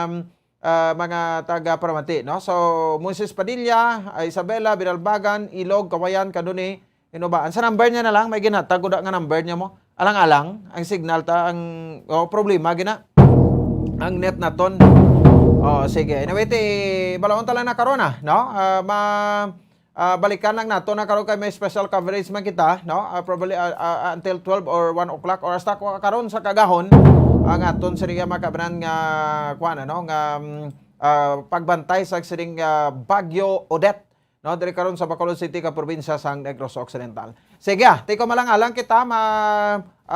mga taga Paramati, no. So Moses Padilla, Isabela, Binalbagan, Ilog, Kawayan, Kaduni, Inubaan. Sa number niya na lang may ginatag uda nga number niya mo. Alang-alang ang signal ta ang problema gina. Ang net naton. Oh, sige. Anyway, balawon ta lang na karon no? Balikan lang nato na karon kay may special coverage man kita, no? Probably until 12 or 1 o'clock or hasta karon sa kagahon ang aton siriya makabanan nga kuan no nga pagbantay sa siring Bagyo Odette, no, diri karon sa Bacolod City ka probinsya sang Negros Occidental. Sige, tiko malang-alang kita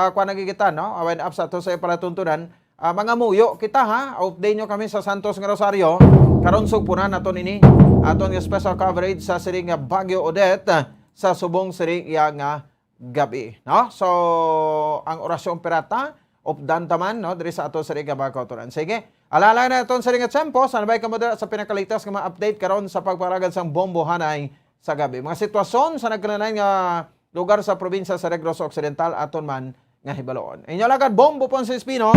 kuan kita, no, when up sa to sa palatuntunan. Mga muyo kita update nyo kami sa Santos nga Rosario. Karon sugpunan naton ini aton nga special coverage sa siring Bagyo Odette sa subong siring nga gabi, no? So ang orasyon pirata updan taman, no, diri sa aton siring Bagkauturan. Sige, alala na aton siring nga tempo sanabay ka mo sa pinakalitas nga mga update karon sa pagparagad sang bombo hanay sa gabi. Mga sitwasyon sa nagkananay nga lugar sa probinsya sa Negros Occidental aton man nga hibaloon. Inyo lagad Bombo Ponce Espino.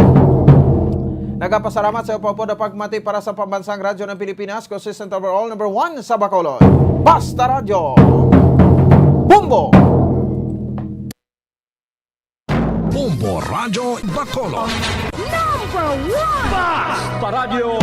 Nagapasalamat sa upo na pagmati para sa pambansang radyo ng Pilipinas, consistent overall, number 1 sa Bacolod. Basta Radio. Bombo! Bombo Radio Bacolod. Number 1! Basta Radio